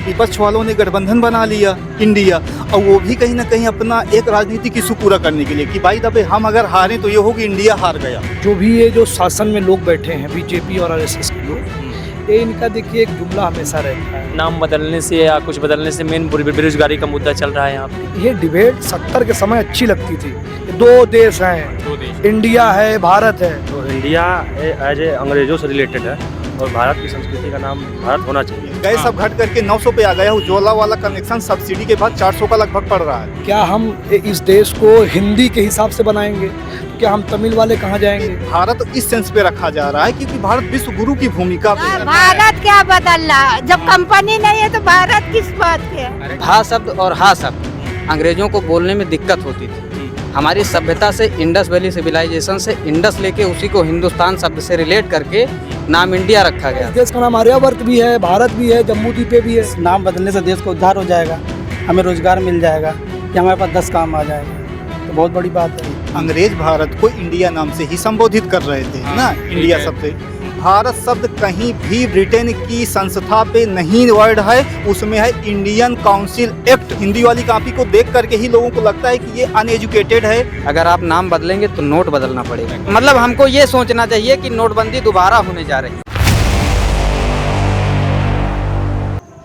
विपक्ष वालों ने गठबंधन बना लिया इंडिया, और वो भी कहीं ना कहीं अपना एक राजनीतिक इशू पूरा करने के लिए कि भाई दबे हम अगर हारें तो ये हो कि इंडिया हार गया। जो भी ये जो शासन में लोग बैठे हैं बीजेपी और आरएसएस के लोग, ये इनका देखिए एक जुमला हमेशा रहता है, नाम बदलने से या कुछ बदलने से मेन बेरोजगारी का मुद्दा चल रहा है यहाँ पे। ये डिबेट 70 के समय अच्छी लगती थी। दो देश हैं, इंडिया है, भारत है। तो इंडिया एज ए अंग्रेजों से रिलेटेड है और भारत की संस्कृति का नाम भारत होना चाहिए। गैस अब घट करके 900 पे आ गया, उज्ज्वला वाला कनेक्शन सब्सिडी के बाद 400 का लगभग पड़ रहा है। क्या हम इस देश को हिंदी के हिसाब से बनाएंगे? क्या हम तमिल वाले कहाँ जाएंगे? भारत इस सेंस पे रखा जा रहा है क्योंकि भारत विश्व गुरु की भूमिका पे है। भारत क्या बदल रहा? जब कंपनी नहीं है तो भारत किस बात के है? भा शब्द और हा शब्द अंग्रेजों को बोलने में दिक्कत होती थी। हमारी सभ्यता से इंडस वैली सिविलाइजेशन से इंडस लेके उसी को हिंदुस्तान शब्द से रिलेट करके नाम इंडिया रखा गया। इस देश का नाम आर्यावर्त भी है, भारत भी है, जम्मू द्वीप भी है। नाम बदलने से देश को उद्धार हो जाएगा, हमें रोजगार मिल जाएगा, या हमारे पास 10 काम आ जाएगा, तो बहुत बड़ी बात है। अंग्रेज भारत को इंडिया नाम से ही संबोधित कर रहे थे ना, इंडिया शब्द। भारत शब्द कहीं भी ब्रिटेन की संस्था पे नहीं वर्ड है, उसमें है इंडियन काउंसिल एक्ट। हिंदी वाली कॉपी को देख करके ही लोगों को लगता है कि ये अनएजुकेटेड है। अगर आप नाम बदलेंगे तो नोट बदलना पड़ेगा। मतलब हमको ये सोचना चाहिए कि नोटबंदी दोबारा होने जा रही है।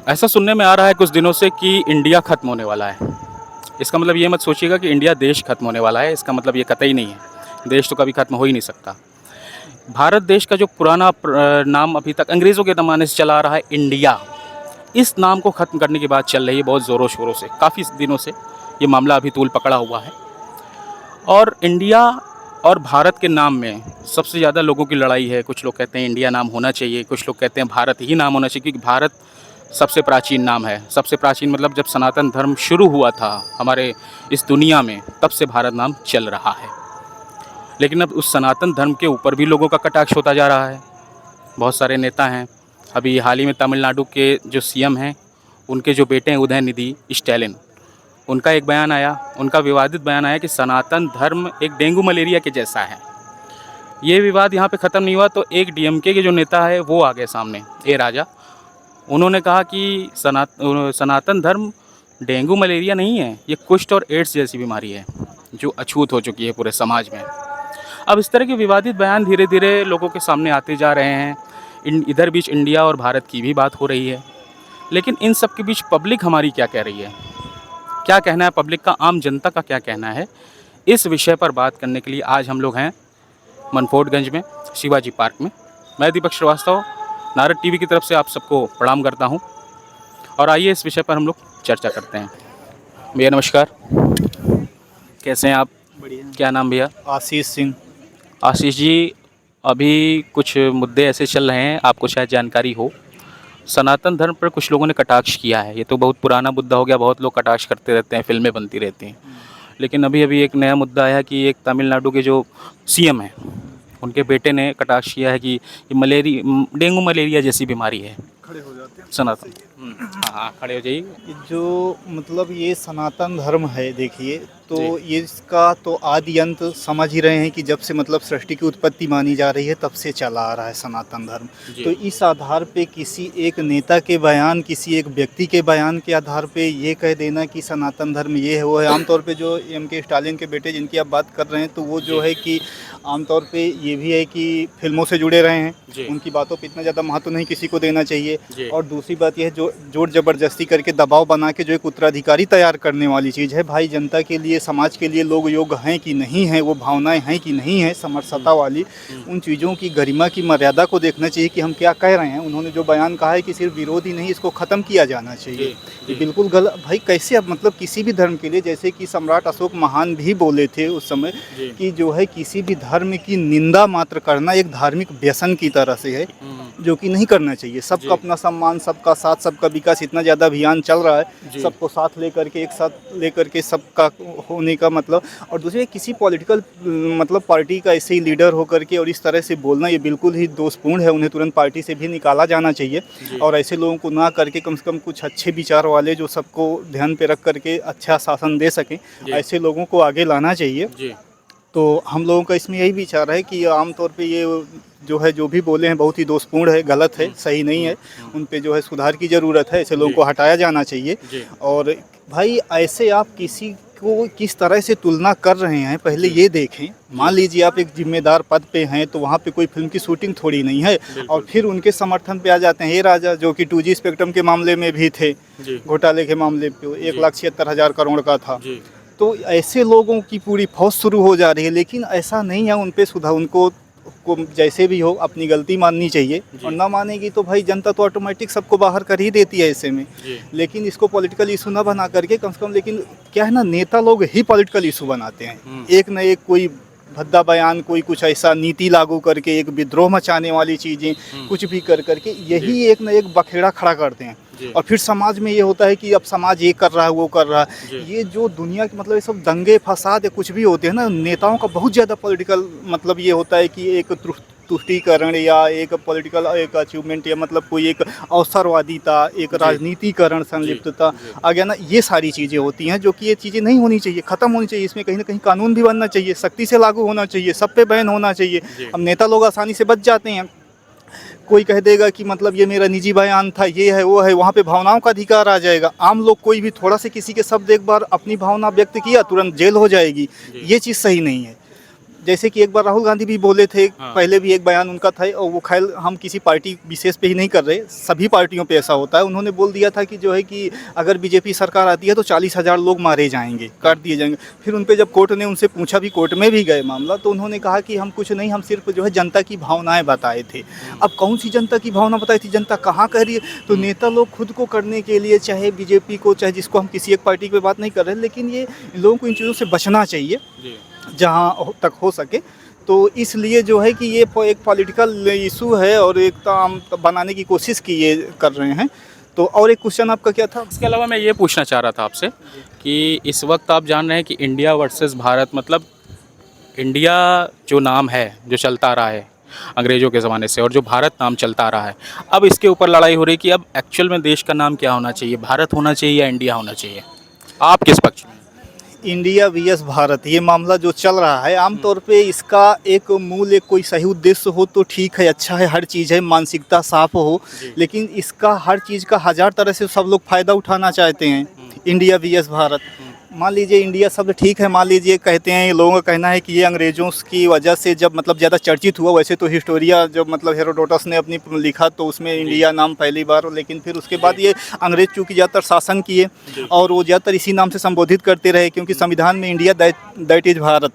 ऐसा सुनने में आ रहा है कुछ दिनों से कि इंडिया खत्म होने वाला है। इसका मतलब ये मत सोचिएगा कि इंडिया देश खत्म होने वाला है, इसका मतलब ये कतई नहीं है। देश तो कभी खत्म हो ही नहीं सकता। भारत देश का जो पुराना नाम अभी तक अंग्रेज़ों के ज़माने से चला आ रहा है इंडिया, इस नाम को ख़त्म करने की बात चल रही है बहुत ज़ोरों शोरों से। काफ़ी दिनों से ये मामला अभी तूल पकड़ा हुआ है और इंडिया और भारत के नाम में सबसे ज़्यादा लोगों की लड़ाई है। कुछ लोग कहते हैं इंडिया नाम होना चाहिए, कुछ लोग कहते हैं भारत ही नाम होना चाहिए क्योंकि भारत सबसे प्राचीन नाम है। सबसे प्राचीन मतलब जब सनातन धर्म शुरू हुआ था हमारे इस दुनिया में, तब से भारत नाम चल रहा है। लेकिन अब उस सनातन धर्म के ऊपर भी लोगों का कटाक्ष होता जा रहा है। बहुत सारे नेता हैं, अभी हाल ही में तमिलनाडु के जो सीएम हैं, उनके जो बेटे हैं उदयनिधि स्टैलिन, उनका एक बयान आया, उनका विवादित बयान आया कि सनातन धर्म एक डेंगू मलेरिया के जैसा है। ये विवाद यहाँ पे ख़त्म नहीं हुआ तो एक डीएमके के जो नेता है वो आ गए सामने, ए राजा। उन्होंने कहा कि सनातन धर्म डेंगू मलेरिया नहीं है, ये कुष्ठ और एड्स जैसी बीमारी है जो अछूत हो चुकी है पूरे समाज में। अब इस तरह के विवादित बयान धीरे धीरे लोगों के सामने आते जा रहे हैं। इधर बीच इंडिया और भारत की भी बात हो रही है, लेकिन इन सब के बीच पब्लिक हमारी क्या कह रही है, क्या कहना है पब्लिक का, आम जनता का क्या कहना है, इस विषय पर बात करने के लिए आज हम लोग हैं मनफोर्डगंज में शिवाजी पार्क में। मैं दीपक श्रीवास्तव नारद टीवी की तरफ से आप सबको प्रणाम करता हूं और आइए इस विषय पर हम लोग चर्चा करते हैं। भैया नमस्कार, कैसे हैं आप? बढ़िया। क्या नाम भैया? आशीष सिंह। आशीष जी, अभी कुछ मुद्दे ऐसे चल रहे हैं, आपको शायद जानकारी हो, सनातन धर्म पर कुछ लोगों ने कटाक्ष किया है। ये तो बहुत पुराना मुद्दा हो गया, बहुत लोग कटाक्ष करते रहते हैं, फिल्में बनती रहती हैं। लेकिन अभी अभी एक नया मुद्दा आया कि एक तमिलनाडु के जो सीएम हैं, उनके बेटे ने कटाक्ष किया है कि डेंगू मलेरिया जैसी बीमारी है। खड़े हो जाते हैं सनातन, हाँ खड़े हो जाइए। जो मतलब ये सनातन धर्म है, देखिए तो ये इसका तो आदि अंत समझ ही रहे हैं कि जब से मतलब सृष्टि की उत्पत्ति मानी जा रही है तब से चला आ रहा है सनातन धर्म। तो इस आधार पे किसी एक नेता के बयान, किसी एक व्यक्ति के बयान के आधार पे ये कह देना कि सनातन धर्म ये है वो है। आमतौर पे जो एम.के. स्टालिन के बेटे जिनकी आप बात कर रहे हैं, तो वो जो है कि आमतौर पे ये भी है कि फिल्मों से जुड़े रहे हैं, उनकी बातों पे इतना ज़्यादा महत्व नहीं किसी को देना चाहिए। और दूसरी बात यह है जो जोर ज़बरदस्ती करके दबाव बना के जो एक उत्तराधिकारी तैयार करने वाली चीज़ है। भाई जनता के लिए, समाज के लिए लोग योग्य हैं कि नहीं हैं, वो भावनाएं हैं कि नहीं है, समरसता वाली, उन चीज़ों की गरिमा की मर्यादा को देखना चाहिए कि हम क्या कह रहे हैं। उन्होंने जो बयान कहा है कि सिर्फ विरोध ही नहीं, इसको ख़त्म किया जाना चाहिए, ये बिल्कुल गलत। भाई कैसे अब मतलब किसी भी धर्म के लिए, जैसे कि सम्राट अशोक महान भी बोले थे उस समय कि जो है किसी भी धर्म की निंदा मात्र करना एक धार्मिक व्यसन की तरह से है, जो कि नहीं करना चाहिए। सबका अपना सम्मान, सबका साथ, सबका विकास, इतना ज़्यादा अभियान चल रहा है, सबको साथ लेकर के, एक साथ लेकर के सबका होने का मतलब। और दूसरे किसी पॉलिटिकल मतलब पार्टी का ऐसे ही लीडर होकर के और इस तरह से बोलना, ये बिल्कुल ही दोषपूर्ण है। उन्हें तुरंत पार्टी से भी निकाला जाना चाहिए और ऐसे लोगों को ना करके कम से कम कुछ अच्छे विचार वाले जो सबको ध्यान पे रख करके अच्छा शासन दे सकें, ऐसे लोगों को आगे लाना चाहिए। तो हम लोगों का इसमें यही विचार है कि आमतौर पे ये जो है जो भी बोले हैं बहुत ही दोषपूर्ण है, गलत है, सही नहीं है। उन पे जो है सुधार की ज़रूरत है, ऐसे लोगों को हटाया जाना चाहिए। और भाई ऐसे आप किसी को किस तरह से तुलना कर रहे हैं पहले ये देखें। मान लीजिए आप एक जिम्मेदार पद पे हैं तो वहाँ पे कोई फिल्म की शूटिंग थोड़ी नहीं है, और फिर उनके समर्थन पे आ जाते हैं ये राजा जो कि 2G स्पेक्ट्रम के मामले में भी थे, घोटाले के मामले पे 1,76,000 करोड़ का था। तो ऐसे लोगों की पूरी फौज शुरू हो जा रही है, लेकिन ऐसा नहीं है। उन पे सुधार, उनको जैसे भी हो अपनी गलती माननी चाहिए, और ना मानेगी तो भाई जनता तो ऑटोमेटिक सबको बाहर कर ही देती है ऐसे में। लेकिन इसको पॉलिटिकल इशू ना बना करके कम से कम, लेकिन क्या है ना, नेता लोग ही पॉलिटिकल इशू बनाते हैं। एक न एक कोई भद्दा बयान, कोई कुछ ऐसा नीति लागू करके एक विद्रोह मचाने वाली चीज़ें कुछ भी कर करके यही एक न एक बखेड़ा खड़ा करते हैं। और फिर समाज में ये होता है कि अब समाज ये कर रहा है, वो कर रहा है। ये जो दुनिया के मतलब ये सब दंगे फसाद या कुछ भी होते हैं ना, नेताओं का बहुत ज़्यादा पॉलिटिकल मतलब ये होता है कि एक तुष्टीकरण या एक पॉलिटिकल एक अचीवमेंट या मतलब कोई एक अवसरवादिता, एक राजनीतिकरण, संलिप्तता आ गया ना, ये सारी चीज़ें होती हैं जो कि ये चीज़ें नहीं होनी चाहिए, ख़त्म होनी चाहिए। इसमें कहीं ना कहीं कानून भी बनना चाहिए, सख्ती से लागू होना चाहिए, सब पे बैन होना चाहिए। अब नेता लोग आसानी से बच जाते हैं। कोई कह देगा कि मतलब ये मेरा निजी बयान था, ये है वो है, वहाँ पे भावनाओं का अधिकार आ जाएगा। आम लोग कोई भी थोड़ा से किसी के शब्द एक बार अपनी भावना व्यक्त किया तुरंत जेल हो जाएगी। ये चीज़ सही नहीं है। जैसे कि एक बार राहुल गांधी भी बोले थे, पहले भी एक बयान उनका था, और वो खैर हम किसी पार्टी विशेष पे ही नहीं कर रहे, सभी पार्टियों पे ऐसा होता है। उन्होंने बोल दिया था कि जो है कि अगर बीजेपी सरकार आती है तो 40,000 लोग मारे जाएंगे, काट दिए जाएंगे। फिर उन पे जब कोर्ट ने उनसे पूछा, भी कोर्ट में भी गए मामला, तो उन्होंने कहा कि हम कुछ नहीं, हम सिर्फ जो है जनता की भावनाएँ बताए थे। अब कौन सी जनता की भावना बताई थी, जनता कहाँ कह रही है? तो नेता लोग खुद को करने के लिए, चाहे बीजेपी को, चाहे जिसको, हम किसी एक पार्टी की बात नहीं कर रहे, लेकिन ये लोगों को इन चीज़ों से बचना चाहिए जहाँ तक हो सके। तो इसलिए जो है कि ये एक पॉलिटिकल इशू है और एक काम बनाने की कोशिश की ये कर रहे हैं। तो और एक क्वेश्चन आपका क्या था? इसके अलावा मैं ये पूछना चाह रहा था आपसे कि इस वक्त आप जान रहे हैं कि इंडिया वर्सेस भारत, मतलब इंडिया जो नाम है जो चलता आ रहा है अंग्रेज़ों के ज़माने से, और जो भारत नाम चलता आ रहा है, अब इसके ऊपर लड़ाई हो रही है कि अब एक्चुअल में देश का नाम क्या होना चाहिए, भारत होना चाहिए या इंडिया होना चाहिए? आप किस पक्ष में? इंडिया वीएस भारत, ये मामला जो चल रहा है, आमतौर पे इसका एक मूल एक कोई सही उद्देश्य हो तो ठीक है, अच्छा है, हर चीज़ है, मानसिकता साफ हो, लेकिन इसका हर चीज़ का हज़ार तरह से सब लोग फ़ायदा उठाना चाहते हैं। इंडिया वीएस भारत, मान लीजिए इंडिया शब्द ठीक है, मान लीजिए कहते हैं, लोगों का कहना है कि ये अंग्रेज़ों की वजह से जब मतलब ज़्यादा चर्चित हुआ। वैसे तो हिस्टोरिया जब मतलब हेरोडोटस ने अपनी लिखा तो उसमें इंडिया नाम पहली बार, लेकिन फिर उसके बाद ये अंग्रेज़ चूँकि ज़्यादातर शासन किए और वो ज़्यादातर इसी नाम से संबोधित करते रहे, क्योंकि संविधान में इंडिया दैट इज़ भारत।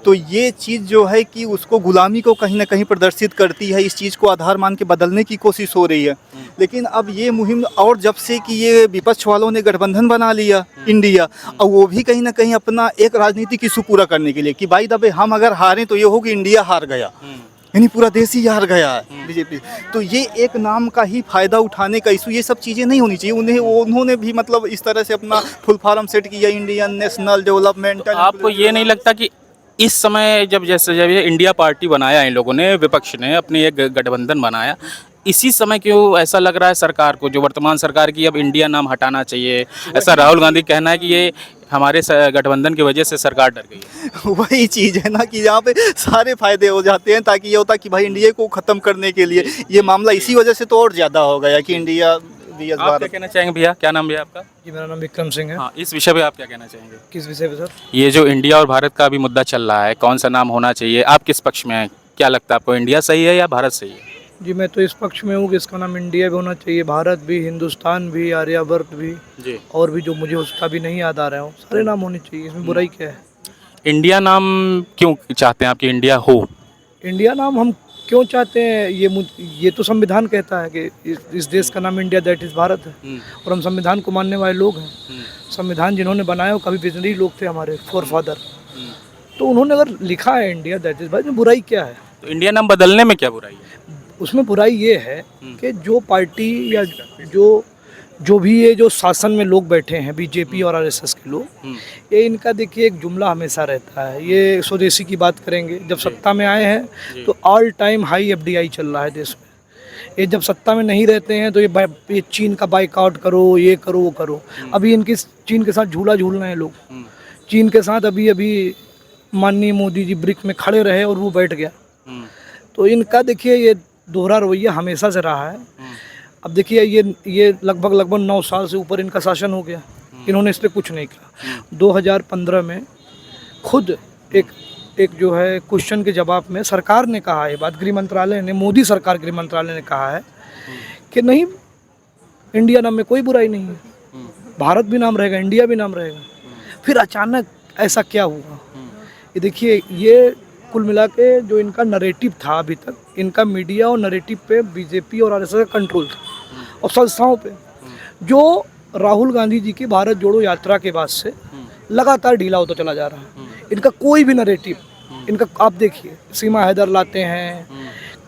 तो ये चीज़ जो है कि उसको गुलामी को कहीं ना कहीं प्रदर्शित करती है, इस चीज़ को आधार मान के बदलने की कोशिश हो रही है। लेकिन अब ये मुहिम, और जब से कि ये विपक्ष वालों ने गठबंधन बना लिया इंडिया, और वो भी कहीं ना कहीं अपना एक राजनीतिक इशू पूरा करने के लिए कि भाई दबे हम अगर हारें तो ये हो कि इंडिया हार गया, यानी पूरा देश ही हार गया है बीजेपी। तो ये एक नाम का ही फायदा उठाने का इशू, ये सब चीज़ें नहीं होनी चाहिए। उन्होंने भी मतलब इस तरह से अपना फुल फॉर्म सेट किया, इंडियन नेशनल डेवलपमेंट। आपको ये नहीं लगता कि इस समय जब ये इंडिया पार्टी बनाया इन लोगों ने, विपक्ष ने अपनी एक गठबंधन बनाया, इसी समय क्यों ऐसा लग रहा है सरकार को, जो वर्तमान सरकार की, अब इंडिया नाम हटाना चाहिए? ऐसा राहुल गांधी कहना है कि ये हमारे गठबंधन की वजह से सरकार डर गई है। वही चीज़ है ना कि यहाँ पे सारे फायदे हो जाते हैं, ताकि ये होता कि भाई इंडिया को ख़त्म करने के लिए ये मामला इसी वजह से तो और ज़्यादा हो गया कि इंडिया। आप क्या कहना चाहेंगे भैया? क्या नाम भैया आपका? जी मेरा नाम विक्रम सिंह है। हाँ, इस विषय पे आप क्या कहना चाहेंगे? किस विषय पे सर? ये जो इंडिया और भारत का अभी मुद्दा चल रहा है, कौन सा नाम होना चाहिए, आप किस पक्ष में हैं? क्या लगता है आपको, इंडिया सही है या भारत सही है? जी मैं तो इस पक्ष में हूँ कि इसका नाम इंडिया भी होना चाहिए, भारत भी, हिंदुस्तान भी, आर्यावर्त भी जी, और भी जो मुझे उसका भी नहीं याद आ रहा है, सारे नाम होने चाहिए, इसमें बुराई क्या है? इंडिया नाम क्यों चाहते हैं आप कि इंडिया हो? इंडिया नाम हम क्यों चाहते हैं, ये तो संविधान कहता है कि इस देश का नाम इंडिया दैट इज़ भारत है, और हम संविधान को मानने वाले लोग हैं। संविधान जिन्होंने बनाया वो कभी विजनरी लोग थे, हमारे फोर फादर। तो उन्होंने अगर लिखा है इंडिया दैट इज़ भारत, में बुराई क्या है? तो इंडिया नाम बदलने में क्या बुराई है? उसमें बुराई ये है कि जो पार्टी या जो भी ये जो शासन में लोग बैठे हैं, बीजेपी और आरएसएस के लोग, ये इनका देखिए एक जुमला हमेशा रहता है, ये स्वदेशी की बात करेंगे। जब सत्ता में आए हैं तो ऑल टाइम हाई एफडीआई चल रहा है देश में। ये जब सत्ता में नहीं रहते हैं तो ये चीन का बाइकआउट करो, ये करो, वो करो। अभी इनकी चीन के साथ झूला झूल रहे हैं लोग। चीन के साथ अभी माननीय मोदी जी ब्रिक्स में खड़े रहे और वो बैठ गया। तो इनका देखिए ये दोहरा रवैया हमेशा से रहा है। अब देखिए ये लगभग 9 साल से ऊपर इनका शासन हो गया, इन्होंने इस पर कुछ नहीं किया। 2015 में खुद एक जो है क्वेश्चन के जवाब में सरकार ने कहा है बात, गृह मंत्रालय ने, मोदी सरकार गृह मंत्रालय ने कहा है कि नहीं, इंडिया नाम में कोई बुराई नहीं है, भारत भी नाम रहेगा, इंडिया भी नाम रहेगा। फिर अचानक ऐसा क्या हुआ? ये देखिए, ये कुल मिला के जो इनका नरेटिव था अभी तक, इनका मीडिया और नरेटिव पे बीजेपी और आरएसएस का कंट्रोल था, और संस्थाओं पे जो राहुल गांधी जी की भारत जोड़ो यात्रा के बाद से लगातार ढीला होता चला जा रहा है। इनका कोई भी नरेटिव, इनका आप देखिए सीमा हैदर लाते हैं,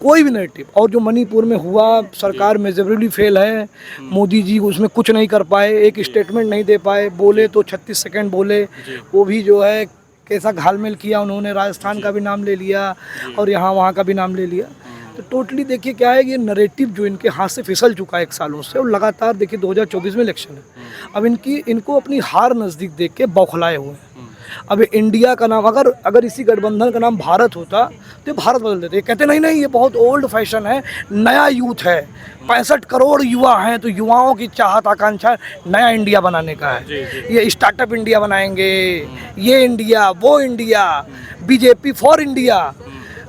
कोई भी नरेटिव, और जो मणिपुर में हुआ सरकार मेजरेबली फेल है, मोदी जी उसमें कुछ नहीं कर पाए, एक स्टेटमेंट नहीं दे पाए, बोले तो 36 सेकंड बोले, वो भी जो है कैसा घालमेल किया उन्होंने, राजस्थान का भी नाम ले लिया और यहाँ वहाँ का भी नाम ले लिया। तो टोटली देखिए क्या है, ये नरेटिव जो इनके हाथ से फिसल चुका है 1 सालों से, और लगातार देखिए 2024 में इलेक्शन है, अब इनको अपनी हार नज़दीक देख के बौखलाए हुए हैं। अब इंडिया का नाम अगर इसी गठबंधन का नाम भारत होता तो भारत बदल देते। कहते नहीं ये बहुत ओल्ड फैशन है, नया यूथ है, 65 करोड़ युवा हैं, तो युवाओं की चाहत आकांक्षा नया इंडिया बनाने का है। ये स्टार्टअप इंडिया बनाएंगे, ये इंडिया वो इंडिया, बीजेपी फॉर इंडिया।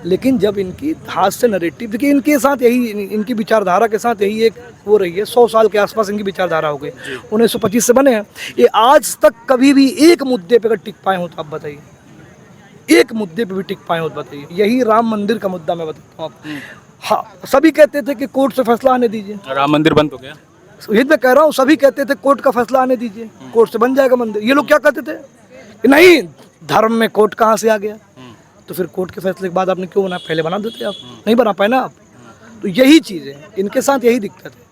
लेकिन जब इनकी हाथ से नरेटिव, देखिए इनके साथ यही, इनकी विचारधारा के साथ यही एक वो रही है, 100 साल के आसपास इनकी विचारधारा हो गई, 1925 से बने हैं ये, आज तक कभी भी एक मुद्दे पे अगर टिक पाए हो तो आप बताइए, एक मुद्दे पे भी टिक पाए हो तो बताइए। यही राम मंदिर का मुद्दा मैं बताता हूँ आपको। हाँ, सभी कहते थे कि कोर्ट से फैसला आने दीजिए, राम मंदिर बंद हो गया, ये मैं कह रहा हूँ, सभी कहते थे कोर्ट का फैसला आने दीजिए, कोर्ट से बन जाएगा मंदिर। ये लोग क्या कहते थे कि नहीं, धर्म में कोर्ट कहाँ से आ गया? तो फिर कोर्ट के फैसले के बाद आपने क्यों बना? पहले बना देते आप, नहीं बना पाए ना आप। तो यही चीज़ है, इनके साथ यही दिक्कत है।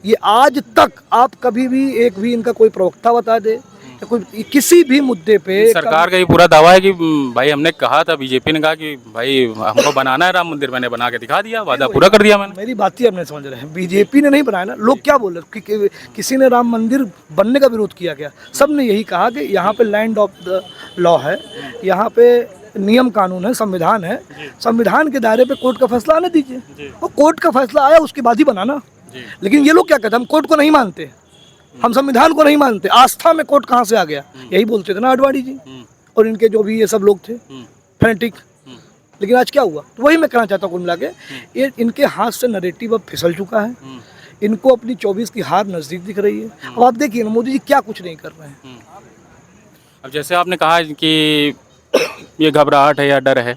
ये आज तक आप कभी भी एक भी इनका कोई प्रवक्ता बता दे या कोई किसी भी मुद्दे पे, सरकार का ये पूरा दावा है कि भाई हमने कहा था, बीजेपी ने कहा कि भाई हमको बनाना है राम मंदिर, मैंने बना के दिखा दिया, वादा पूरा कर दिया मैंने। मेरी बात ही अपने समझ रहे हैं, बीजेपी ने नहीं बनाया ना, लोग क्या बोल रहे हैं? किसी ने राम मंदिर बनने का विरोध किया क्या? सब ने यही कहा कि यहाँ पे लैंड ऑफ द लॉ है, यहाँ पे नियम कानून है, संविधान है, संविधान के दायरे पे कोर्ट का फैसला आने दीजिए, और कोर्ट का फैसला आया उसके बाद ही बनाना। लेकिन ये लोग क्या कहते हैं, हम कोर्ट को नहीं मानते, हम संविधान को नहीं मानते, आस्था में कोर्ट कहाँ से आ गया? यही बोलते थे ना आडवाणी जी और इनके जो भी ये सब लोग थे फैनेटिक। लेकिन आज क्या हुआ? तो वही मैं कहना चाहता हूँ कुल मिला के, ये इनके हाथ से नरेटिव अब फिसल चुका है, इनको अपनी 24 की हार नज़दीक दिख रही है। अब आप देखिए ना, मोदी जी क्या कुछ नहीं कर रहे हैं। अब जैसे आपने कहा कि ये घबराहट है या डर है,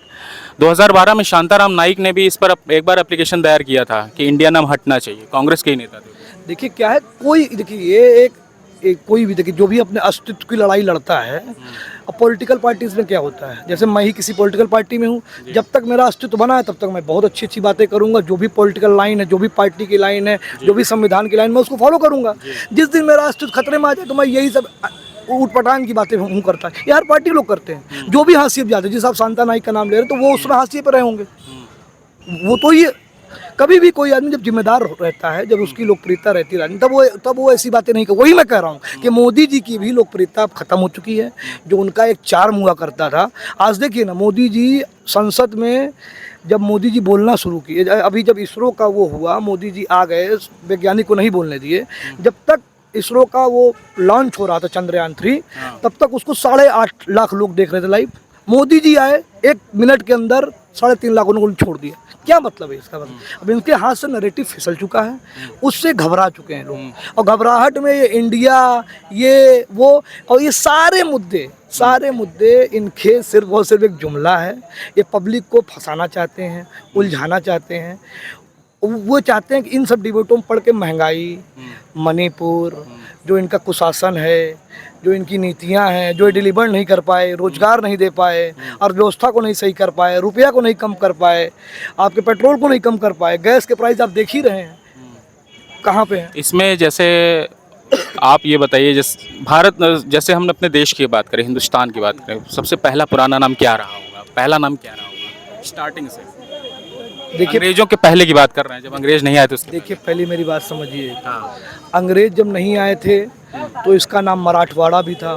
2012 में शांताराम नाइक ने भी इस पर एक बार एप्लीकेशन दायर किया था कि इंडिया नाम हटना चाहिए, कांग्रेस के ही नेता थे। देखिए क्या है, कोई देखिए ये एक कोई भी देखिए जो भी अपने अस्तित्व की लड़ाई लड़ता है, अब पॉलिटिकल पार्टीज में क्या होता है, जैसे मैं ही किसी पॉलिटिकल पार्टी में हूँ, जब तक मेरा अस्तित्व बना है तब तक मैं बहुत अच्छी अच्छी बातें करूँगा, जो भी पॉलिटिकल लाइन है, जो भी पार्टी की लाइन है, जो भी संविधान की लाइन, मैं उसको फॉलो करूँगा। जिस दिन मेरा अस्तित्व खतरे में आ जाए तो मैं यही सब ऊट पटांग की बातें हूँ करता है, यार पार्टी लोग करते हैं, जो भी हाशिए पे जाते हैं, जिस आप शांता नाइक का नाम ले रहे तो वो उसमें हाशिए पर रहे होंगे। वो तो ये कभी भी कोई आदमी जब जिम्मेदार रहता है, जब उसकी लोकप्रियता रहती है, तब वो ऐसी बातें नहीं कर। वही मैं कह रहा हूँ कि मोदी जी की भी लोकप्रियता अब खत्म हो चुकी है, जो उनका एक चार्म हुआ करता था। आज देखिए ना, मोदी जी संसद में जब मोदी जी बोलना शुरू किए, अभी जब इसरो का वो हुआ, मोदी जी आ गए, वैज्ञानिक को नहीं बोलने दिए, जब तक इसरो का वो लॉन्च हो रहा था चंद्रयान 3, तब तक उसको 8.5 लाख लोग देख रहे थे लाइव। मोदी जी आए, 1 मिनट के अंदर 3.5 लाख उन्होंने छोड़ दिया। क्या मतलब है इसका? मतलब अब इनके हाथ से नैरेटिव फिसल चुका है, उससे घबरा चुके हैं लोग, और घबराहट में ये इंडिया, ये वो, और ये सारे मुद्दे इनके सिर्फ और सिर्फ एक जुमला है। ये पब्लिक को फंसाना चाहते हैं, उलझाना चाहते हैं। वो चाहते हैं कि इन सब डिबेटों में पढ़ के महंगाई, मणिपुर, जो इनका कुशासन है, जो इनकी नीतियां हैं, जो डिलीवर नहीं कर पाए, रोजगार नहीं दे पाए, अर्थव्यवस्था को नहीं सही कर पाए, रुपया को नहीं कम कर पाए, आपके पेट्रोल को नहीं कम कर पाए, गैस के प्राइस आप देख ही रहे हैं कहाँ पे हैं। इसमें जैसे आप ये बताइए, जैसे हम अपने देश की बात करें, हिंदुस्तान की बात करें, सबसे पहला पुराना नाम क्या रहा होगा? पहला नाम क्या रहा होगा स्टार्टिंग से? देखिए, अंग्रेजों के पहले की बात कर रहे हैं, जब अंग्रेज नहीं आए थे उसके। देखिए, पहली मेरी बात समझिए, अंग्रेज जब नहीं आए थे तो इसका नाम मराठवाड़ा भी था,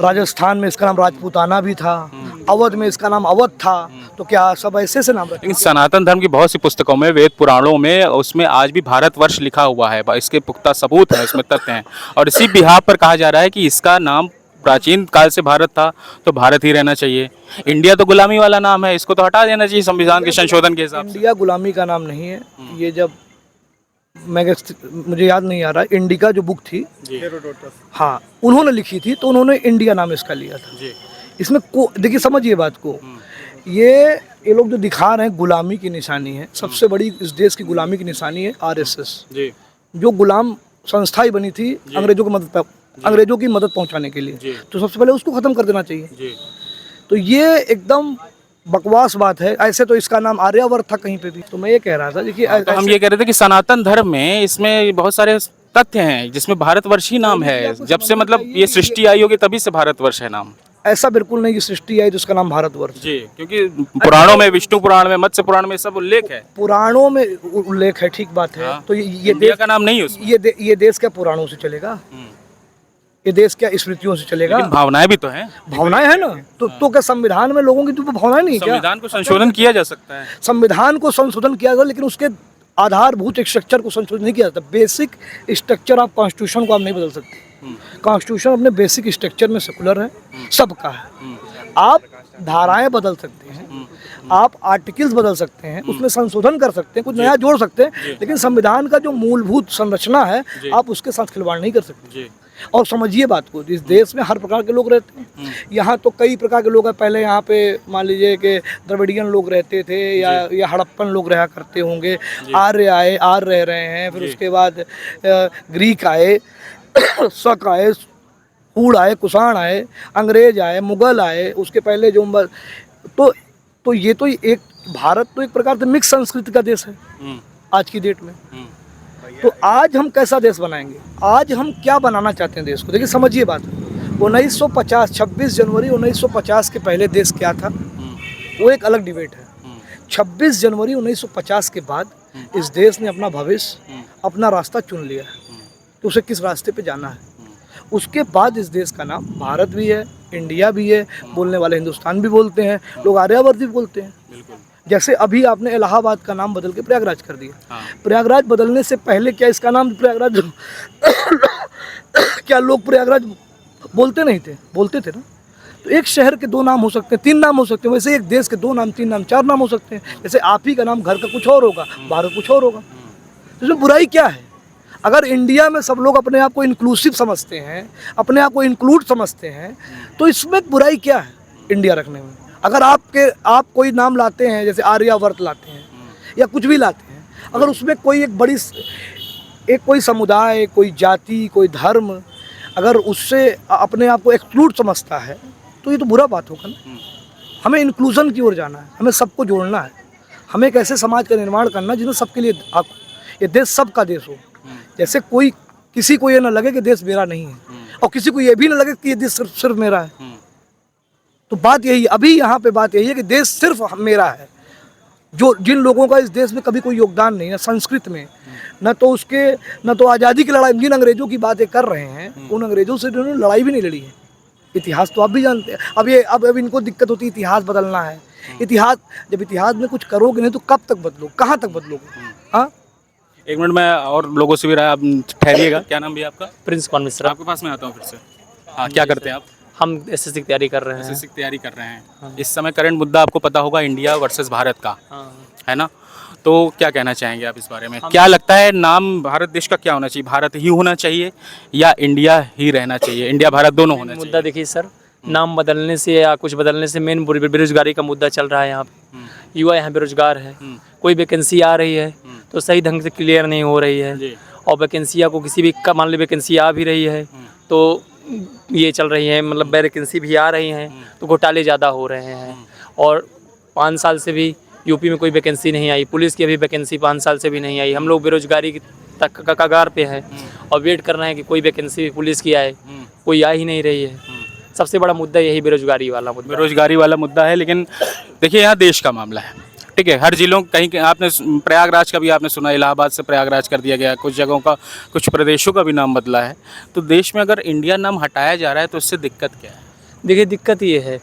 राजस्थान में इसका नाम राजपूताना भी था, अवध में इसका नाम अवध था, तो क्या सब ऐसे से नाम रखें? लेकिन सनातन धर्म की बहुत सी पुस्तकों में, वेद पुराणों में, उसमें आज भी भारतवर्ष लिखा हुआ है, इसके पुख्ता सबूत हैं, इसमें तथ्य हैं। और इसी बिहाफ पर कहा जा रहा है कि इसका नाम प्राचीन काल से भारत था, तो भारत ही रहना चाहिए। इंडिया तो गुलामी वाला नाम है, इसको तो हटा देना चाहिए संविधान के संशोधन के हिसाब से। इंडिया गुलामी का नाम नहीं है। ये जब मुझे याद नहीं आ रहा, इंडिका जो बुक थी, हाँ, उन्होंने लिखी थी, तो उन्होंने इंडिया नाम इसका लिया था। इसमें देखिए, समझिए बात को, ये लोग जो दिखा रहे हैं गुलामी की निशानी है। सबसे बड़ी इस देश की गुलामी की निशानी है आरएसएस, जो गुलाम संस्था ही बनी थी अंग्रेजों की मदद पहुंचाने के लिए। तो सबसे पहले उसको खत्म कर देना चाहिए। तो ये एकदम बकवास बात है। ऐसे तो इसका नाम आर्यावर्त था कहीं पे भी। तो मैं ये कह रहा था, देखिए, तो हम ये कह रहे थे कि सनातन धर्म में इसमें बहुत सारे तथ्य हैं जिसमें भारतवर्ष ही नाम है। जब से मतलब ये सृष्टि आई होगी तभी से भारतवर्ष है नाम। ऐसा बिल्कुल नहीं कि सृष्टि आई तो उसका नाम भारतवर्ष। जी, क्योंकि पुराणों में, विष्णु पुराण में, मत्स्य पुराण में सब उल्लेख है। पुराणों में उल्लेख है, ठीक बात है। तो ये देश का नाम नहीं है उसमें। ये देश क्या पुराणों से चलेगा? ये देश क्या स्मृतियों से चलेगा? भावनाएं भी तो हैं। भावनाएं हैं ना, तो क्या संविधान में लोगों की तो भावनाएं नहीं? क्या संविधान को संशोधन किया जा सकता है? संविधान को संशोधन किया जाए, लेकिन उसके आधारभूत स्ट्रक्चर को संशोधन नहीं किया जाता। बेसिक स्ट्रक्चर ऑफ कॉन्स्टिट्यूशन को आप नहीं बदल सकते। कॉन्स्टिट्यूशन अपने बेसिक स्ट्रक्चर में सेकुलर है, सबका है। आप धाराएं बदल सकते हैं, आप आर्टिकल्स बदल सकते हैं, उसमें संशोधन कर सकते हैं, कुछ नया जोड़ सकते हैं, लेकिन संविधान का जो मूलभूत संरचना है आप उसके साथ खिलवाड़ नहीं कर सकते। और समझिए बात को, इस देश में हर प्रकार के लोग रहते हैं। यहाँ तो कई प्रकार के लोग हैं। पहले यहाँ पे मान लीजिए कि द्रविडियन लोग रहते थे, या हड़प्पन लोग रहा करते होंगे। आर्य आए, आर्य रह रहे हैं, फिर उसके बाद ग्रीक आए, शक आए, हूण आए, कुषाण आए, अंग्रेज आए, मुगल आए, उसके पहले जो तो ये तो एक भारत तो एक प्रकार से मिक्स संस्कृति का देश है आज की डेट में। तो आज हम कैसा देश बनाएंगे? आज हम क्या बनाना चाहते हैं देश को? देखिए, समझिए बात। 1950 26 जनवरी 1950 के पहले देश क्या था, वो एक अलग डिबेट है। 26 जनवरी 1950 के बाद इस देश ने अपना भविष्य, अपना रास्ता चुन लिया है कि उसे किस रास्ते पे जाना है। उसके बाद इस देश का नाम भारत भी है, इंडिया भी है, बोलने वाले हिंदुस्तान भी बोलते हैं, लोग आर्यावर्त भी बोलते हैं। जैसे अभी आपने इलाहाबाद का नाम बदल के प्रयागराज कर दिया। प्रयागराज बदलने से पहले क्या इसका नाम प्रयागराज क्या लोग प्रयागराज बोलते नहीं थे? बोलते थे ना। तो एक शहर के 2 नाम हो सकते हैं, 3 नाम हो सकते हैं। वैसे एक देश के 2 नाम, 3 नाम, 4 नाम हो सकते हैं। जैसे आप ही का नाम घर का कुछ और होगा, बाहर कुछ और होगा। तो इसमें बुराई क्या है? अगर इंडिया में सब लोग अपने आप को इंक्लूसिव समझते हैं, अपने आप को इंक्लूड समझते हैं, तो इसमें बुराई क्या है इंडिया रखने में? अगर आप कोई नाम लाते हैं, जैसे आर्यावर्त लाते हैं या कुछ भी लाते हैं, अगर उसमें कोई कोई समुदाय, कोई जाति, कोई धर्म अगर उससे अपने आप को एक्सक्लूड समझता है, तो ये तो बुरा बात होगा ना। हमें इंक्लूजन की ओर जाना है, हमें सबको जोड़ना है, हमें एक ऐसे समाज का निर्माण करना जिसमें सबके लिए ये देश सबका देश हो। जैसे किसी को ये ना लगे कि देश मेरा नहीं है, और किसी को ये भी ना लगे कि ये देश सिर्फ मेरा है। तो बात यही, अभी यहाँ पे बात यही है कि देश सिर्फ मेरा है। जिन लोगों का इस देश में कभी कोई योगदान नहीं है, संस्कृत में न तो आज़ादी की लड़ाई, जिन अंग्रेजों की बातें कर रहे हैं, उन अंग्रेजों से उन्होंने लड़ाई भी नहीं लड़ी है। इतिहास तो आप भी जानते हैं। अब इनको दिक्कत होती है, इतिहास बदलना है। जब इतिहास में कुछ करोगे नहीं तो कब तक बदलोगे, कहाँ तक बदलोगे? हाँ, 1 मिनट में और लोगों से भी राय, आप ठहरिएगा। क्या नाम भी आपका? प्रिंस कौन मिश्रा। आपके पास में आता हूँ फिर से। हाँ, क्या करते हैं आप? हम एसएससी की तैयारी कर रहे हैं। एसएससी की तैयारी कर रहे हैं। इस समय करंट मुद्दा आपको पता होगा, इंडिया वर्सेस भारत का, है ना? तो क्या कहना चाहेंगे आप इस बारे में? क्या लगता है नाम भारत देश का क्या होना चाहिए? भारत ही होना चाहिए या इंडिया ही रहना चाहिए? इंडिया भारत दोनों होना चाहिए? मुद्दा देखिए सर, नाम बदलने से या कुछ बदलने से मेन बेरोजगारी का मुद्दा चल रहा है यहाँ पे। युवा यहाँ बेरोजगार है, कोई वैकेंसी आ रही है तो सही ढंग से क्लियर नहीं हो रही है, और वैकेंसियाँ को किसी भी मान ली वैकेंसी आ भी रही है तो ये चल रही है, मतलब वैकेंसी भी आ रही हैं तो घोटाले ज़्यादा हो रहे हैं। और 5 साल से भी यूपी में कोई वैकेंसी नहीं आई, पुलिस की अभी वैकेंसी 5 साल से भी नहीं आई। हम लोग बेरोजगारी की तक कगार पे है और वेट कर रहे हैं कि कोई वैकेंसी पुलिस की आए, कोई आ ही नहीं रही है। सबसे बड़ा मुद्दा यही बेरोजगारी वाला मुद्दा है। लेकिन देखिए, यहाँ देश का मामला है, ठीक है। हर जिलों कहीं आपने प्रयागराज का भी आपने सुना, इलाहाबाद से प्रयागराज कर दिया गया, कुछ जगहों का, कुछ प्रदेशों का भी नाम बदला है। तो देश में अगर इंडिया नाम हटाया जा रहा है तो इससे दिक्कत क्या है? देखिए, दिक्कत ये है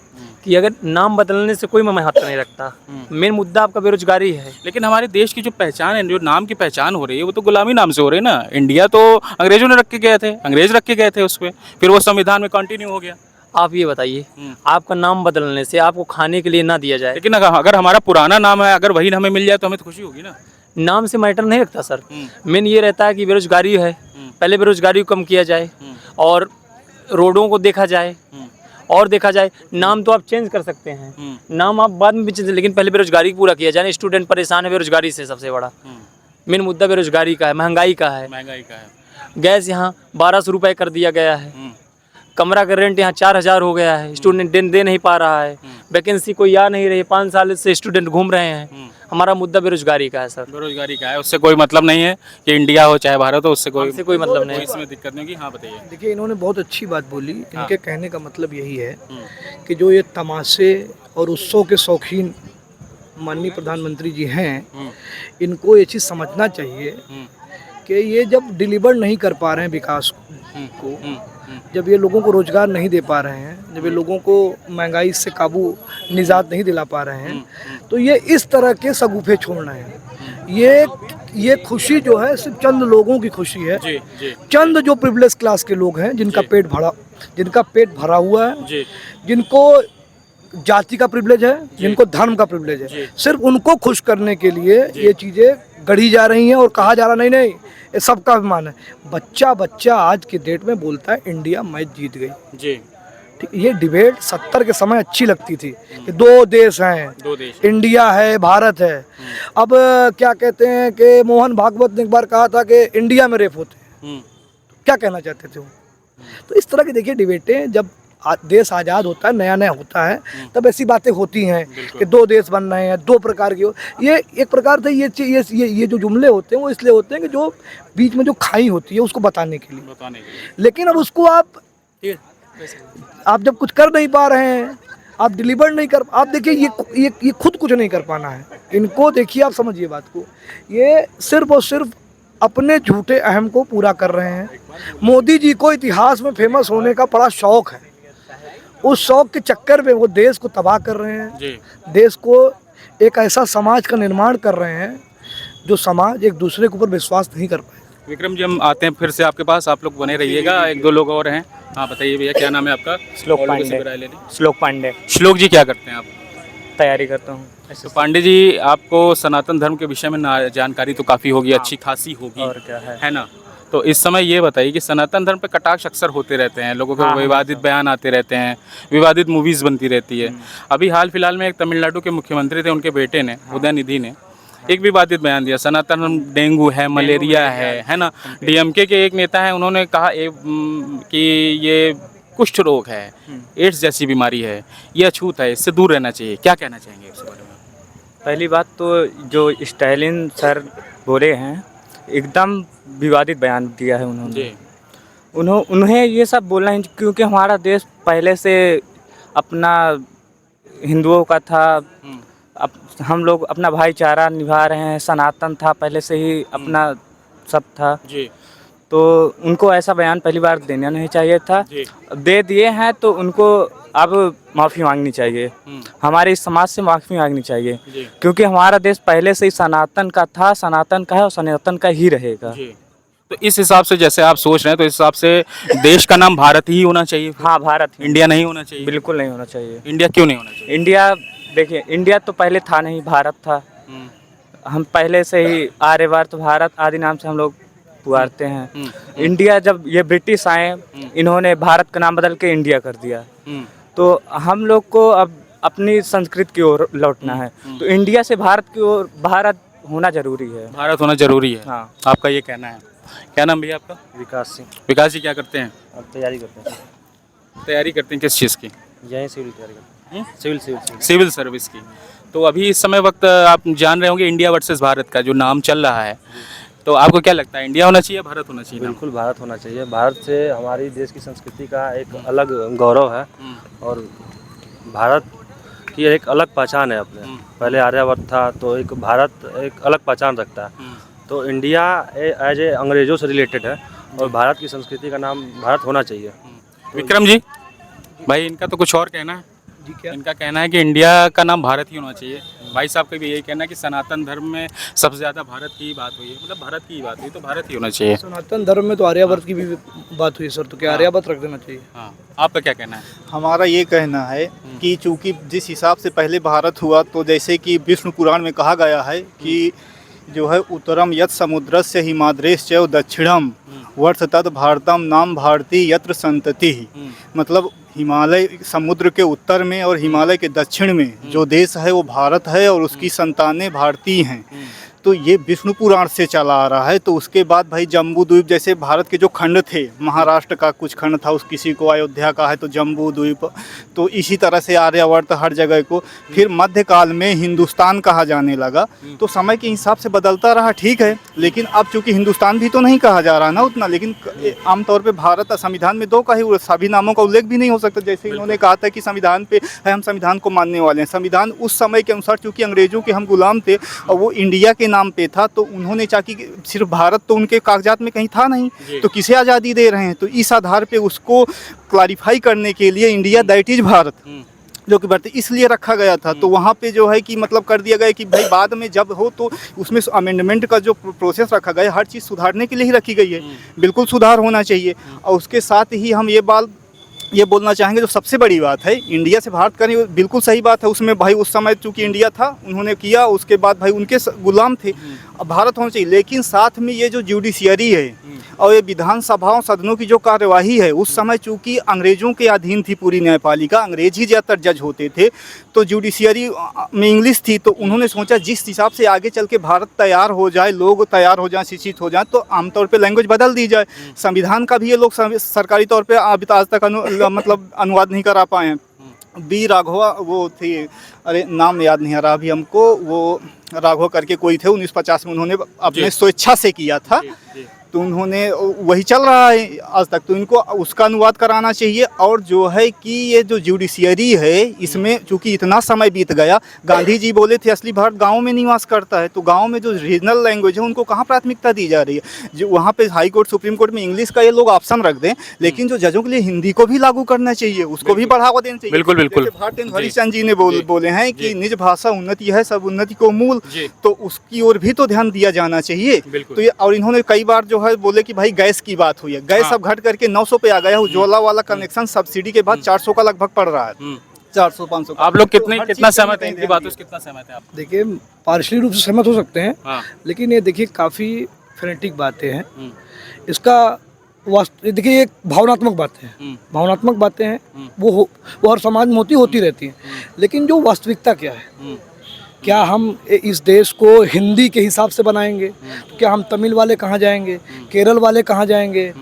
कि अगर नाम बदलने से कोई मैं हाथ नहीं रखता, मेन मुद्दा आपका बेरोजगारी है। लेकिन हमारे देश की जो पहचान है, जो नाम की पहचान हो रही है, वो तो गुलामी नाम से हो रही है ना। इंडिया तो अंग्रेजों ने रख के गए थे, अंग्रेज रख के गए थे उस पर, फिर वो संविधान में कंटिन्यू हो गया। आप ये बताइए, आपका नाम बदलने से आपको खाने के लिए ना दिया जाए, लेकिन अगर हमारा पुराना नाम है, अगर वही हमें मिल जाए तो हमें तो खुशी होगी ना। नाम से मैटर नहीं रखता सर। मेन ये रहता है कि बेरोजगारी है, पहले बेरोजगारी को कम किया जाए और रोडों को देखा जाए और देखा जाए। नाम तो आप चेंज कर सकते हैं, नाम आप बाद में भी चेंज, लेकिन पहले बेरोजगारी पूरा किया जाए। स्टूडेंट परेशान है बेरोजगारी से, सबसे बड़ा मेन मुद्दा बेरोजगारी का है, महंगाई का है। गैस यहाँ 1200 रुपये कर दिया गया है, कमरा का रेंट यहाँ 4000 हो गया है, स्टूडेंट दे नहीं पा रहा है, वैकेंसी कोई आ नहीं रही, 5 साल से स्टूडेंट घूम रहे हैं। हमारा मुद्दा बेरोजगारी का है सर। बेरोजगारी का है, उससे कोई मतलब नहीं है कि इंडिया हो चाहे भारत हो, उससे कोई मतलब नहीं, इसमें दिक्कत नहीं होगी। हाँ बताइए। देखिए, इन्होंने बहुत अच्छी बात बोली। इनके कहने का मतलब यही है कि जो ये तमाशे और उत्सव के शौकीन माननीय प्रधानमंत्री जी हैं, इनको ये चीज़ समझना चाहिए कि ये जब डिलीवर नहीं कर पा रहे हैं विकास को, जब ये लोगों को रोजगार नहीं दे पा रहे हैं, जब ये लोगों को महंगाई से काबू निजात नहीं दिला पा रहे हैं, तो ये इस तरह के सगुफे छोड़ रहे हैं। ये खुशी जो है सिर्फ चंद लोगों की खुशी है, चंद जो प्रिविलेज क्लास के लोग हैं, जिनका पेट भरा हुआ है, जिनको जाति का प्रिविलेज है, जिनको धर्म का प्रिविलेज है, सिर्फ उनको खुश करने के लिए ये चीज़ें गढ़ी जा रही हैं और कहा जा रहा नहीं ये सबका अभिमान है। बच्चा आज के डेट में बोलता है इंडिया मैच जीत गई जी। ठीक, ये डिबेट 70 के समय अच्छी लगती थी कि दो देश हैं, इंडिया है, भारत है। अब क्या कहते हैं कि मोहन भागवत ने एक बार कहा था कि इंडिया में रेप होते हैं, क्या कहना चाहते थे वो। तो इस तरह की देखिए डिबेटें, जब देश आज़ाद होता है, नया होता है, तब ऐसी बातें होती हैं कि दो देश बन रहे हैं, दो प्रकार की। ये एक प्रकार से ये जो जुमले होते हैं वो इसलिए होते हैं कि जो बीच में जो खाई होती है उसको बताने के लिए। लेकिन अब उसको आप जब कुछ कर नहीं पा रहे हैं, आप डिलीवर नहीं कर, आप देखिए ये खुद कुछ नहीं कर पाना है इनको। देखिए, आप समझिए बात को, ये सिर्फ और सिर्फ अपने झूठे अहम को पूरा कर रहे हैं। मोदी जी को इतिहास में फेमस होने का बड़ा शौक है, उस शौक के चक्कर में वो देश को तबाह कर रहे हैं, देश को एक ऐसा समाज का निर्माण कर रहे हैं जो समाज एक दूसरे के ऊपर विश्वास नहीं कर पाए। विक्रम जी, हम आते हैं फिर से आपके पास, आप लोग बने रहिएगा, एक दो लोग और हैं। हाँ बताइए भैया, क्या नाम है आपका? श्लोक पांडे। श्लोक जी, क्या करते हैं आप? तैयारी करता हूँ। तो पांडे जी, आपको सनातन धर्म के विषय में जानकारी तो काफ़ी होगी, अच्छी खासी होगी, और क्या है ना? तो इस समय ये बताइए कि सनातन धर्म पे कटाक्ष अक्सर होते रहते हैं, लोगों के विवादित बयान आते रहते हैं, विवादित मूवीज़ बनती रहती है। अभी हाल फिलहाल में एक तमिलनाडु के मुख्यमंत्री थे, उनके बेटे ने, उदयनिधि ने, एक विवादित बयान दिया, सनातन धर्म डेंगू है, मलेरिया है ना। डीएमके के एक नेता हैं, उन्होंने कहा कि ये कुष्ठ रोग है, एड्स जैसी बीमारी है, ये अछूत है, इससे दूर रहना चाहिए। क्या कहना चाहेंगे इसके बारे में? पहली बात तो जो स्टालिन सर बोले हैं, एकदम विवादित बयान दिया है उन्होंने। उन्हें ये सब बोलना है क्योंकि हमारा देश पहले से अपना हिंदुओं का था, हम लोग अपना भाईचारा निभा रहे हैं, सनातन था पहले से ही, अपना सब था जी। तो उनको ऐसा बयान पहली बार देना नहीं चाहिए था, दे दिए हैं तो उनको अब माफ़ी मांगनी चाहिए, हमारे इस समाज से माफ़ी मांगनी चाहिए, क्योंकि हमारा देश पहले से ही सनातन का था, सनातन का है और सनातन का ही रहेगा। तो इस हिसाब से जैसे आप सोच रहे हैं, तो इस हिसाब से देश का नाम भारत ही होना चाहिए? हाँ, भारत, इंडिया नहीं होना चाहिए? बिल्कुल नहीं होना चाहिए। इंडिया क्यों नहीं होना चाहिए? इंडिया, देखिए, इंडिया तो पहले था नहीं, भारत था। हम पहले से ही आर्यवर्त भारत आदि नाम से हम लोग पुकारते हैं। इंडिया, जब ये ब्रिटिश आए, इन्होंने भारत का नाम बदल के इंडिया कर दिया, तो हम लोग को अब अपनी संस्कृति की ओर लौटना है, तो इंडिया से भारत की ओर, भारत होना जरूरी है। भारत होना जरूरी है, हाँ, आपका ये कहना है। क्या नाम भैया आपका? विकास सिंह। विकास जी, क्या करते हैं? अब तैयारी करते हैं। तैयारी करते हैं किस चीज़ की? यही सिविल तैयारी करते हैं, सिविल सर्विस की। तो अभी इस समय वक्त आप जान रहे होंगे इंडिया वर्सेस भारत का जो नाम चल रहा है, तो आपको क्या लगता है, इंडिया होना चाहिए, भारत होना चाहिए? बिल्कुल भारत होना चाहिए। भारत से हमारी देश की संस्कृति का एक अलग गौरव है और भारत की एक अलग पहचान है अपने। पहले आर्यवर्त था, तो एक भारत एक अलग पहचान रखता है। तो इंडिया एज ए अंग्रेज़ों से रिलेटेड है और भारत की संस्कृति का नाम भारत होना चाहिए। विक्रम जी, भाई इनका तो कुछ और कहना है। जी क्या? इनका कहना है कि इंडिया का नाम भारत ही होना चाहिए। भाई साहब का भी यही कहना है कि सनातन धर्म में सबसे ज़्यादा भारत की ही बात हुई है, मतलब भारत की ही बात हुई, तो भारत ही होना चाहिए। सनातन धर्म में तो आर्यावर्त की भी बात हुई सर, तो क्या आर्यावर्त रख देना चाहिए? हाँ, आपका क्या कहना है? हमारा ये कहना है कि चूंकि जिस हिसाब से पहले भारत हुआ, तो जैसे कि विष्णु पुराण में कहा गया है कि जो है उत्तरम यत् समुद्रस्य हिमाद्रेश्च दक्षिणम वर्ष तद भारतम नाम भारती यत्र संतति। मतलब हिमालय समुद्र के उत्तर में और हिमालय के दक्षिण में जो देश है वो भारत है और उसकी संतानें भारतीय हैं। तो ये विष्णु पुराण से चला आ रहा है। तो उसके बाद भाई जम्बू द्वीप, जैसे भारत के जो खंड थे, महाराष्ट्र का कुछ खंड था, उस किसी को अयोध्या का है तो जम्बू द्वीप, तो इसी तरह से आर्यावर्त हर जगह को फिर मध्यकाल में हिंदुस्तान कहा जाने लगा। तो समय के हिसाब से बदलता रहा, ठीक है, लेकिन अब चूंकि हिंदुस्तान भी तो नहीं कहा जा रहा ना उतना, लेकिन आमतौर पर भारत संविधान में 2 का ही सभी नामों का उल्लेख भी नहीं हो सकता। जैसे इन्होंने कहा था कि संविधान पे है, हम संविधान को मानने वाले हैं। संविधान उस समय के अनुसार, चूंकि अंग्रेजों के हम गुलाम थे और वो इंडिया के नाम पे था, तो उन्होंने चाहा कि सिर्फ भारत तो उनके कागजात में कहीं था नहीं, तो किसे आज़ादी दे रहे हैं। तो इस आधार पे उसको क्लैरिफाई करने के लिए इंडिया दैट इज भारत जो कि भारत इसलिए रखा गया था। तो वहाँ पे जो है कि मतलब कर दिया गया कि भाई बाद में जब हो तो उसमें अमेंडमेंट का जो प्रोसेस रखा गया, हर चीज़ सुधारने के लिए ही रखी गई है, बिल्कुल सुधार होना चाहिए। और उसके साथ ही हम ये बोलना चाहेंगे, जो सबसे बड़ी बात है इंडिया से भारत करें, बिल्कुल सही बात है। उसमें भाई उस समय चूंकि इंडिया था, उन्होंने किया, उसके बाद भाई उनके गुलाम थे, अब भारत होना चाहिए। लेकिन साथ में ये जो जुडिशियरी है और ये विधानसभाओं सदनों की जो कार्यवाही है, उस समय चूंकि अंग्रेजों के अधीन थी पूरी न्यायपालिका, अंग्रेज ही ज़्यादातर जज होते थे, तो जुडिशियरी में इंग्लिश थी। तो उन्होंने सोचा जिस हिसाब से आगे चल के भारत तैयार हो जाए, लोग तैयार हो जाए, शिक्षित हो जाए, तो आमतौर पर लैंग्वेज बदल दी जाए। संविधान का भी ये लोग सरकारी तौर पर अभी आज तक मतलब अनुवाद नहीं करा पाए हैं। बी राघवा वो थी, अरे नाम याद नहीं आ रहा अभी हमको, वो राघव करके कोई थे, 1950 में उन्होंने अपने स्वेच्छा से किया था, तो उन्होंने वही चल रहा है आज तक। तो इनको उसका अनुवाद कराना चाहिए। और जो है कि ये जो जुडिशियरी है, इसमें चूंकि इतना समय बीत गया, गांधी जी बोले थे असली भारत गाँव में निवास करता है, तो गाँव में जो रीजनल लैंग्वेज है उनको कहाँ प्राथमिकता दी जा रही है। जो वहाँ पे हाई कोर्ट सुप्रीम कोर्ट में इंग्लिश का ये लोग ऑप्शन रख दें, लेकिन जो जजों के लिए हिंदी को भी लागू करना चाहिए, उसको भी बढ़ावा देना चाहिए। बिल्कुल बिल्कुल। भारतेंदु हरिश्चंद्र जी ने बोले हैं कि निज भाषा उन्नति है, सब उन्नति को मूल, तो उसकी ओर भी तो ध्यान दिया जाना चाहिए। तो ये, और इन्होंने कई बार जो है बोले कि भाई गैस की बात हुई है, गैस अब घट करके 900 पे आ गया। उज्ज्वला वाला कनेक्शन सब्सिडी के बाद 400 का लगभग पड़ रहा है, 400-500। आप लोग कितना सहमत हैं इनकी बातों से, कितना सहमत हैं आप? देखिए, पार्शली रूप से सहमत हो सकते हैं, लेकिन ये देखिए काफ़ी फेनेटिक बातें हैं। इसका देखिए एक भावनात्मक बातें हैं, भावनात्मक बातें हैं, वो हर समाज में होती रहती हैं। लेकिन जो वास्तविकता क्या है, क्या हम इस देश को हिंदी के हिसाब से बनाएंगे? तो क्या हम तमिल वाले कहाँ जाएंगे, केरल वाले कहाँ जाएंगे,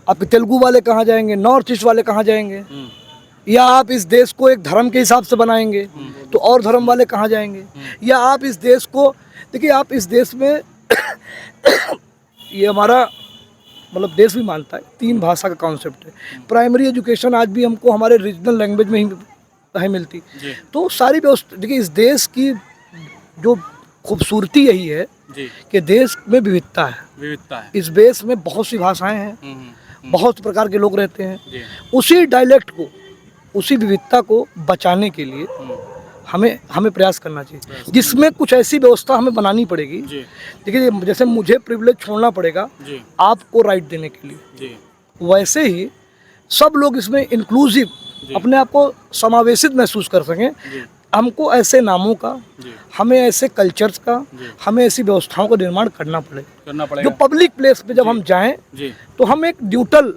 आप तेलुगु वाले कहाँ जाएंगे, नॉर्थ ईस्ट वाले कहाँ जाएंगे? या आप इस देश को एक धर्म के हिसाब से बनाएंगे तो और धर्म वाले कहाँ जाएंगे? या आप इस देश को, देखिए आप इस देश में ये हमारा मतलब देश भी मानता है 3 भाषा का कॉन्सेप्ट है। प्राइमरी एजुकेशन आज भी हमको हमारे रीजनल लैंग्वेज में ही नहीं मिलती। तो सारी व्यवस्था, देखिए इस देश की जो खूबसूरती यही है कि देश में विविधता है। इस देश में बहुत सी भाषाएं हैं, बहुत प्रकार के लोग रहते हैं। उसी डायलेक्ट को, उसी विविधता को बचाने के लिए हमें प्रयास करना चाहिए, जिसमें कुछ ऐसी व्यवस्था हमें बनानी पड़ेगी। देखिए जैसे मुझे प्रिविलेज छोड़ना पड़ेगा आपको राइट देने के लिए, वैसे ही सब लोग इसमें इंक्लूसिव अपने आप को समावेशित महसूस कर सकें। हमको ऐसे नामों का, हमें ऐसे कल्चर्स का, हमें ऐसी व्यवस्थाओं का निर्माण करना पड़ेगा जो पब्लिक प्लेस पे जब हम जाएं तो हम एक न्यूट्रल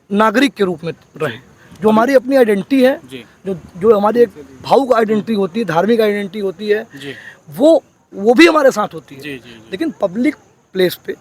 नागरिक के रूप में रहें। जो हमारी अपनी आइडेंटिटी है, जो हमारी एक भावुक आइडेंटिटी होती है, धार्मिक आइडेंटिटी होती है, वो भी हमारे साथ होती है। लेकिन पब्लिक प्लेस पे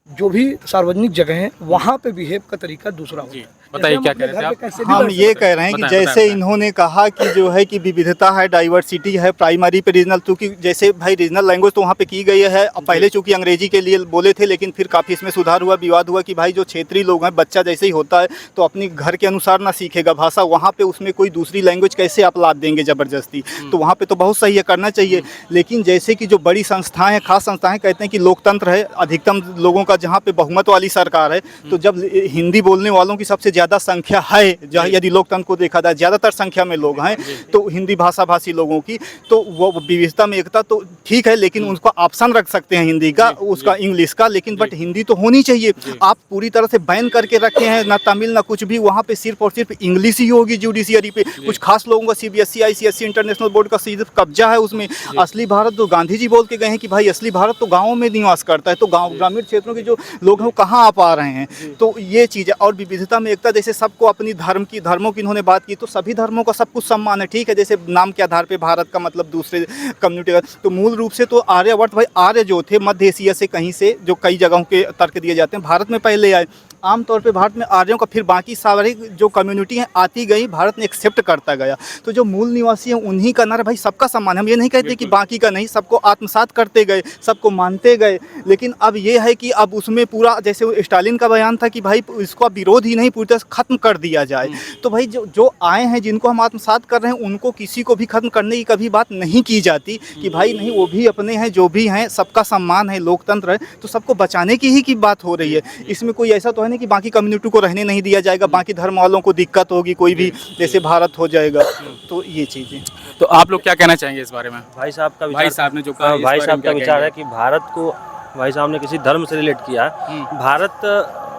जो भी सार्वजनिक जगह हैं, वहाँ पे बिहेव का तरीका दूसरा होता है। बताइए क्या कह रहे थे आप? हम ये कह रहे हैं कि जैसे इन्होंने कहा कि जो है कि विविधता है, डाइवर्सिटी है, प्राइमरी पे रीजनल, क्योंकि जैसे भाई रीजनल लैंग्वेज तो वहाँ पे की गई है। पहले चूंकि अंग्रेजी के लिए बोले थे, लेकिन फिर काफ़ी इसमें सुधार हुआ, विवाद हुआ कि भाई जो क्षेत्रीय लोग हैं, बच्चा जैसे ही होता है तो अपनी घर के अनुसार ना सीखेगा भाषा, वहाँ पे उसमें कोई दूसरी लैंग्वेज कैसे आप लाद देंगे ज़बरदस्ती? तो वहाँ पर तो बहुत सही है, करना चाहिए। लेकिन जैसे कि जो बड़ी संस्थाएँ हैं, खास संस्थाएँ, कहते हैं कि लोकतंत्र है, अधिकतम लोगों का जहाँ पे बहुमत वाली सरकार है, तो जब हिंदी बोलने वालों की सबसे ज़्यादा ज़्यादा संख्या है, यदि लोकतंत्र को देखा जाए ज़्यादातर संख्या में लोग हैं तो हिंदी भाषा भाषी लोगों की, तो वो विविधता में एकता तो ठीक है, लेकिन उसका ऑप्शन रख सकते हैं हिंदी का, उसका इंग्लिश का, लेकिन बट हिंदी तो होनी चाहिए। आप पूरी तरह से बैन करके रखे हैं, ना तमिल ना कुछ भी, वहाँ पे सिर्फ और सिर्फ इंग्लिश ही होगी जुडिशियरी पे। कुछ खास लोगों का CBSE ICSE इंटरनेशनल बोर्ड का सिर्फ कब्जा है उसमें। असली भारत तो गांधी जी बोल के गए हैं कि भाई असली भारत तो गाँव में निवास करता है, तो गाँव ग्रामीण क्षेत्रों के जो लोग हैं वो कहाँ आ पा रहे हैं। तो ये चीज़ है। और विविधता में एकता, जैसे सबको अपनी धर्मों की इन्होंने बात की, तो सभी धर्मों का सब कुछ सम्मान है, ठीक है। जैसे नाम के आधार पर भारत का मतलब दूसरे कम्युनिटी का, तो मूल रूप से तो आर्यवर्त भाई, आर्य जो थे मध्य एशिया से कहीं से, जो कई जगहों के तर्क दिए जाते हैं, भारत में पहले आए। आमतौर पे भारत में आर्यों का, फिर बाकी सारी जो कम्युनिटी हैं आती गई, भारत ने एक्सेप्ट करता गया। तो जो मूल निवासी हैं उन्हीं का नारा भाई सबका सम्मान। हम ये नहीं कहते कि बाकी का नहीं, सबको आत्मसात करते गए, सबको मानते गए। लेकिन अब ये है कि अब उसमें पूरा, जैसे स्टालिन का बयान था कि भाई इसका विरोध ही नहीं, पूरी तरह खत्म कर दिया जाए। तो भाई जो आए हैं, जिनको हम आत्मसात कर रहे हैं, उनको किसी को भी खत्म करने की कभी बात नहीं की जाती कि भाई नहीं, वो भी अपने हैं, जो भी हैं, सबका सम्मान है, लोकतंत्र है, तो सबको बचाने की ही की बात हो रही है। इसमें कोई ऐसा तो है नहीं कि बाकी कम्युनिटी को रहने नहीं दिया जाएगा, बाकी धर्म वालों को दिक्कत होगी, कोई भी जैसे भारत हो जाएगा। तो ये चीज़ें, तो आप लोग क्या कहना चाहेंगे इस बारे में? भाई साहब का भाई साहब ने जो कहा, भाई साहब का विचार है कि भारत को, भाई साहब ने किसी धर्म से रिलेट किया है। भारत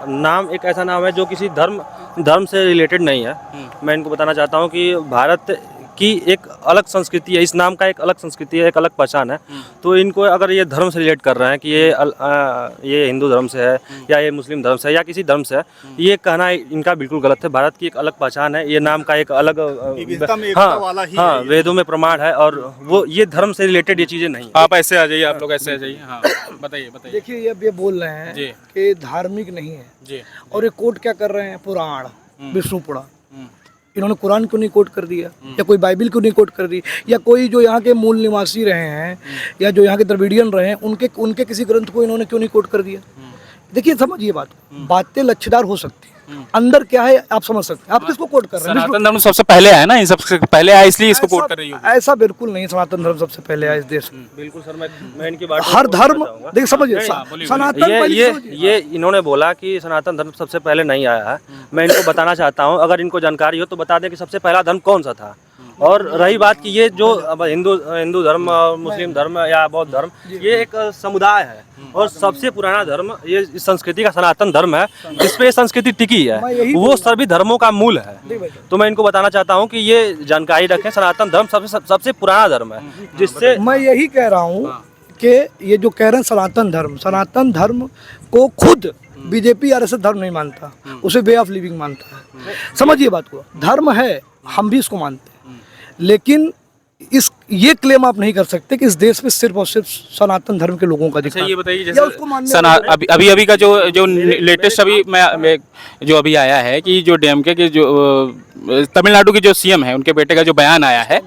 नाम एक ऐसा नाम है जो किसी धर्म से रिलेटेड नहीं है। मैं इनको बताना चाहता हूँ कि भारत की एक अलग संस्कृति है, इस नाम का एक अलग संस्कृति है, एक अलग पहचान है। तो इनको अगर ये धर्म से रिलेट कर रहे हैं कि ये हिंदू धर्म से है या ये मुस्लिम धर्म से है या किसी धर्म से है, ये कहना इनका बिल्कुल गलत है। भारत की एक अलग पहचान है, ये नाम का एक अलग हाँ वेदों में प्रमाण है, और वो ये धर्म से रिलेटेड ये चीज़ें नहीं। आप ऐसे आ जाइए, आप लोग ऐसे आ जाइए। हाँ बताइए। देखिए, ये बोल रहे हैं कि धार्मिक नहीं है जी, और ये कोट क्या कर रहे हैं, पुराण, विष्णु पुराण। इन्होंने कुरान क्यों नहीं कोट कर दिया, या कोई बाइबल क्यों नहीं कोट कर दी, या कोई जो यहाँ के मूल निवासी रहे हैं या जो यहाँ के द्रविडियन रहे हैं, उनके किसी ग्रंथ को इन्होंने क्यों नहीं कोट कर दिया। देखिए, समझिए बातें लच्छेदार हो सकती हैं, अंदर क्या है आप समझ सकते हैं। आप किसको कोट कर रहे हैं? सनातन धर्म सबसे पहले आया ना, इन सबसे पहले आया, इसलिए इसको कोट कर रही हो। ऐसा बिल्कुल नहीं, सनातन धर्म सबसे पहले आया इस देश में। बिल्कुल सर, मैं इनकी बात, हर धर्म, देखिए समझिए, सनातन ये इन्होंने बोला कि सनातन धर्म सबसे पहले नहीं आया है। मैं इनको बताना चाहता हूँ, अगर इनको जानकारी हो तो बता दें कि सबसे पहला धर्म कौन सा था। और रही बात कि ये जो अब हिंदू धर्म, मुस्लिम धर्म या बौद्ध धर्म, ये एक समुदाय है और सबसे पुराना धर्म ये इस संस्कृति का सनातन धर्म है, जिसपे संस्कृति टिकी है, वो सभी धर्मों का मूल है। तो मैं इनको बताना चाहता हूँ कि ये जानकारी रखें, सनातन धर्म सबसे पुराना धर्म है, जिससे मैं यही कह रहा हूँ कि ये जो कह रहे हैं सनातन धर्म को खुद बीजेपी RSS धर्म नहीं मानता, उसे वे ऑफ लिविंग मानता है। समझिए बात को, धर्म है, हम भी इसको मानते हैं, लेकिन ये क्लेम आप नहीं कर सकते कि इस देश में सिर्फ और सिर्फ सनातन धर्म के लोगों का अधिकार। अच्छा, ये बताइए, जैसे अभी का जो लेटेस्ट मैं जो अभी आया है कि जो DMK के जो तमिलनाडु के जो CM है, उनके बेटे का जो बयान आया है,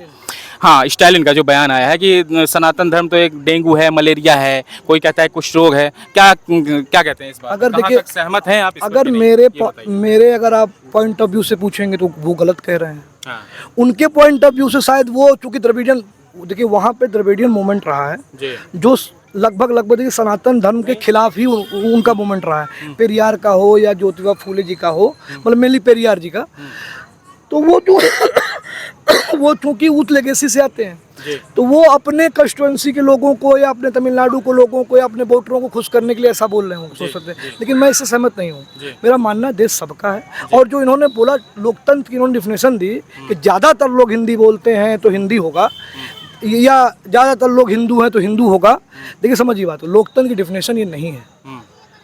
हाँ स्टालिन का जो बयान आया है कि सनातन धर्म तो एक डेंगू है, मलेरिया है, कोई कहता है कुछ रोग है, क्या कहते हैं इस बात? अगर देखिए, सहमत हैं आप? अगर मेरे अगर आप पॉइंट ऑफ व्यू से पूछेंगे तो वो गलत कह रहे हैं। हाँ। उनके पॉइंट ऑफ व्यू से शायद वो, चूंकि द्रविडियन, देखिए वहाँ पे द्रविडियन मूवमेंट रहा है जो लगभग देखिए सनातन धर्म के खिलाफ ही उनका मूवमेंट रहा है। पेरियार का हो या ज्योतिबा फूले जी का हो, मतलब मेनली पेरियार जी का, तो वो चूंकि उस लेगेसी से आते हैं, तो वो अपने कंस्टिट्यूएंसी के लोगों को या अपने तमिलनाडु को लोगों को या अपने वोटरों को खुश करने के लिए ऐसा बोल रहे होंगे, सोच सकते हैं। लेकिन मैं इससे सहमत नहीं हूँ। मेरा मानना देश सबका है, और जो इन्होंने बोला लोकतंत्र की इन्होंने डिफिनेशन दी कि ज़्यादातर लोग हिंदी बोलते हैं तो हिंदी होगा, या ज़्यादातर लोग हिंदू हैं तो हिंदू होगा। देखिए समझिए बात, लोकतंत्र की डिफिनेशन ये नहीं है।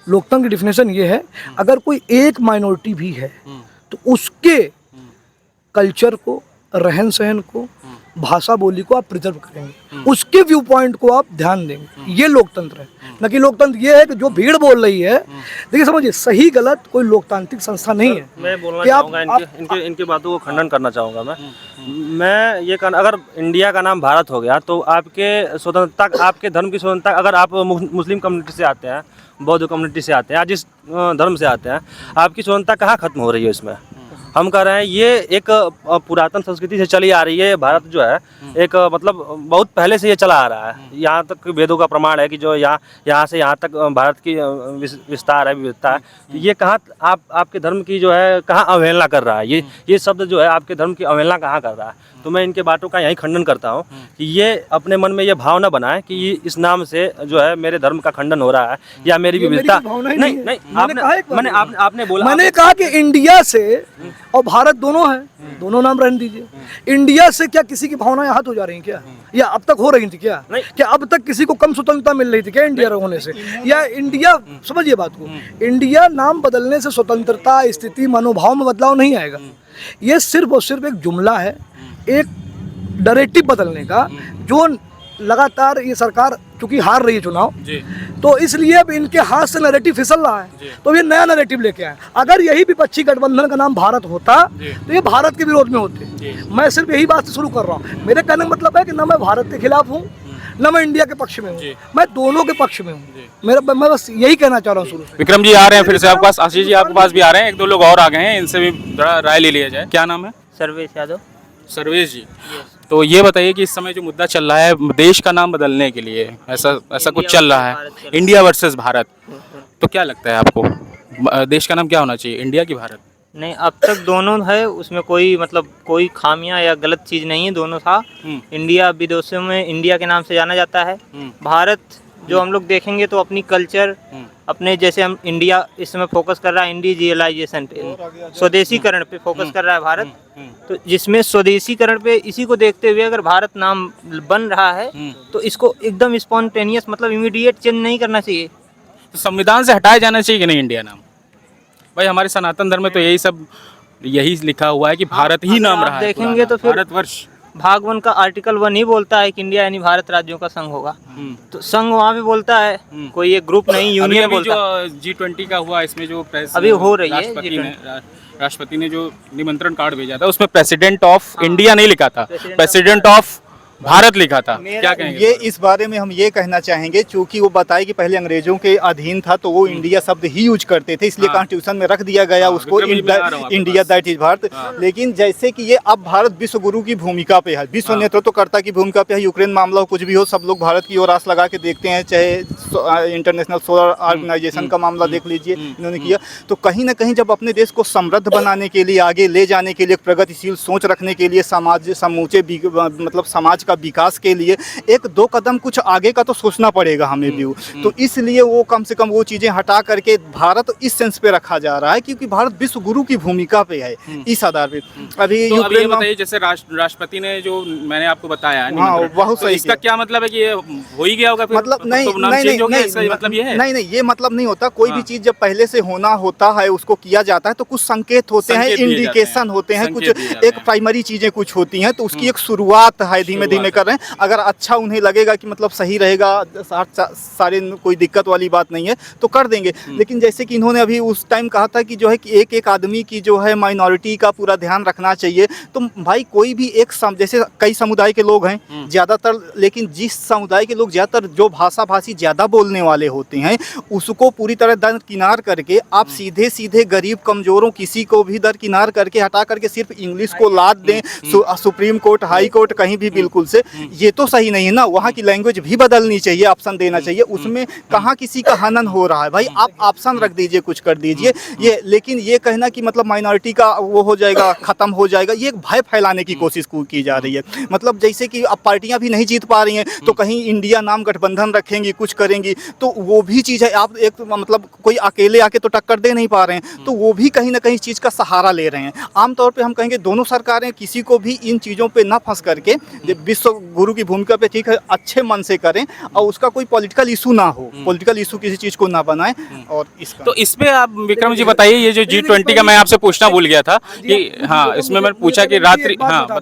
लोकतंत्र की डिफिनेशन ये है, अगर कोई एक माइनॉरिटी भी है तो उसके कल्चर को, रहन सहन को, भाषा बोली को आप प्रिजर्व करेंगे, उसके व्यू पॉइंट को आप ध्यान देंगे। ये लोकतंत्र है, न कि लोकतंत्र ये है कि जो भीड़ बोल रही है। देखिए समझिए, सही गलत कोई लोकतांत्रिक संस्था नहीं है। मैं बोलना चाहूँगा, इनकी बातों को खंडन करना चाहूँगा। मैं ये कहना, अगर इंडिया का नाम भारत हो गया तो आपके स्वतंत्रता, आपके धर्म की स्वतंत्रता, अगर आप मुस्लिम कम्युनिटी से आते हैं, बौद्ध कम्युनिटी से आते हैं, या जिस धर्म से आते हैं, आपकी स्वतंत्रता कहाँ खत्म हो रही है इसमें? हम कह रहे हैं ये एक पुरातन संस्कृति से चली आ रही है। भारत जो है एक मतलब बहुत पहले से ये चला आ रहा है। यहाँ तक वेदों का प्रमाण है कि जो यहाँ से यहाँ तक भारत की विस्तार है, विविधता है। तो ये कहाँ आपके धर्म की जो है कहाँ अवहेलना कर रहा है? ये शब्द जो है आपके धर्म की अवहेलना कहाँ कर रहा है? तो मैं इनके बातों का यही खंडन करता हूँ कि ये अपने मन में ये भाव न बनाए कि इस नाम से जो है मेरे धर्म का खंडन हो रहा है या मेरी विविधता। नहीं, आपने बोला, मैंने कहा कि इंडिया से और भारत दोनों है, दोनों नाम रहने दीजिए। इंडिया से क्या किसी की भावनाएं हाथ हो जा रही हैं क्या? या अब तक हो रही थी क्या? क्या अब तक किसी को कम स्वतंत्रता मिल रही थी क्या इंडिया होने से? या इंडिया, समझिए बात को, इंडिया नाम बदलने से स्वतंत्रता, स्थिति, मनोभाव में बदलाव नहीं आएगा। ये सिर्फ और सिर्फ एक जुमला है, एक नैरेटिव बदलने का, जो लगातार ये सरकार चूंकि हार रही है चुनाव, तो इसलिए अब इनके हाथ से नैरेटिव फिसल रहा है, तो ये नया नैरेटिव लेके आए। अगर यही विपक्षी गठबंधन का नाम भारत होता तो ये भारत के विरोध में होते। मैं सिर्फ यही बात से शुरू कर रहा हूँ। मेरे कहने का मतलब है कि न मैं भारत के खिलाफ हूँ न मैं इंडिया के पक्ष में हूँ, मैं दोनों के पक्ष में हूँ। मैं बस यही कहना चाह रहा हूँ शुरू से। विक्रम जी आ रहे हैं फिर से आपके पास, आशीष जी आपके पास भी आ रहे हैं, एक दो लोग और आ गए हैं, इनसे भी थोड़ा राय ले लिया जाए। क्या नाम है? सर्वेश यादव। सर्वेश जी, तो ये बताइए कि इस समय जो मुद्दा चल रहा है देश का नाम बदलने के लिए, ऐसा कुछ चल रहा है, इंडिया वर्सेस भारत, तो क्या लगता है आपको देश का नाम क्या होना चाहिए, इंडिया की भारत? नहीं, अब तक दोनों है, उसमें कोई मतलब कोई खामियां या गलत चीज़ नहीं है, दोनों था। इंडिया विदेशों में इंडिया के नाम से जाना जाता है। भारत जो हम लोग देखेंगे तो अपनी कल्चर, अपने जैसे हम इंडिया इस समय फोकस कर रहा है इंडिजियलाइजेशन पे, स्वदेशीकरण पे फोकस कर रहा है भारत। तो जिसमें स्वदेशीकरण पे इसी को देखते हुए अगर भारत नाम बन रहा है तो इसको एकदम स्पॉन्टेनियस मतलब इमीडिएट चेंज नहीं करना चाहिए। तो संविधान से हटाया जाना चाहिए कि नहीं इंडिया नाम? भाई हमारे सनातन धर्म में तो यही लिखा हुआ है कि भारत ही नाम रहा है। देखेंगे तो फिर भारतवर्ष भाग 1 का आर्टिकल 1 ही बोलता है कि इंडिया यानी भारत राज्यों का संघ होगा। तो संघ वहाँ पे बोलता है, कोई एक ग्रुप नहीं, यूनियन बोलता है। जो G20 का हुआ, इसमें जो अभी हो रही है, राष्ट्रपति ने जो निमंत्रण कार्ड भेजा था उसमें प्रेसिडेंट ऑफ इंडिया नहीं लिखा था, प्रेसिडेंट ऑफ भारत लिखा था। क्या कहेंगे? ये इस बारे में हम ये कहना चाहेंगे, चूंकि वो बताए कि पहले अंग्रेजों के अधीन था तो वो इंडिया शब्द ही यूज करते थे, इसलिए कॉन्स्टिट्यूशन में रख दिया गया उसको इंडिया दैट इज भारत। लेकिन जैसे कि ये अब भारत विश्व गुरु की भूमिका पे है, विश्व नेतृत्वकर्ता की भूमिका पे है। यूक्रेन मामला हो, कुछ भी हो, सब लोग भारत की ओर आस लगा के देखते हैं। चाहे इंटरनेशनल सोलर ऑर्गेनाइजेशन का मामला देख लीजिए, इन्होंने किया। तो कहीं ना कहीं जब अपने देश को समृद्ध बनाने के लिए, आगे ले जाने के लिए, प्रगतिशील सोच रखने के लिए, समूचे मतलब समाज का विकास के लिए 1-2 कदम कुछ आगे का तो सोचना पड़ेगा हमें भी। तो इसलिए वो कम से कम वो चीज़ें हटा करके भारत इस सेंस पे रखा जा रहा है क्योंकि भारत विश्व गुरु की भूमिका पे है, इस आधार पे। अभी तो ये बताइए, जैसे राष्ट्रपति ने जो मैंने आपको बताया, हाँ, बहुत सही। इसका क्या मतलब है कि ये हो ही गया होगा? मतलब नहीं, मतलब ये है? नहीं, ये मतलब नहीं होता। कोई भी चीज़ जब पहले से होना होता है, उसको किया जाता है तो कुछ संकेत होते हैं, इंडिकेशन होते हैं, कुछ एक प्राइमरी चीज़ें कुछ होती हैं, तो उसकी एक शुरुआत है, धीमे धीमे कर रहे हैं। अगर अच्छा उन्हें लगेगा कि मतलब सही रहेगा, सारे कोई दिक्कत वाली बात नहीं है तो कर देंगे। लेकिन जैसे कि इन्होंने अभी उस टाइम कहा था कि जो है कि एक आदमी की जो है माइनॉरिटी का पूरा ध्यान रखना चाहिए। तो भाई कोई भी एक जैसे कई समुदाय के लोग हैं ज़्यादातर, लेकिन जिस समुदाय के लोग ज़्यादातर जो भाषी ज़्यादा बोलने वाले होते हैं उसको पूरी तरह दरकिनार करके आप सीधे सीधे गरीब कमज़ोरों किसी को भी दरकिनार करके हटा करके सिर्फ इंग्लिश को लाद दें सुप्रीम कोर्ट, हाई कोर्ट, कहीं भी बिल्कुल से, ये तो सही नहीं है ना। वहाँ की लैंग्वेज भी बदलनी चाहिए, ऑप्शन देना चाहिए। उसमें कहाँ किसी का हनन हो रहा है भाई, आप ऑप्शन रख दीजिए, कुछ कर दीजिए। ये लेकिन ये कहना कि मतलब माइनॉरिटी का वो हो जाएगा, ख़त्म हो जाएगा, ये एक भय फैलाने की कोशिश की जा रही है। मतलब जैसे कि अब पार्टियां भी नहीं जीत पा रही हैं तो कहीं इंडिया नाम गठबंधन रखेंगी, कुछ करेंगी, तो वो भी चीज़ है। आप एक मतलब कोई अकेले आके तो टक्कर दे नहीं पा रहे हैं, तो वो भी कहीं ना कहीं चीज़ का सहारा ले रहे हैं। आमतौर पर हम कहेंगे दोनों सरकारें किसी को भी इन चीज़ों पर ना फंस करके विश्व गुरु की भूमिका पे ठीक है अच्छे मन से करें और उसका कोई पॉलिटिकल इशू ना हो, पॉलिटिकल इशू किसी चीज़ को ना बनाए। और इसका तो इस पे आप विक्रम जी बताइए, ये जो G20 का मैं आपसे पूछना भूल गया था कि हाँ, इसमें मैंने पूछा कि रात्रि, हाँ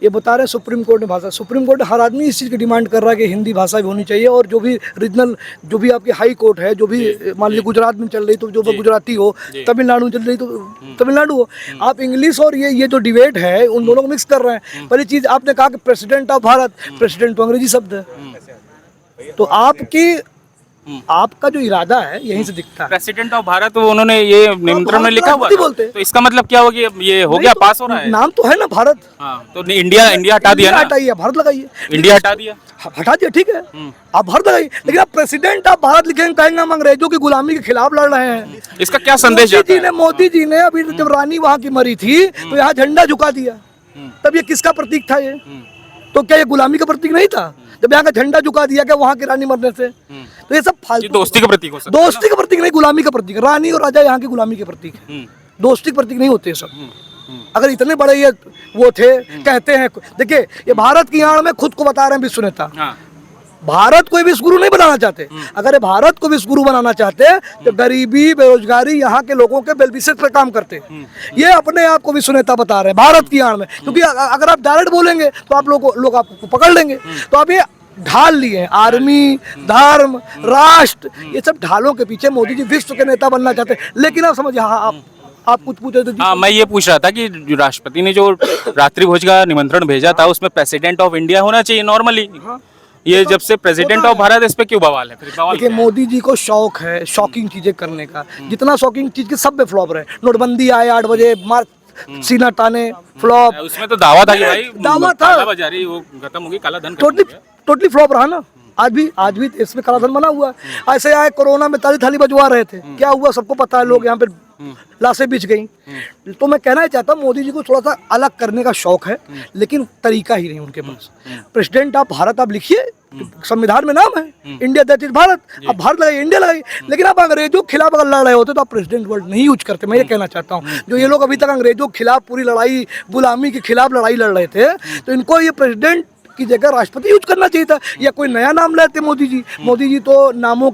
ये बता रहे सुप्रीम कोर्ट ने भाषा, सुप्रीम कोर्ट हर आदमी इस चीज़ की डिमांड कर रहा है कि हिंदी भाषा भी होनी चाहिए। और जो भी रीजनल, जो भी आपकी हाई कोर्ट है, जो भी मान लीजिए गुजरात में चल रही तो जो गुजराती हो, तमिलनाडु में चल रही तो तमिलनाडु हो, आप इंग्लिश और ये जो डिबेट है उन दोनों को मिक्स कर रहे हैं। पहली चीज़ आपने कहा कि प्रेसिडेंट ऑफ भारत, प्रेसिडेंट तो अंग्रेजी शब्द है, तो आपकी आपका जो इरादा है यहीं से दिखता है। प्रेसिडेंट ऑफ भारत वो उन्होंने ये निमंत्रण में लिखा हुआ भारत था। बोलते। तो इसका मतलब क्या हो गया, ये हो गया, पास हो रहा है? नाम तो है ना भारत। हाँ, तो इंडिया हटा दिया ना? हटाइए, भारत लगाइए। इंडिया हटा दिया, हटा दिया, ठीक है, आप भारत लगाइए, लेकिन आप प्रेसिडेंट आप भारत लिखेंगे, कहेंगे हम अंग्रेजों की गुलामी के खिलाफ लड़ रहे हैं। इसका क्या संदेश जाता है? मोदी जी ने अभी जब रानी वहाँ की मरी थी तो यहाँ झंडा झुका दिया, तब ये किसका प्रतीक था? ये तो क्या ये गुलामी का प्रतीक नहीं था जब यहाँ का झंडा झुका दिया क्या वहाँ की रानी मरने से? तो ये सब फालतू, दोस्ती का प्रतीक हो सकता है। दोस्ती का प्रतीक नहीं, गुलामी का प्रतीक। रानी और राजा यहाँ की गुलामी के प्रतीक है, दोस्ती के प्रतीक नहीं होते सब। अगर इतने बड़े ये वो थे, कहते हैं, देखिए ये भारत की आड़ में खुद को बता रहे हैं विश्व नेता, भारत को विश्व गुरु नहीं बनाना चाहते। अगर ये भारत को विश्व गुरु बनाना चाहते तो गरीबी बेरोजगारी यहाँ के लोगों के वेलविशर पर काम करते। ये अपने आप को विश्व नेता बता रहे हैं भारत की आड़ में, क्योंकि अगर आप डायरेक्ट बोलेंगे तो आप लोग आपको पकड़ लेंगे। तो आप ये ढाल लिए हैं, आर्मी, धर्म, राष्ट्र, ये सब ढालों के पीछे मोदी जी विश्व के नेता बनना चाहते हैं। लेकिन आप समझिए, हाँ आप कुछ पूछे तो? हाँ, मैं ये पूछ रहा था कि राष्ट्रपति ने जो रात्रि भोज का निमंत्रण भेजा था उसमें प्रेसिडेंट ऑफ इंडिया होना चाहिए नॉर्मली। ये जब से प्रेसिडेंट ऑफ भारत, इस पे क्यों बवाल है? देखिए मोदी जी को शौक है शॉकिंग चीजें करने का, जितना शॉकिंग चीज के सब में फ्लॉप रहे। नोटबंदी आए 8 बजे, सीना ताने, फ्लॉप। उसमें तो दावा था कि भाई दावा था, कालाबाजारी वो खत्म होगी, काला धन टोटली फ्लॉप रहा ना। आज भी इसमें कालाधन बना हुआ है। ऐसे आए कोरोना में ताली थाली बजवा रहे थे, क्या हुआ सबको पता है, लोग यहाँ पे लाशें बिछ गई। तो मैं कहना चाहता हूँ मोदी जी को थोड़ा सा अलग करने का शौक है, लेकिन तरीका ही नहीं उनके पास। प्रेसिडेंट आप भारत आप लिखिए, संविधान में नाम है इंडिया दैट इज भारत, आप भारत लगाइए, इंडिया लगाइए, लेकिन आप अंग्रेजों के खिलाफ अगर लड़ रहे होते तो आप प्रेसिडेंट वर्ड नहीं यूज करते। मैं ये कहना चाहता हूँ, जो ये लोग अभी तक अंग्रेजों के खिलाफ पूरी लड़ाई, गुलामी के खिलाफ लड़ाई लड़ रहे थे, तो इनको ये प्रेसिडेंट की जगह राष्ट्रपति यूज करना चाहिए था, या कोई नया नाम लेते मोदी जी। मोदी जी तो नामों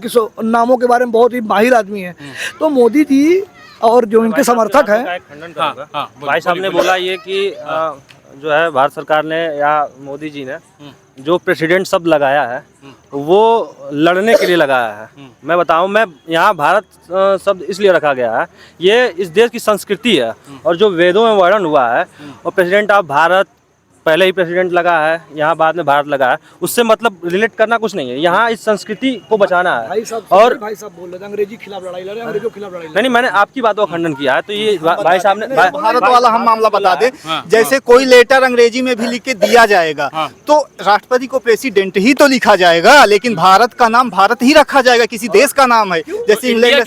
के बारे में बहुत ही माहिर आदमी है। तो मोदी जी और जो इनके समर्थक हैं, भाई साहब ने बोला ये कि जो है भारत सरकार ने या मोदी जी ने जो प्रेसिडेंट शब्द लगाया है वो लड़ने के लिए लगाया है। मैं बताऊं, मैं यहाँ भारत शब्द इसलिए रखा गया है, ये इस देश की संस्कृति है और जो वेदों में वर्णन हुआ है, और प्रेसिडेंट ऑफ भारत पहले ही प्रेसिडेंट लगा है, यहाँ बाद में भारत लगा है, उससे मतलब रिलेट करना कुछ नहीं है। यहाँ इस संस्कृति को बचाना है। और भाई साहब बोल रहे थे अंग्रेजी के खिलाफ लड़ाई लड़ रहे, अंग्रेजों के खिलाफ लड़ाई। नहीं, मैंने आपकी बातों का खंडन किया है। तो ये भाई साहब ने भारत वाला हम मामला बता दें, जैसे कोई लेटर अंग्रेजी में भी लिख के दिया जाएगा तो राष्ट्रपति को प्रेसिडेंट ही तो लिखा जाएगा, लेकिन भारत का नाम भारत ही रखा जाएगा, किसी देश का नाम है। जैसे इंडिया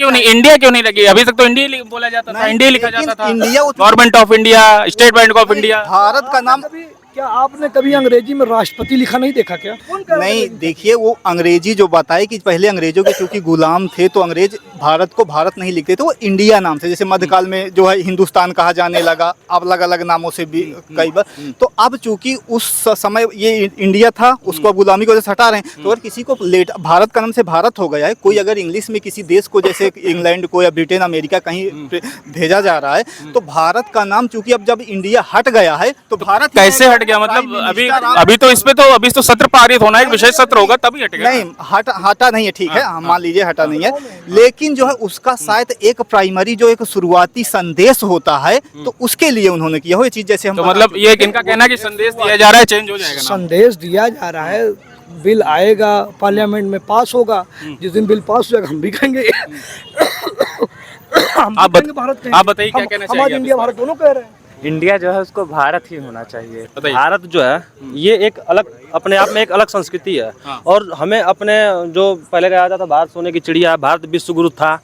क्यों नहीं लगी? अभी तक तो इंडिया बोला जाता था, इंडिया लिखा जाता था। India, government of India, state bank of India. Bharat का नाम क्या आपने कभी अंग्रेजी में राष्ट्रपति लिखा नहीं देखा क्या? नहीं, देखिए वो अंग्रेजी जो बताए कि पहले अंग्रेजों के चूंकि गुलाम थे तो अंग्रेज भारत को भारत नहीं लिखते थे, वो इंडिया नाम से, जैसे मध्यकाल में जो है हिंदुस्तान कहा जाने लगा, अब अलग अलग नामों से भी कई बार। तो अब चूंकि उस समय ये इंडिया था, उसको अब गुलामी की वजह से हटा रहे हैं। तो अगर किसी को भारत का नाम से भारत हो गया है, कोई अगर इंग्लिश में किसी देश को जैसे इंग्लैंड को या ब्रिटेन अमेरिका कहीं भेजा जा रहा है, तो भारत का नाम चूंकि अब जब इंडिया हट गया है तो भारत कैसे हट गया? मतलब अभी तो इसमें अभी तो सत्र पारित होना है, विशेष सत्र होगा तभी हटेगा। नहीं, हटा नहीं है, ठीक है, हम मान लीजिए हटा नहीं है, लेकिन जो है उसका शायद एक प्राइमरी जो एक शुरुआती संदेश होता है तो उसके लिए उन्होंने किया हो ये चीज। जैसे हम तो मतलब ये इनका कहना कि संदेश दिया जा रहा है, चेंज हो जाएगा नाम। संदेश दिया जा रहा है, बिल आएगा पार्लियामेंट में पास होगा, जिस दिन बिल पास हो जाएगा हम भी कहेंगे आप बताइए क्या कहना चाहिए? इंडिया भारत दोनों कह रहे हैं। इंडिया जो है उसको भारत ही होना चाहिए। भारत जो है ये एक अलग, अपने आप में एक अलग संस्कृति है। और हमें अपने जो पहले कहा जाता था भारत सोने की चिड़िया, भारत विश्व गुरु था,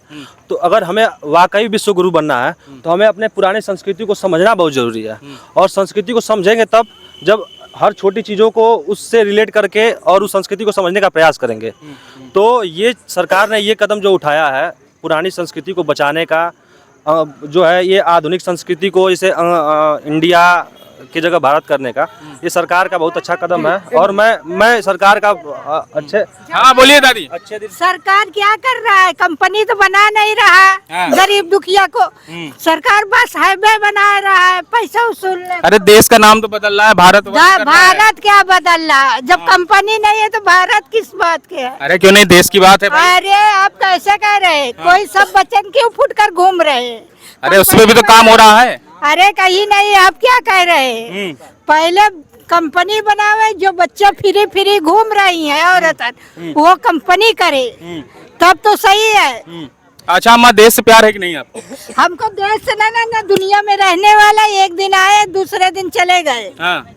तो अगर हमें वाकई विश्व गुरु बनना है तो हमें अपने पुरानी संस्कृति को समझना बहुत जरूरी है। और संस्कृति को समझेंगे तब जब हर छोटी चीज़ों को उससे रिलेट करके और उस संस्कृति को समझने का प्रयास करेंगे। तो ये सरकार ने ये कदम जो उठाया है पुरानी संस्कृति को बचाने का, जो है ये आधुनिक संस्कृति को जैसे इंडिया की जगह भारत करने का, ये सरकार का बहुत अच्छा कदम है। और मैं सरकार का अच्छे, हाँ बोलिए दादी। अच्छे दिन सरकार क्या कर रहा है? कंपनी तो बना नहीं रहा गरीब दुखिया को, सरकार बस हाईवे बना रहा है, पैसा वसूल। अरे देश का नाम तो बदल रहा है, भारत भारत क्या बदल रहा? जब कंपनी नहीं है तो भारत किस बात के है? अरे क्यों नहीं, देश की बात है। अरे आप कैसे कह रहे? कोई सब बच्चन क्यों फुट कर घूम रहे? अरे उसमें भी तो काम हो रहा है। अरे कहीं नहीं, आप क्या कह रहे? पहले कंपनी बनावे, जो बच्चे फ्री घूम रही हैं औरत, वो कंपनी करे। तब तो सही है। अच्छा अम्मा, देश से प्यार है कि नहीं आपको? हमको देश से ना दुनिया में रहने वाला, एक दिन आए दूसरे दिन चले गए। हाँ।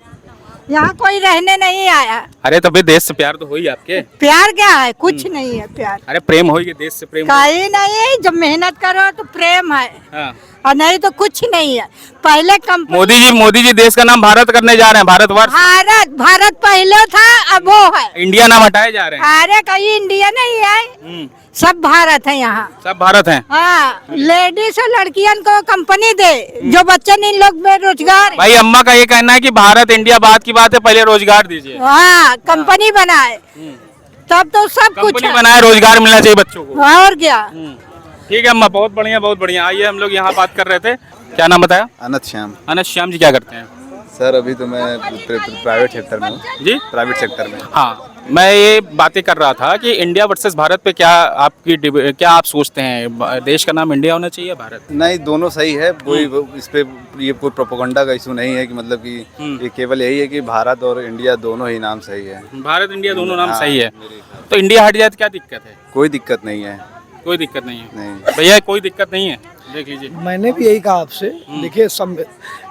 यहाँ कोई रहने नहीं आया। अरे तभी देश से प्यार तो हो ही आपके। प्यार क्या है? कुछ नहीं है प्यार। अरे प्रेम हो ही, देश से प्रेम कहीं नहीं है, जब मेहनत करो तो प्रेम है। हाँ। और नहीं तो कुछ नहीं है। पहले मोदी जी देश का नाम भारत करने जा रहे हैं, भारतवर्ष। भारत पहले था, अब वो है इंडिया नाम हटाए जा रहे हैं। अरे कहीं इंडिया नहीं है, सब भारत है यहाँ। सब भारत हैं। हाँ, लेडीज और लड़कियन को कंपनी दे, जो बच्चे इन लोग बेरोजगार। भाई अम्मा का ये कहना है कि भारत इंडिया बात की बात है, पहले रोजगार दीजिए। हाँ, कंपनी बनाए तब तो सब कुछ कंपनी बनाए, रोजगार मिलना चाहिए बच्चों को। और क्या। ठीक है अम्मा, बहुत बढ़िया बहुत बढ़िया। आइए हम लोग यहाँ बात कर रहे थे, क्या नाम बताया? अनंत श्याम। अनंत श्याम जी क्या करते हैं? सर अभी तो मैं प्राइवेट सेक्टर में हूँ। जी, प्राइवेट सेक्टर में। हाँ, मैं ये बातें कर रहा था कि इंडिया वर्सेस भारत पे क्या आप सोचते हैं? देश का नाम इंडिया होना चाहिए, भारत? नहीं, दोनों सही है। कोई इस पे ये कोई प्रोपेगेंडा का इशू नहीं है कि मतलब कि ये केवल यही है कि भारत और इंडिया दोनों ही नाम सही है। भारत इंडिया दोनों नाम सही है, तो इंडिया हट जाए तो क्या दिक्कत है? कोई दिक्कत नहीं है। कोई दिक्कत नहीं है नहीं भैया, कोई दिक्कत नहीं है। देख लीजिए, मैंने भी यही कहा आपसे। देखिए,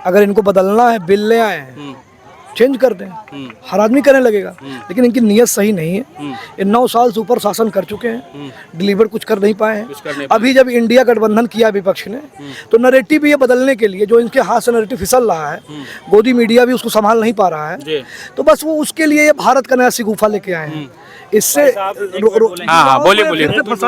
अगर इनको बदलना है, बिल ले आए हैं, चेंज कर दें, हर आदमी करने लगेगा। लेकिन इनकी नीयत सही नहीं है। ये 9 साल से ऊपर शासन कर चुके हैं, डिलीवर कुछ कर नहीं पाए हैं। अभी जब इंडिया गठबंधन किया विपक्ष ने, तो नैरेटिव ये बदलने के लिए, जो इनके हाथ से नैरेटिव फिसल रहा है, गोदी मीडिया भी उसको संभाल नहीं पा रहा है, तो बस वो उसके लिए ये भारत का नया सिगुफा लेके आए हैं। इससे हाँ बोलिए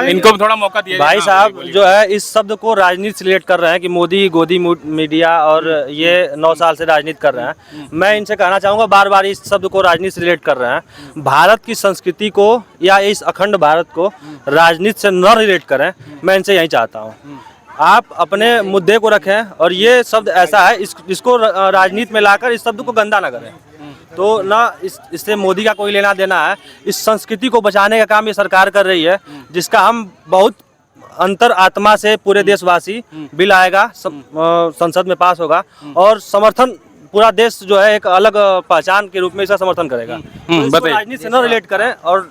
इनको भी थोड़ा मौका दिया। भाई साहब जो है इस शब्द को राजनीति से रिलेट कर रहे हैं कि मोदी गोदी मीडिया और ये 9 साल से राजनीति कर रहे हैं। मैं इनसे कहना चाहूँगा, बार बार इस शब्द को राजनीति से रिलेट कर रहे हैं। भारत की संस्कृति को या इस अखंड भारत को राजनीति से न रिलेट करें, मैं इनसे यही चाहता हूँ। आप अपने मुद्दे को रखें और ये शब्द ऐसा है, इसको राजनीति में लाकर इस शब्द को गंदा ना करें। तो ना इससे मोदी का कोई लेना देना है। इस संस्कृति को बचाने का काम ये सरकार कर रही है, जिसका हम बहुत अंतर आत्मा से पूरे देशवासी बिल आएगा, संसद में पास होगा और समर्थन पूरा देश जो है एक अलग पहचान के रूप में इसका समर्थन करेगा। तो राजनीति से न रिलेट करें और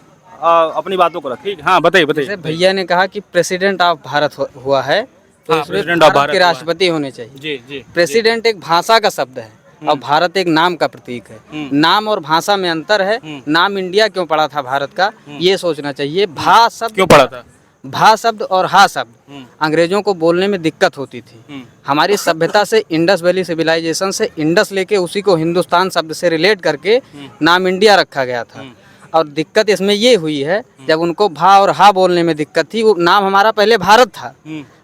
अपनी बातों को रखें। हाँ बताइए। भैया ने कहा कि प्रेसिडेंट ऑफ भारत हुआ है, तो इसमें भारत के राष्ट्रपति होने चाहिए। जी। प्रेसिडेंट एक भाषा का शब्द है और भारत एक नाम का प्रतीक है। नाम और भाषा में अंतर है। नाम इंडिया क्यों पड़ा था भारत का, ये सोचना चाहिए। भा शब्द क्यों पड़ा था? भा शब्द और हा शब्द अंग्रेजों को बोलने में दिक्कत होती थी। हमारी सभ्यता से, इंडस वैली सिविलाइजेशन से इंडस लेके उसी को हिंदुस्तान शब्द से रिलेट करके नाम इंडिया रखा गया था। और दिक्कत इसमें ये हुई है, जब उनको भा और हा बोलने में दिक्कत थी, वो नाम हमारा पहले भारत था।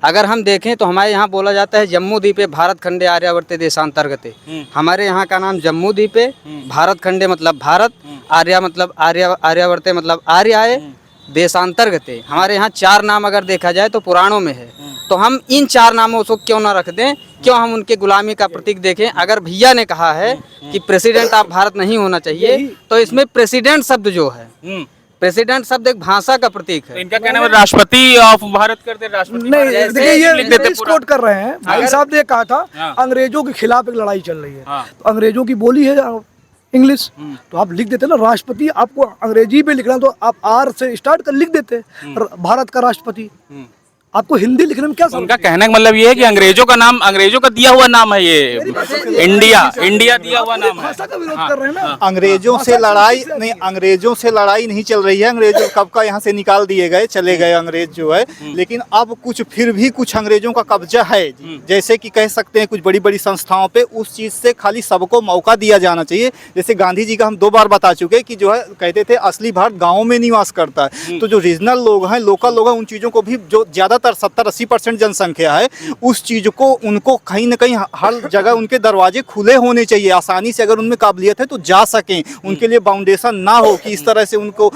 अगर हम देखें तो हमारे यहाँ बोला जाता है जम्मू द्वीपे भारत खंडे आर्यावर्ते देशांतर्गते। हमारे यहाँ का नाम जम्मू द्वीपे, भारत खंडे मतलब भारत, आर्या मतलब आर्यावर्ते मतलब आर्य आए, देशांतर्गते। हमारे यहाँ 4 नाम अगर देखा जाए तो पुराणों में है, तो हम इन 4 नामों को क्यों ना रख दें, क्यों हम उनके गुलामी का प्रतीक देखें। अगर भैया ने कहा है कि प्रेसिडेंट ऑफ भारत नहीं होना चाहिए, तो इसमें प्रेसिडेंट शब्द जो है, प्रेसिडेंट शब्द एक भाषा का प्रतीक है। इनका कहना है राष्ट्रपति ऑफ भारत करते, राष्ट्रपति नहीं, देखिए ये कोट कर रहे हैं। भाई साहब ने कहा था अंग्रेजों के खिलाफ एक लड़ाई चल रही है, तो अंग्रेजों की बोली है इंग्लिश, तो आप लिख देते ना राष्ट्रपति। आपको अंग्रेजी पे लिखना तो आप आर से स्टार्ट कर लिख देते भारत का राष्ट्रपति। आपको हिंदी लिखने में क्या समझ? उनका कहने का मतलब ये है कि अंग्रेजों का नाम, अंग्रेजों का दिया हुआ नाम है ये, इंडिया दिया हुआ नाम है। भाषा का विरोध कर रहे हैं ना। अंग्रेजों से लड़ाई नहीं, अंग्रेजों से लड़ाई नहीं चल रही है। अंग्रेजों कब का यहाँ से निकाल दिए गए, चले गए अंग्रेज जो है। लेकिन अब कुछ फिर भी कुछ अंग्रेजों का कब्जा है। जैसे कि कह सकते हैं कुछ बड़ी बड़ी संस्थाओं पे उस चीज़ से खाली सबको मौका दिया जाना चाहिए। जैसे गांधी जी का हम 2 बार बता चुके कि जो है कहते थे असली भारत गाँव में निवास करता है। तो जो रीजनल लोग हैं, लोकल लोग हैं, उन चीज़ों को भी, जो ज़्यादातर 70-80% जनसंख्या है, उस चीज़ को उनको कहीं ना कहीं हर जगह उनके दरवाजे खुले होने चाहिए। आसानी से अगर उनमें काबिलियत है तो जा सकें, उनके लिए बाउंडेशन ना हो कि इस तरह से उनको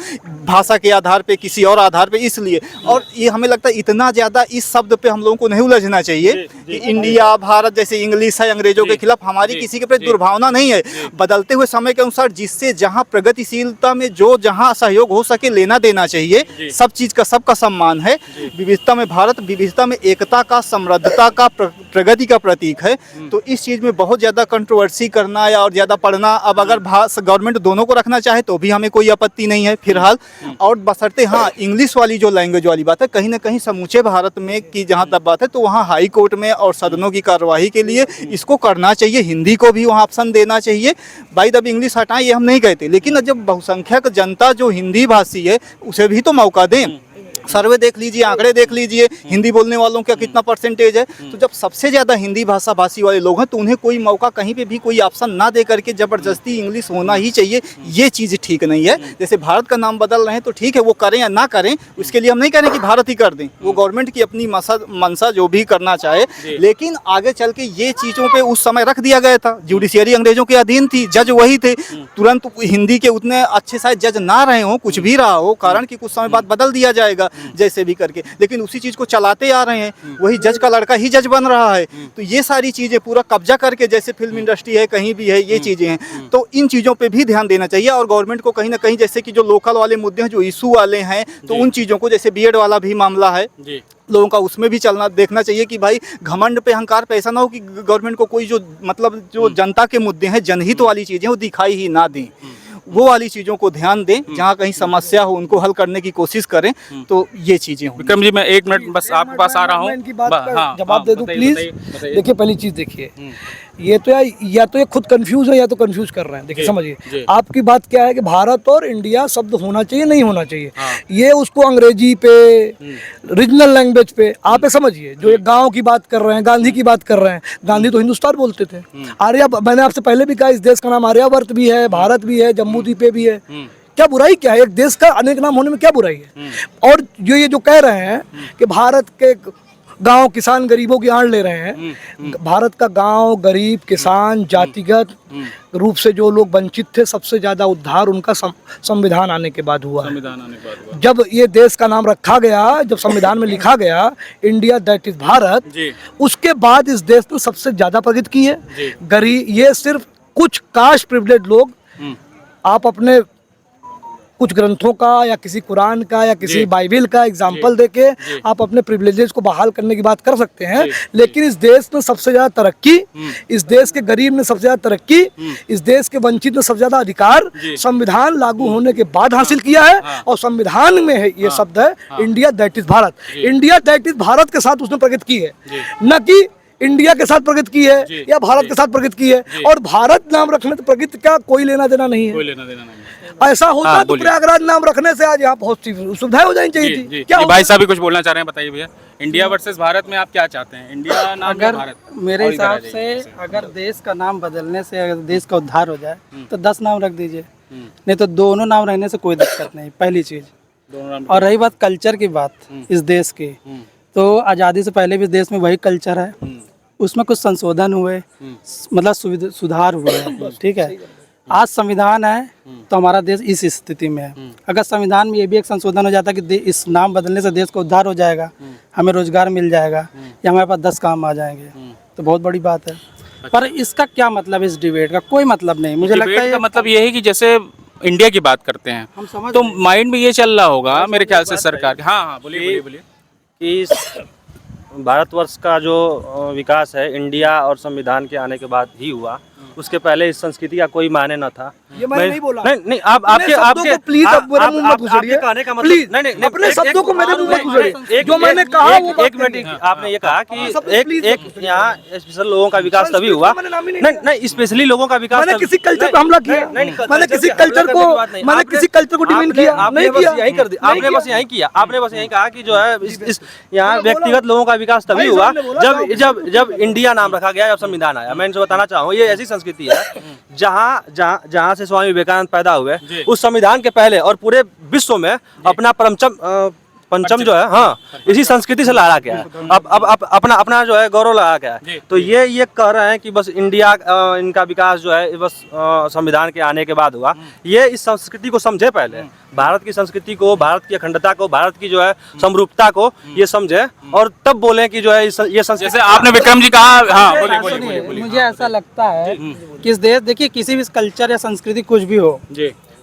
भाषा के आधार पे, किसी और आधार पे। इसलिए, और ये हमें लगता है इतना ज़्यादा इस शब्द पे हम लोगों को नहीं उलझना चाहिए कि इंडिया भारत जैसे इंग्लिश है अंग्रेजों के खिलाफ। हमारी किसी के प्रति दुर्भावना नहीं है। बदलते हुए समय के अनुसार जिससे जहाँ प्रगतिशीलता में जो जहाँ सहयोग हो सके लेना देना चाहिए। सब चीज़ का सबका सम्मान है, विविधता में भारत विविधता में एकता का, समृद्धता का, प्रगति का प्रतीक है। तो इस चीज़ में बहुत ज़्यादा कंट्रोवर्सी करना या और ज़्यादा पढ़ना, अब अगर गवर्नमेंट दोनों को रखना चाहे तो भी हमें कोई आपत्ति नहीं है फिलहाल। और बशर्ते हाँ, इंग्लिश वाली जो लैंग्वेज वाली बात है, कहीं ना कहीं समूचे भारत में की जहाँ तक बात है, तो वहाँ हाई कोर्ट में और सदनों की कार्यवाही के लिए इसको करना चाहिए। हिंदी को भी वहाँ ऑप्शन देना चाहिए। बाई द इंग्लिश हटाएं ये हम नहीं कहते, लेकिन जब बहुसंख्यक जनता जो हिंदी भाषी है उसे भी तो मौका दें। सर्वे देख लीजिए, आंकड़े देख लीजिए, हिंदी बोलने वालों का कितना परसेंटेज है। तो जब सबसे ज़्यादा हिंदी भाषा भाषी वाले लोग हैं तो उन्हें कोई मौका कहीं पे भी कोई ऑप्शन ना दे करके ज़बरदस्ती इंग्लिश होना ही चाहिए, ये चीज़ ठीक नहीं है। जैसे भारत का नाम बदल रहे हैं तो ठीक है, वो करें या ना करें, उसके लिए हम नहीं कह रहे कि भारत ही कर दें, वो गवर्नमेंट की अपनी मंशा जो भी करना चाहे। लेकिन आगे चल के ये चीज़ों पर उस समय रख दिया गया था, जुडिशियरी अंग्रेजों के अधीन थी, जज वही थे। तुरंत हिंदी के उतने अच्छे शायद जज ना रहे हों, कुछ भी रहा हो कारण कि कुछ समय बाद बदल दिया जाएगा जैसे भी करके, लेकिन उसी चीज को चलाते आ रहे हैं। वही जज का लड़का ही जज बन रहा है। तो ये सारी चीजें पूरा कब्जा करके, जैसे फिल्म इंडस्ट्री है कहीं भी है, ये चीजें हैं। तो इन चीजों पे भी ध्यान देना चाहिए और गवर्नमेंट को कहीं ना कहीं, जैसे कि जो लोकल वाले मुद्दे हैं, जो इशू वाले हैं, तो उन चीजों को, जैसे बीएड वाला भी मामला है लोगों का, उसमें भी चलना देखना चाहिए कि भाई घमंड पे, अहंकार पे ऐसा ना हो कि गवर्नमेंट को कोई जो मतलब जो जनता के मुद्दे हैं, जनहित वाली चीजें वो दिखाई ही ना दें। वो वाली चीज़ों को ध्यान दें, जहाँ कहीं समस्या हो उनको हल करने की कोशिश करें। तो ये चीज़ें हों। विक्रम जी, मैं 1 मिनट बस आपके पास आ रहा हूँ, इनकी बात का जवाब दे दूं प्लीज। देखिए पहली चीज़ देखिए, ये तो या तो ये खुद कंफ्यूज है या तो कंफ्यूज कर रहे हैं। देखिए समझिए, आपकी बात क्या है कि भारत और इंडिया शब्द होना चाहिए, नहीं होना चाहिए। ये उसको अंग्रेजी पे, रीजनल लैंग्वेज पे आप समझिए। जो एक गांव की बात कर रहे हैं, गांधी की बात कर रहे हैं, गांधी तो हिंदुस्तान बोलते थे। आर्या, मैंने आपसे पहले भी कहा, इस देश का नाम आर्यावर्त भी है, भारत भी है, जम्मू द्वीप भी है। क्या बुराई क्या है? एक देश का अनेक नाम होने में क्या बुराई है? और जो ये जो कह रहे हैं कि भारत के गांव किसान गरीबों की आड़ ले रहे हैं, भारत का गांव, गरीब, किसान, जातिगत रूप से जो लोग वंचित थे, सबसे ज्यादा उद्धार उनका संविधान आने के बाद हुआ है। जब ये देश का नाम रखा गया, जब संविधान में लिखा गया इंडिया दैट इज भारत, उसके बाद इस देश ने सबसे ज्यादा प्रगति की है। गरीब, ये सिर्फ कुछ कास्ट प्रिविलेज लोग, आप अपने कुछ ग्रंथों का या किसी कुरान का या किसी बाइबल का एग्जाम्पल देके आप अपने प्रिविलेजेस को बहाल करने की बात कर सकते हैं। लेकिन इस देश ने सबसे ज्यादा तरक्की, इस देश के गरीब ने सबसे ज्यादा तरक्की, इस देश के वंचित ने सबसे ज्यादा अधिकार संविधान लागू होने के बाद हासिल किया है। और संविधान में है ये शब्द है, India that is Bharat. India that is Bharat के साथ उसने प्रगति की है, न कि इंडिया के साथ प्रगति की है या भारत के साथ प्रगति की है। और भारत नाम रखने तो प्रगति का कोई लेना देना नहीं है। ऐसा होता तो प्रयागराज नाम रखने से आज यहाँ बहुत सी सुविधाएं हो जानी चाहिए थी। क्या भाई साहब भी कुछ बोलना चाह रहे हैं, बताइए भैया। इंडिया वर्सेस भारत में आप क्या चाहते हैं? इंडिया नाम अगर भारत? मेरे हिसाब से अगर देश का नाम बदलने से अगर देश का उद्धार हो जाए तो 10 नाम रख दीजिए, नहीं तो दोनों नाम रहने से कोई दिक्कत नहीं, पहली चीज। और रही बात कल्चर की बात इस देश की, तो आज़ादी से पहले भी देश में वही कल्चर है, उसमें कुछ संशोधन हुए, मतलब सुधार हुए हैं, ठीक है। आज संविधान है तो हमारा देश इस स्थिति में है। अगर संविधान में ये भी एक संशोधन हो जाता कि इस नाम बदलने से देश का उद्धार हो जाएगा, हमें रोजगार मिल जाएगा या हमारे पास 10 काम आ जाएंगे, तो बहुत बड़ी बात है। पर इसका क्या मतलब, इस डिबेट का कोई मतलब नहीं। मुझे लगता है मतलब ये है कि जैसे इंडिया की बात करते हैं तो माइंड में ये चल रहा होगा मेरे ख्याल से सरकार के। हाँ, बोलिए। कि भारतवर्ष का जो विकास है इंडिया और संविधान के आने के बाद ही हुआ, उसके पहले इस संस्कृति का कोई मायने न था। ये मैंने नहीं बोला। नहीं, आप आपके प्लीज आपके कहने का प्लीज नहीं, अपने शब्दों को मेरे मुंह मत घुसड़िए। जो मैंने कहा वो एक मिनट, आपने ये कहा कि एक यहाँ स्पेशल लोगों का विकास तभी हुआ। नहीं, स्पेशली लोगों का विकास, मैंने किसी कल्चर पे हमला किया? मैंने किसी कल्चर को डिमीन किया? आपने बस यही कर दिया, आपने बस यही किया, आपने बस यही कहा कि जो है इस यहाँ व्यक्तिगत लोगों का विकास तभी हुआ जब इंडिया नाम रखा गया, जब संविधान आया। मैं इनसे बताना चाहूँ, ये ऐसी संस्कृति है जहाँ से स्वामी विवेकानंद पैदा हुए, उस संविधान के पहले और पूरे विश्व में अपना पंचम जो है, हाँ, इसी संस्कृति से लड़ा गया है। अब अपना जो है गौरव लगा गया है। तो ये कह रहे हैं कि बस इंडिया इनका विकास जो है बस संविधान के आने के बाद हुआ। ये इस संस्कृति को समझे, पहले भारत की संस्कृति को, भारत की अखंडता को, भारत की जो है समरूपता को ये समझे और तब बोले कि जो है ये संस्कृति। जैसे आपने विक्रम जी कहा, हाँ, बोलिए। मुझे ऐसा लगता है कि इस देश, देखिए किसी भी कल्चर या संस्कृति कुछ भी हो,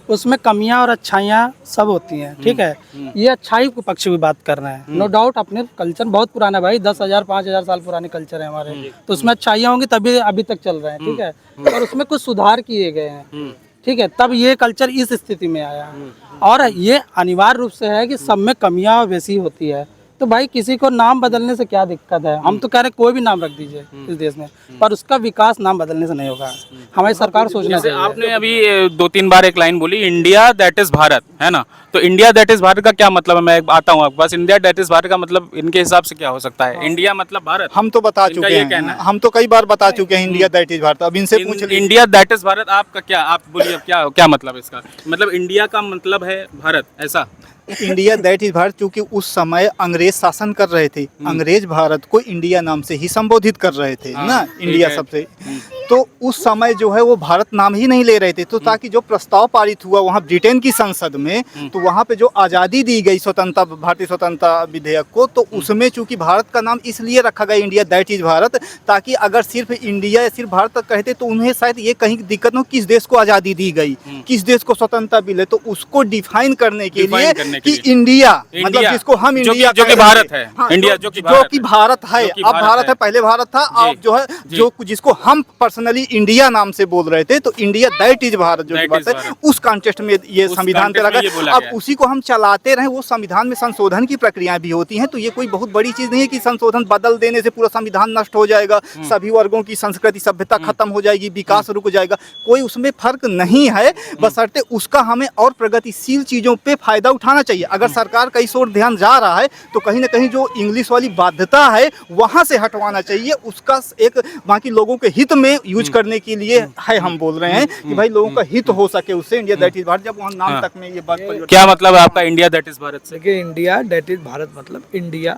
उसमें कमियां और अच्छाइयां सब होती हैं, ठीक है। ये अच्छाई के पक्ष की बात कर रहे हैं, नो डाउट। अपने कल्चर बहुत पुराना है भाई, 10,000 5,000 साल पुराने कल्चर है हमारे, तो उसमें अच्छाइयां होंगी तभी अभी तक चल रहे हैं, ठीक है। और उसमें कुछ सुधार किए गए हैं, ठीक है, तब ये कल्चर इस स्थिति में आया। और ये अनिवार्य रूप से है कि सब में कमियां वैसी होती है, तो भाई किसी को नाम बदलने से क्या दिक्कत है। हम तो कह रहे हैं कोई भी नाम रख दीजिए इस देश में, पर उसका विकास नाम बदलने से नहीं होगा। हमारी सरकार सोचना जैसे चाहिए। आपने अभी 2-3 बार एक लाइन बोली, इंडिया दैट इज भारत, है ना? तो इंडिया दैट इज भारत का क्या मतलब है? मैं आता हूँ आपके पास। इंडिया दैट इज भारत का मतलब इनके हिसाब से क्या हो सकता है? इंडिया मतलब भारत, हम तो बता इनका चुके ये हैं, कहना है। हम तो कई बार बता चुके हैं इंडिया दैट इज भारत। अब इनसे पूछ लीजिए। इंडिया दैट इज भारत आपका क्या, आप बोलिए क्या क्या मतलब इसका? मतलब इंडिया का मतलब है भारत, ऐसा? इंडिया दैट इज भारत, क्योंकि उस समय अंग्रेज शासन कर रहे थे, अंग्रेज भारत को इंडिया नाम से ही संबोधित कर रहे थे ना, इंडिया सबसे। तो उस समय जो है वो भारत नाम ही नहीं ले रहे थे। तो ताकि जो प्रस्ताव पारित हुआ वहाँ ब्रिटेन की संसद में, तो वहाँ पे जो आज़ादी दी गई स्वतंत्रता, भारतीय स्वतंत्रता विधेयक को, तो उसमें चूंकि भारत का नाम इसलिए रखा गया इंडिया दैट इज भारत, ताकि अगर सिर्फ इंडिया या सिर्फ भारत तक कहते तो उन्हें शायद ये कहीं दिक्कत हो किस देश को आज़ादी दी गई, किस देश को स्वतंत्रता मिले। तो उसको डिफाइन करने के लिए कि इंडिया मतलब जिसको हम इंडिया जो कि भारत है, इंडिया जो कि भारत है, अब भारत है, पहले भारत था, अब जो है जो जिसको हम पर्सनली इंडिया नाम से बोल रहे थे, तो इंडिया दैट इज भारत जो बात है, उस कॉन्टेक्स्ट में ये संविधान पे लगा। अब उसी को हम चलाते रहे, वो संविधान में संशोधन की प्रक्रियाएं भी होती हैं। तो ये कोई बहुत बड़ी चीज नहीं है कि संशोधन बदल देने से पूरा संविधान नष्ट हो जाएगा, सभी वर्गों की संस्कृति सभ्यता खत्म हो जाएगी, विकास रुक जाएगा। कोई उसमें फर्क नहीं है, बशर्ते उसका हमें और प्रगतिशील चीजों पे फायदा उठाना चाहिए। अगर सरकार का इस ओर ध्यान जा रहा है तो कहीं ना कहीं जो इंग्लिश वाली बाध्यता है वहां से हटवाना चाहिए, उसका एक बाकी लोगों के हित में यूज करने के लिए है। हम बोल रहे हैं कि भाई लोगों का हित हो सके उससे इंडिया दैट इज भारत, जब वहाँ नाम तक में ये बात क्या मतलब है आपका इंडिया दैट इज भारत से? देखिए, इंडिया दैट इज भारत मतलब इंडिया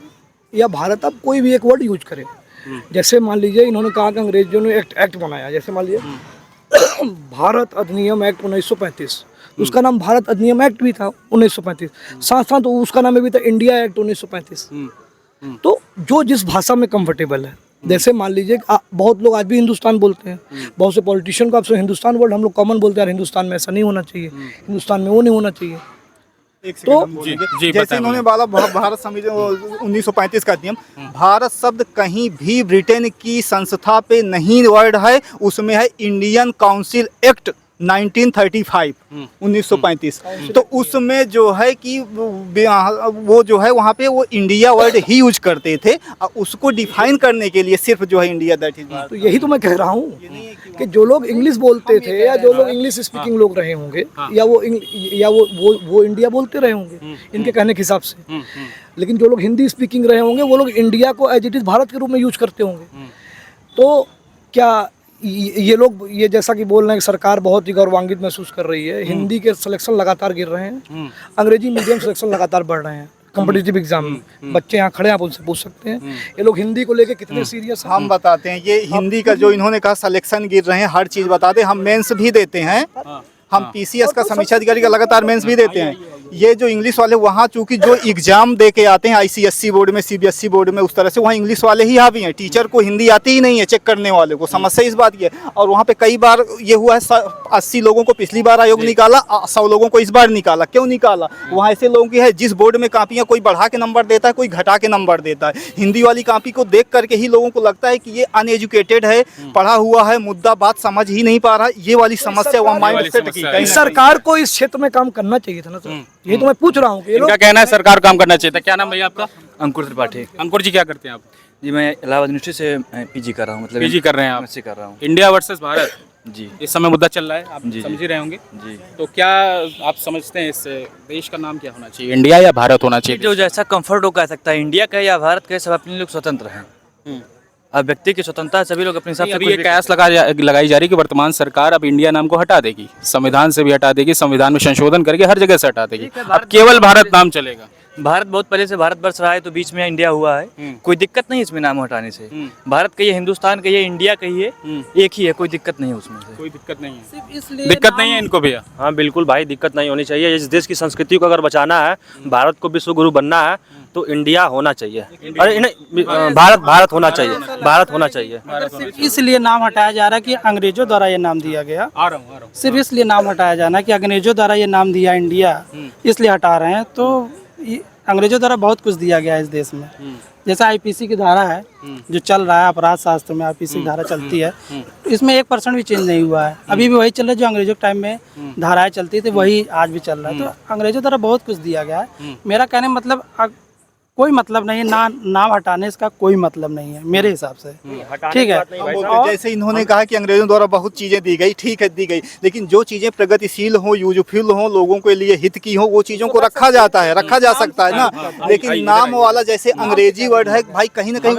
या भारत, आप कोई भी एक वर्ड यूज करें। जैसे मान लीजिए इन्होंने कहा कि अंग्रेजों ने एक्ट बनाया, जैसे मान लीजिए भारत अधिनियम एक्ट 1935, उसका नाम भारत अधिनियम एक्ट भी था 1935, साथ साथ उसका नाम भी था इंडिया एक्ट 1935। तो जो जिस भाषा में कंफर्टेबल है, जैसे मान लीजिए बहुत लोग आज भी हिंदुस्तान बोलते हैं, बहुत से पॉलिटिशियन को आपसे हिंदुस्तान वर्ड हम लोग कॉमन बोलते हैं, हिंदुस्तान में ऐसा नहीं होना चाहिए, हिंदुस्तान में वो नहीं होना चाहिए। तो जैसे इन्होंने बोला भारत संविधान 1935 का नियम, भारत शब्द कहीं भी ब्रिटेन की संस्था पे नहीं वर्ड है, उसमें है इंडियन काउंसिल एक्ट 1935 1935। तो उसमें जो है कि वो जो है वहाँ पे वो इंडिया वर्ड ही यूज करते थे, और उसको डिफाइन करने के लिए सिर्फ जो है इंडिया दैट इज। तो यही तो मैं कह रहा हूँ कि जो लोग इंग्लिश बोलते थे या जो लोग इंग्लिश स्पीकिंग लोग रहे होंगे, या वो इंडिया बोलते रहे होंगे इनके कहने के हिसाब से, लेकिन जो लोग हिंदी स्पीकिंग रहे होंगे वो लोग इंडिया को एज इट इज भारत के रूप में यूज करते होंगे। तो क्या ये लोग ये जैसा कि बोल रहे हैं कि सरकार बहुत ही गौरवान्वित महसूस कर रही है, हिंदी के सिलेक्शन लगातार गिर रहे हैं, अंग्रेजी मीडियम सिलेक्शन लगातार बढ़ रहे हैं कॉम्पिटिटिव एग्जाम में, बच्चे यहाँ खड़े आप उनसे पूछ सकते हैं ये लोग हिंदी को लेके कितने सीरियस हैं। हम बताते हैं, ये हिंदी का जो इन्होंने कहा सिलेक्शन गिर रहे हैं, हर चीज़ बताते हैं। हम मेंस भी देते हैं, हम पीसीएस का समीक्षा अधिकारी का लगातार मेंस भी देते हैं। ये जो इंग्लिश वाले वहाँ चूंकि जो एग्जाम दे के आते हैं आईसीएसई बोर्ड में, सीबीएसई बोर्ड में, उस तरह से वहाँ इंग्लिश वाले ही हावी हैं, टीचर को हिंदी आती ही नहीं है चेक करने वाले को। समस्या इस बात की है। और वहाँ पे कई बार ये हुआ है 80 लोगों को पिछली बार आयोग निकाला, 100 लोगों को इस बार निकाला। क्यों निकाला? वहाँ ऐसे लोगों की है जिस बोर्ड में कापियाँ कोई बढ़ा के नंबर देता है, कोई घटा के नंबर देता है। हिंदी वाली कापी को देख करके ही लोगों को लगता है कि ये अनएजुकेटेड है, पढ़ा हुआ है, मुद्दा बात समझ ही नहीं पा रहा। ये वाली समस्या वहाँ माइंड सेट की। सरकार को इस क्षेत्र में काम करना चाहिए था ना सर, ये तो मैं पूछ रहा हूँ। इनका कहना है सरकार काम करना चाहिए था। क्या नाम भैया आपका? अंकुर त्रिपाठी। अंकुर जी क्या करते हैं आप? जी मैं इलाहाबाद यूनिवर्सिटी से पीजी कर रहा हूँ, मतलब पीजी कर रहे हैं आप? कर रहा हूँ। इंडिया वर्सेस भारत जी इस समय मुद्दा चल रहा है, आप जी, समझ ही रहे होंगे जी। तो क्या आप समझते हैं इस देश का नाम क्या होना चाहिए, इंडिया या भारत होना चाहिए? जो जैसा कंफर्ट हो कह सकता है, इंडिया का या भारत का, सब अपने लोग स्वतंत्र हैं। अब व्यक्ति की स्वतंत्रता सभी लोग अपने हिसाब से। अभी ये कयास लगाई जा रही है कि वर्तमान सरकार अब इंडिया नाम को हटा देगी, संविधान से भी हटा देगी, संविधान में संशोधन करके हर जगह से हटा देगी, अब केवल भारत नाम चलेगा। भारत बहुत पहले से भारतवर्ष रहा है, तो बीच में इंडिया हुआ है, कोई दिक्कत नहीं इसमें नाम हटाने से। भारत कहिए, हिंदुस्तान कहिए, इंडिया कहिए, एक ही है, कोई दिक्कत नहीं है उसमें से। कोई दिक्कत नहीं है, दिक्कत नहीं है इनको भैया? हाँ बिल्कुल भाई, दिक्कत नहीं होनी चाहिए। इस देश की संस्कृति को अगर बचाना है, भारत को विश्व गुरु बनना है, तो इंडिया होना चाहिए। अरे नहीं, भारत होना चाहिए, भारत होना चाहिए। सिर्फ इसलिए नाम हटाया जा रहा है कि अंग्रेजों द्वारा ये नाम दिया गया। आ रहा हूँ। सिर्फ इसलिए नाम हटाया जाना कि अंग्रेजों द्वारा ये नाम दिया इंडिया, इसलिए हटा रहे हैं। तो अंग्रेजों द्वारा बहुत कुछ दिया गया है इस देश में। जैसे आईपीसी की धारा है जो चल रहा है, अपराध शास्त्र में आईपीसी की धारा चलती है, इसमें 1% भी चेंज नहीं हुआ है। अभी भी वही चल रहा है जो अंग्रेजों के टाइम में धाराएं चलती थी, वही आज भी चल रहा है। तो अंग्रेजों द्वारा बहुत कुछ दिया गया है। मेरा कहने का मतलब कोई मतलब नहीं है, नाम हटाने इसका कोई मतलब नहीं है मेरे हिसाब से। ठीक है, और जैसे इन्होंने कहा कि अंग्रेजों द्वारा बहुत चीज़ें दी गई, ठीक है दी गई, लेकिन जो चीज़ें प्रगतिशील हो, यूजफुल हो, लोगों के लिए हित की हो, वो चीज़ों को रखा जाता है, रखा जा सकता है ना। लेकिन नाम वाला जैसे अंग्रेजी वर्ड है भाई, कहीं ना कहीं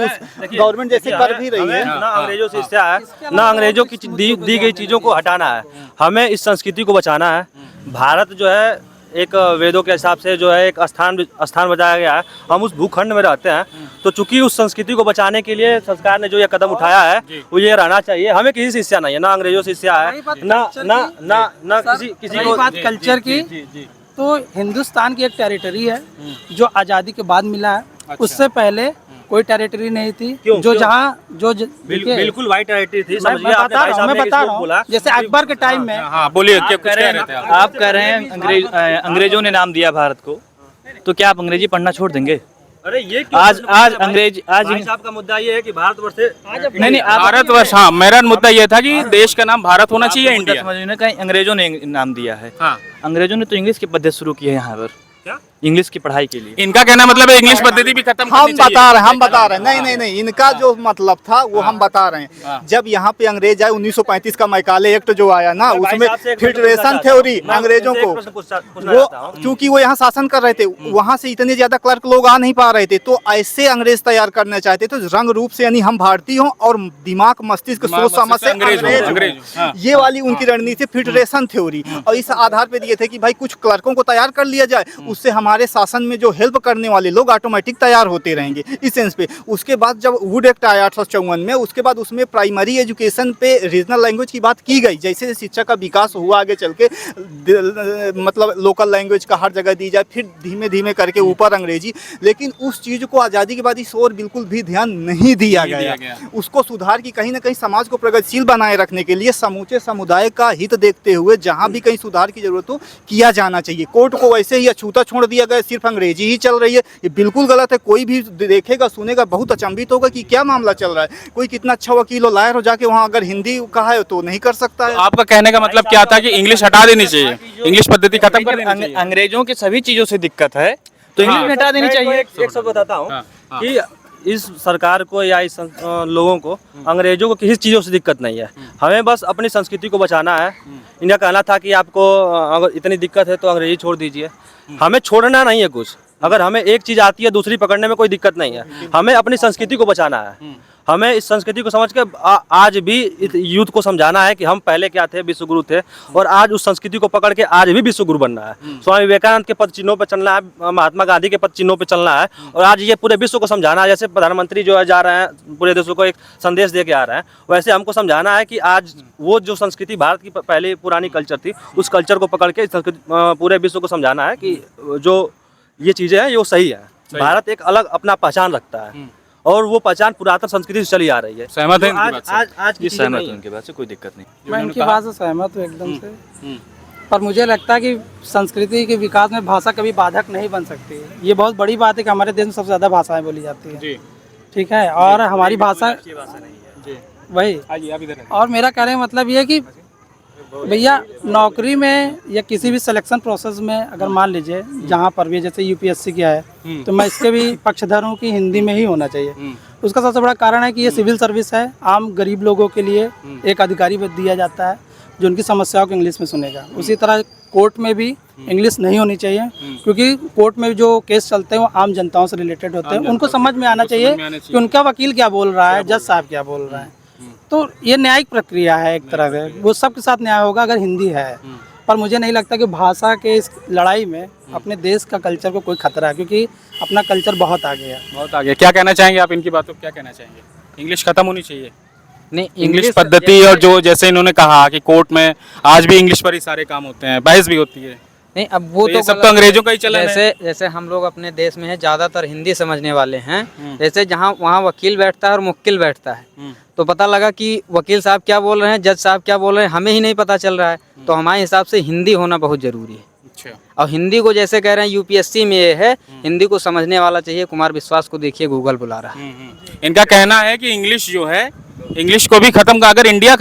गवर्नमेंट जैसे कर भी रही है। ना अंग्रेजों से हिस्सा है, ना अंग्रेजों की दी गई चीज़ों को हटाना है। हमें इस संस्कृति को बचाना है। भारत जो है एक वेदों के हिसाब से जो है एक स्थान बताया गया है। हम उस भूखंड में रहते हैं, तो चूंकि उस संस्कृति को बचाने के लिए सरकार ने जो ये कदम उठाया है वो ये रहना चाहिए। हमें किसी से हिस्सा नहीं है, ना अंग्रेजों से हिस्सा है, ना किसी को। बात कल्चर की, तो हिंदुस्तान की एक टेरिटरी है जो आज़ादी के बाद मिला है। उससे पहले कोई टेरिटरी नहीं थी। जो जहाँ जो बिल्कुल वाइट टेरिटरी थी। मैं बता रहा हूँ जैसे अकबर के टाइम में। हाँ बोलिए, क्या कुछ कह रहे थे आप? आप कह रहे हैं अंग्रेजों ने नाम दिया भारत को, तो क्या आप अंग्रेजी पढ़ना छोड़ देंगे? अरे ये आज अंग्रेज भाई साहब का मुद्दा ये है कि भारतवर्ष से नहीं भारतवर्ष, हाँ मेरा मुद्दा ये था कि देश का नाम भारत होना चाहिए, इंडिया। समझ में कहीं अंग्रेजों ने नाम दिया है। हाँ। अंग्रेजों ने तो इंग्लिश की पद्धति शुरू की है यहाँ पर, इंग्लिश की पढ़ाई के लिए। इनका कहना मतलब है इंग्लिश पद्धति भी खत्म हम बता रहे हैं नहीं, इनका जो मतलब था वो हम बता रहे हैं। जब यहाँ पे अंग्रेज आए 1935 का मैकाले एक्ट जो आया ना, उसमें फेडरेशन थ्योरी अंग्रेजों को, वो क्योंकि वो यहाँ शासन कर रहे थे, वहाँ से इतने ज्यादा क्लर्क लोग आ नहीं पा रहे थे, तो ऐसे अंग्रेज तैयार करना चाहते थे रंग रूप से, यानी हम भारतीय हों और दिमाग मस्तिष्क सोच समझ से अंग्रेज। ये वाली उनकी रणनीति फेडरेशन थ्योरी, और इस आधार पे दिए थे कि भाई कुछ क्लर्कों को तैयार कर लिया जाए, उससे हमारे शासन में जो हेल्प करने वाले लोग ऑटोमेटिक तैयार होते रहेंगे, इस सेंस पे। उसके बाद जब वुड एक्ट आया 1854 में, उसके बाद उसमें प्राइमरी एजुकेशन पे रीजनल लैंग्वेज की बात की गई। जैसे शिक्षा का विकास हुआ आगे चल के, मतलब लोकल लैंग्वेज का हर जगह दी जाए, फिर धीमे धीमे करके ऊपर अंग्रेजी। लेकिन उस चीज़ को आज़ादी के बाद इस ओर बिल्कुल भी ध्यान नहीं दिया गया। उसको सुधार की, कहीं ना कहीं समाज को प्रगतिशील बनाए रखने के लिए समूचे समुदाय का हित देखते हुए जहाँ भी कहीं सुधार की जरूरत हो किया जाना चाहिए। कोर्ट को वैसे ही अछूता छोड़ दिया गया, सिर्फ अंग्रेजी ही चल रही है, ये बिल्कुल गलत है। कोई भी देखेगा सुनेगा बहुत अचंभित होगा कि क्या मामला चल रहा है। कोई कितना अच्छा वकील हो, लायर हो, जाके वहाँ अगर हिंदी कहा है तो नहीं कर सकता है। आपका कहने का मतलब क्या था कि इंग्लिश हटा देनी चाहिए, इंग्लिश पद्धति खत्म कर देनी चाहिए? अंग्रेजों के सभी चीजों से दिक्कत है तो इंग्लिश हटा देनी चाहिए। एक सब बताता हूँ कि इस सरकार को या इस लोगों को अंग्रेजों को किसी चीज़ों से दिक्कत नहीं है। हमें बस अपनी संस्कृति को बचाना है। इनका कहना था कि आपको अगर इतनी दिक्कत है तो अंग्रेजी छोड़ दीजिए। हमें छोड़ना नहीं है कुछ, अगर हमें एक चीज़ आती है दूसरी पकड़ने में कोई दिक्कत नहीं है। हमें अपनी संस्कृति को बचाना है। हमें इस संस्कृति को समझ के आज भी यूथ को समझाना है कि हम पहले क्या थे, विश्वगुरु थे, और आज उस संस्कृति को पकड़ के आज भी विश्वगुरु बनना है। स्वामी विवेकानंद के पद चिन्हों पे चलना है, महात्मा गांधी के पद चिन्हों पे चलना है, और आज ये पूरे विश्व को समझाना है। जैसे प्रधानमंत्री जो है जा रहे हैं पूरे देशों को एक संदेश दे के आ रहे हैं, वैसे हमको समझाना है कि आज वो जो संस्कृति भारत की पहले पुरानी कल्चर थी, उस कल्चर को पकड़ के पूरे विश्व को समझाना है कि जो ये चीज़ें हैं ये सही है। भारत एक अलग अपना पहचान रखता है, और वो पहचान पुरातन संस्कृति से चली आ रही है। सहमत है? आज की सहमत हूं उनकी बात से, कोई दिक्कत नहीं। मैं उनकी बात से सहमत हूँ एकदम से। पर मुझे लगता है कि संस्कृति के विकास में भाषा कभी बाधक नहीं बन सकती है। ये बहुत बड़ी बात है कि हमारे देश में सबसे ज़्यादा भाषाएं बोली जाती है, ठीक है, और हमारी भाषा वही। और मेरा कहने का मतलब ये है कि भैया नौकरी में या किसी भी सिलेक्शन प्रोसेस में अगर मान लीजिए जहाँ पर भी, जैसे यूपीएससी किया है, तो मैं इसके भी पक्षधर हूँ कि हिंदी में ही होना चाहिए। उसका सबसे बड़ा कारण है कि ये सिविल सर्विस है, आम गरीब लोगों के लिए एक अधिकारी दिया जाता है जो उनकी समस्याओं को इंग्लिश में सुनेगा। उसी तरह कोर्ट में भी इंग्लिश नहीं होनी चाहिए, क्योंकि कोर्ट में जो केस चलते हैं वो आम जनताओं से रिलेटेड होते हैं। उनको समझ में आना चाहिए कि उनका वकील क्या बोल रहा है, जज साहब क्या बोल रहा है। तो ये न्यायिक प्रक्रिया है एक तरह से, वो सबके साथ न्याय होगा अगर हिंदी है। पर मुझे नहीं लगता कि भाषा के इस लड़ाई में अपने देश का कल्चर को कोई खतरा है, क्योंकि अपना कल्चर बहुत आगे है, बहुत आगे। क्या कहना चाहेंगे आप इनकी बातों को, क्या कहना चाहेंगे? इंग्लिश खत्म होनी चाहिए? नहीं, इंग्लिश पद्धति, और जो जैसे इन्होंने कहा कि कोर्ट में आज भी इंग्लिश पर ही सारे काम होते हैं, बहस भी होती है। नहीं, अब वो ये तो सब गलत तो है। अंग्रेजों का ही चलन है। जैसे हम लोग अपने देश में है ज़्यादातर हिंदी समझने वाले हैं। जैसे जहाँ वहाँ वकील बैठता है और मुक्किल बैठता है, तो पता लगा कि वकील साहब क्या बोल रहे हैं, जज साहब क्या बोल रहे हैं, हमें ही नहीं पता चल रहा है। तो हमारे हिसाब से हिंदी होना बहुत ज़रूरी है। अच्छा, और हिंदी को जैसे कह रहे हैं यूपीएससी में ये है, हिंदी को समझने वाला चाहिए। कुमार विश्वास को देखिए, गूगल बुला रहा है। इनका कहना है कि इंग्लिश जो है, इंग्लिश को भी खत्म कर, अगर इंडिया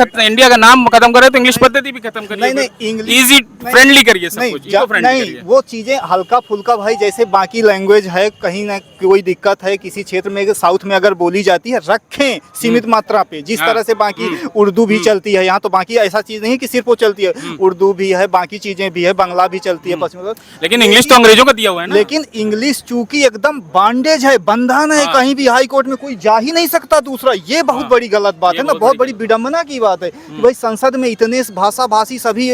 का नाम खत्म करे तो इंग्लिश पद्धति भी खत्म करिए। नहीं, इंग्लिश इजी फ्रेंडली करिए सब कुछ, इको फ्रेंडली नहीं, करिए। वो चीजें हल्का फुल्का भाई, जैसे बाकी लैंग्वेज है, कहीं ना कोई दिक्कत है किसी क्षेत्र में, साउथ में अगर बोली जाती है, रखें सीमित मात्रा पे। जिस तरह से बाकी उर्दू भी चलती है यहाँ, तो बाकी ऐसा चीज नहीं कि सिर्फ वो चलती है, उर्दू भी है, बाकी चीजें भी है, बांग्ला भी चलती है पश्चिम। लेकिन इंग्लिश तो अंग्रेजों का दिया हुआ है ना। लेकिन इंग्लिश चूंकि एकदम बांडेज है, बंधन है, कहीं भी हाई कोर्ट में कोई जा ही नहीं सकता दूसरा। ये बहुत बड़ी गलत बात है ना, बहुत बड़ी विडंबना की बात है कि भाई संसद में इतने भाषा भाषी सभी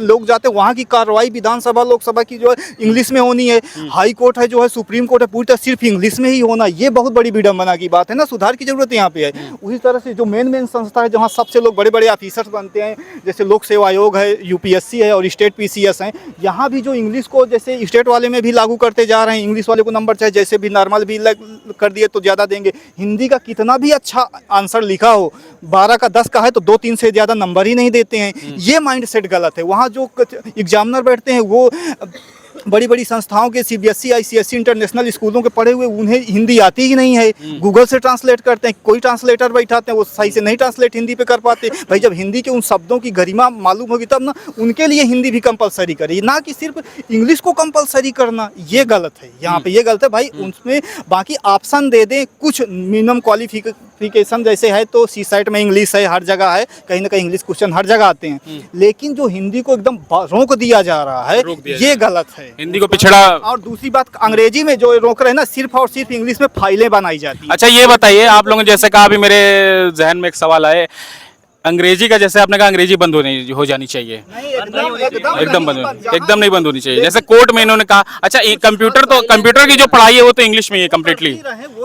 लोग जाते हैं, वहाँ की कार्रवाई विधानसभा लोकसभा की जो है इंग्लिश में होनी है। हाई कोर्ट है जो है, सुप्रीम कोर्ट है, पूरी तरह सिर्फ इंग्लिश में ही होना, ये बहुत बड़ी विडंबना की बात है ना। सुधार की जरूरत यहाँ पे है। उसी तरह से जो मेन संस्था है जहाँ सबसे लोग बड़े बड़े ऑफिसर्स बनते हैं, जैसे लोक सेवा आयोग है, यूपीएससी है और स्टेट पीसीएस हैं, यहाँ भी जो इंग्लिश को जैसे स्टेट वाले में भी लागू करते जा रहे हैं, इंग्लिश वाले को नंबर चाहे जैसे भी नॉर्मल भी कर दिए तो ज़्यादा देंगे। हिंदी का कितना भी अच्छा आंसर लिखा हो, 12 का 10 का है तो 2-3 से ज़्यादा नंबर ही नहीं देते हैं। ये माइंडसेट गलत है। वहाँ जो एग्जामिनर बैठते हैं वो बड़ी बड़ी संस्थाओं के सीबीएसई, आईसीएसई, इंटरनेशनल स्कूलों के पढ़े हुए, उन्हें हिंदी आती ही नहीं है। गूगल से ट्रांसलेट करते हैं, कोई ट्रांसलेटर बैठाते हैं, वो सही से नहीं ट्रांसलेट हिंदी पे कर पाते। भाई जब हिंदी के उन शब्दों की गरिमा मालूम होगी तब ना उनके लिए हिंदी भी कंपलसरी करिए, ना कि सिर्फ इंग्लिश को कंपलसरी करना। ये गलत है, यहाँ पे ये गलत है भाई। उसमें बाकी ऑप्शन दे दें, कुछ मिनिमम क्वालिफिकेशन जैसे है तो सीसाइट में इंग्लिश है, हर जगह है, कहीं ना कहीं इंग्लिश क्वेश्चन हर जगह आते हैं। लेकिन जो हिंदी को एकदम रोक दिया जा रहा है, ये गलत है। हिंदी को पिछड़ा। और दूसरी बात, अंग्रेजी में जो रोक रहे हैं ना, सिर्फ और सिर्फ इंग्लिश में फाइलें बनाई जाती हैं। अच्छा, ये बताइए, आप लोगों ने जैसे कहा, अभी मेरे जहन में एक सवाल आए, अंग्रेजी का जैसे आपने कहा अंग्रेजी बंद हो जानी चाहिए। एकदम नहीं बंद होनी चाहिए। जैसे कोर्ट में इन्होंने कहा। अच्छा, कंप्यूटर की जो पढ़ाई है वो तो इंग्लिश में ही है कम्प्लीटली।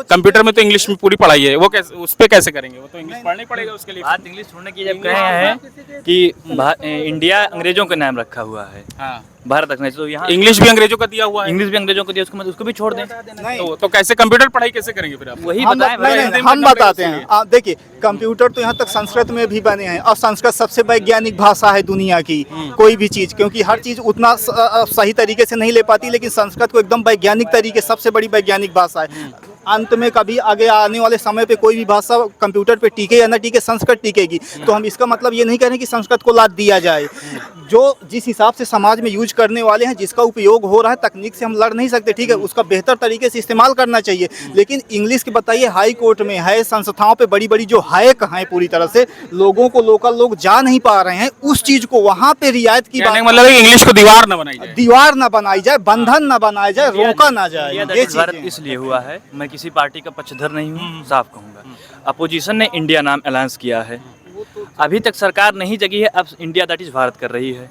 कंप्यूटर में तो इंग्लिश में पूरी पढ़ाई है, वो कैसे, उस पर कैसे करेंगे? वो तो इंग्लिश पढ़ना ही पड़ेगा उसके लिए। बात इंग्लिश छोड़ने की जब कहे हैं कि इंडिया अंग्रेजों का नाम रखा हुआ है, भारत रखना चाहिए, तो यहाँ इंग्लिश भी अंग्रेजों का दिया हुआ है। इंग्लिश भी अंग्रेजों को दिया, उसको भी छोड़ दें। तो कैसे कंप्यूटर पढ़ाई कैसे करेंगे फिर आप? वही हम बताएं। हम बताते हैं। देखिए, कंप्यूटर तो यहाँ तक संस्कृत में भी बने हैं, और संस्कृत सबसे वैज्ञानिक भाषा है दुनिया की। कोई भी चीज़, क्योंकि हर चीज़ उतना सही तरीके से नहीं ले पाती, लेकिन संस्कृत को एकदम वैज्ञानिक तरीके, सबसे बड़ी वैज्ञानिक भाषा है। अंत में कभी आगे आने वाले समय पे कोई भी भाषा कंप्यूटर पे टिके या ना टिके, संस्कृत टिकेगी। तो हम इसका मतलब ये नहीं कह रहे कि संस्कृत को लाद दिया जाए। जो जिस हिसाब से समाज में यूज करने वाले हैं, जिसका उपयोग हो रहा है, तकनीक से हम लड़ नहीं सकते, ठीक है, उसका बेहतर तरीके से इस्तेमाल करना चाहिए। लेकिन इंग्लिश की बताइए, हाई कोर्ट में है, संस्थाओं पे बड़ी बड़ी जो हैक हैं, पूरी तरह से लोगों को, लोकल लोग जा नहीं पा रहे हैं, उस चीज को वहाँ पे रियायत की बात, मतलब इंग्लिश को दीवार न बनाई जाए, दीवार न बनाई जाए, बंधन न बनाया जाए, रोका ना जाए। ये भारत इसलिए हुआ है, मैं किसी पार्टी का पक्षधर नहीं हूँ, साफ कहूँगा। अपोजिशन ने इंडिया नाम अलायंस किया है, अभी तक सरकार नहीं जगी है, अब इंडिया दैट इज भारत कर रही है।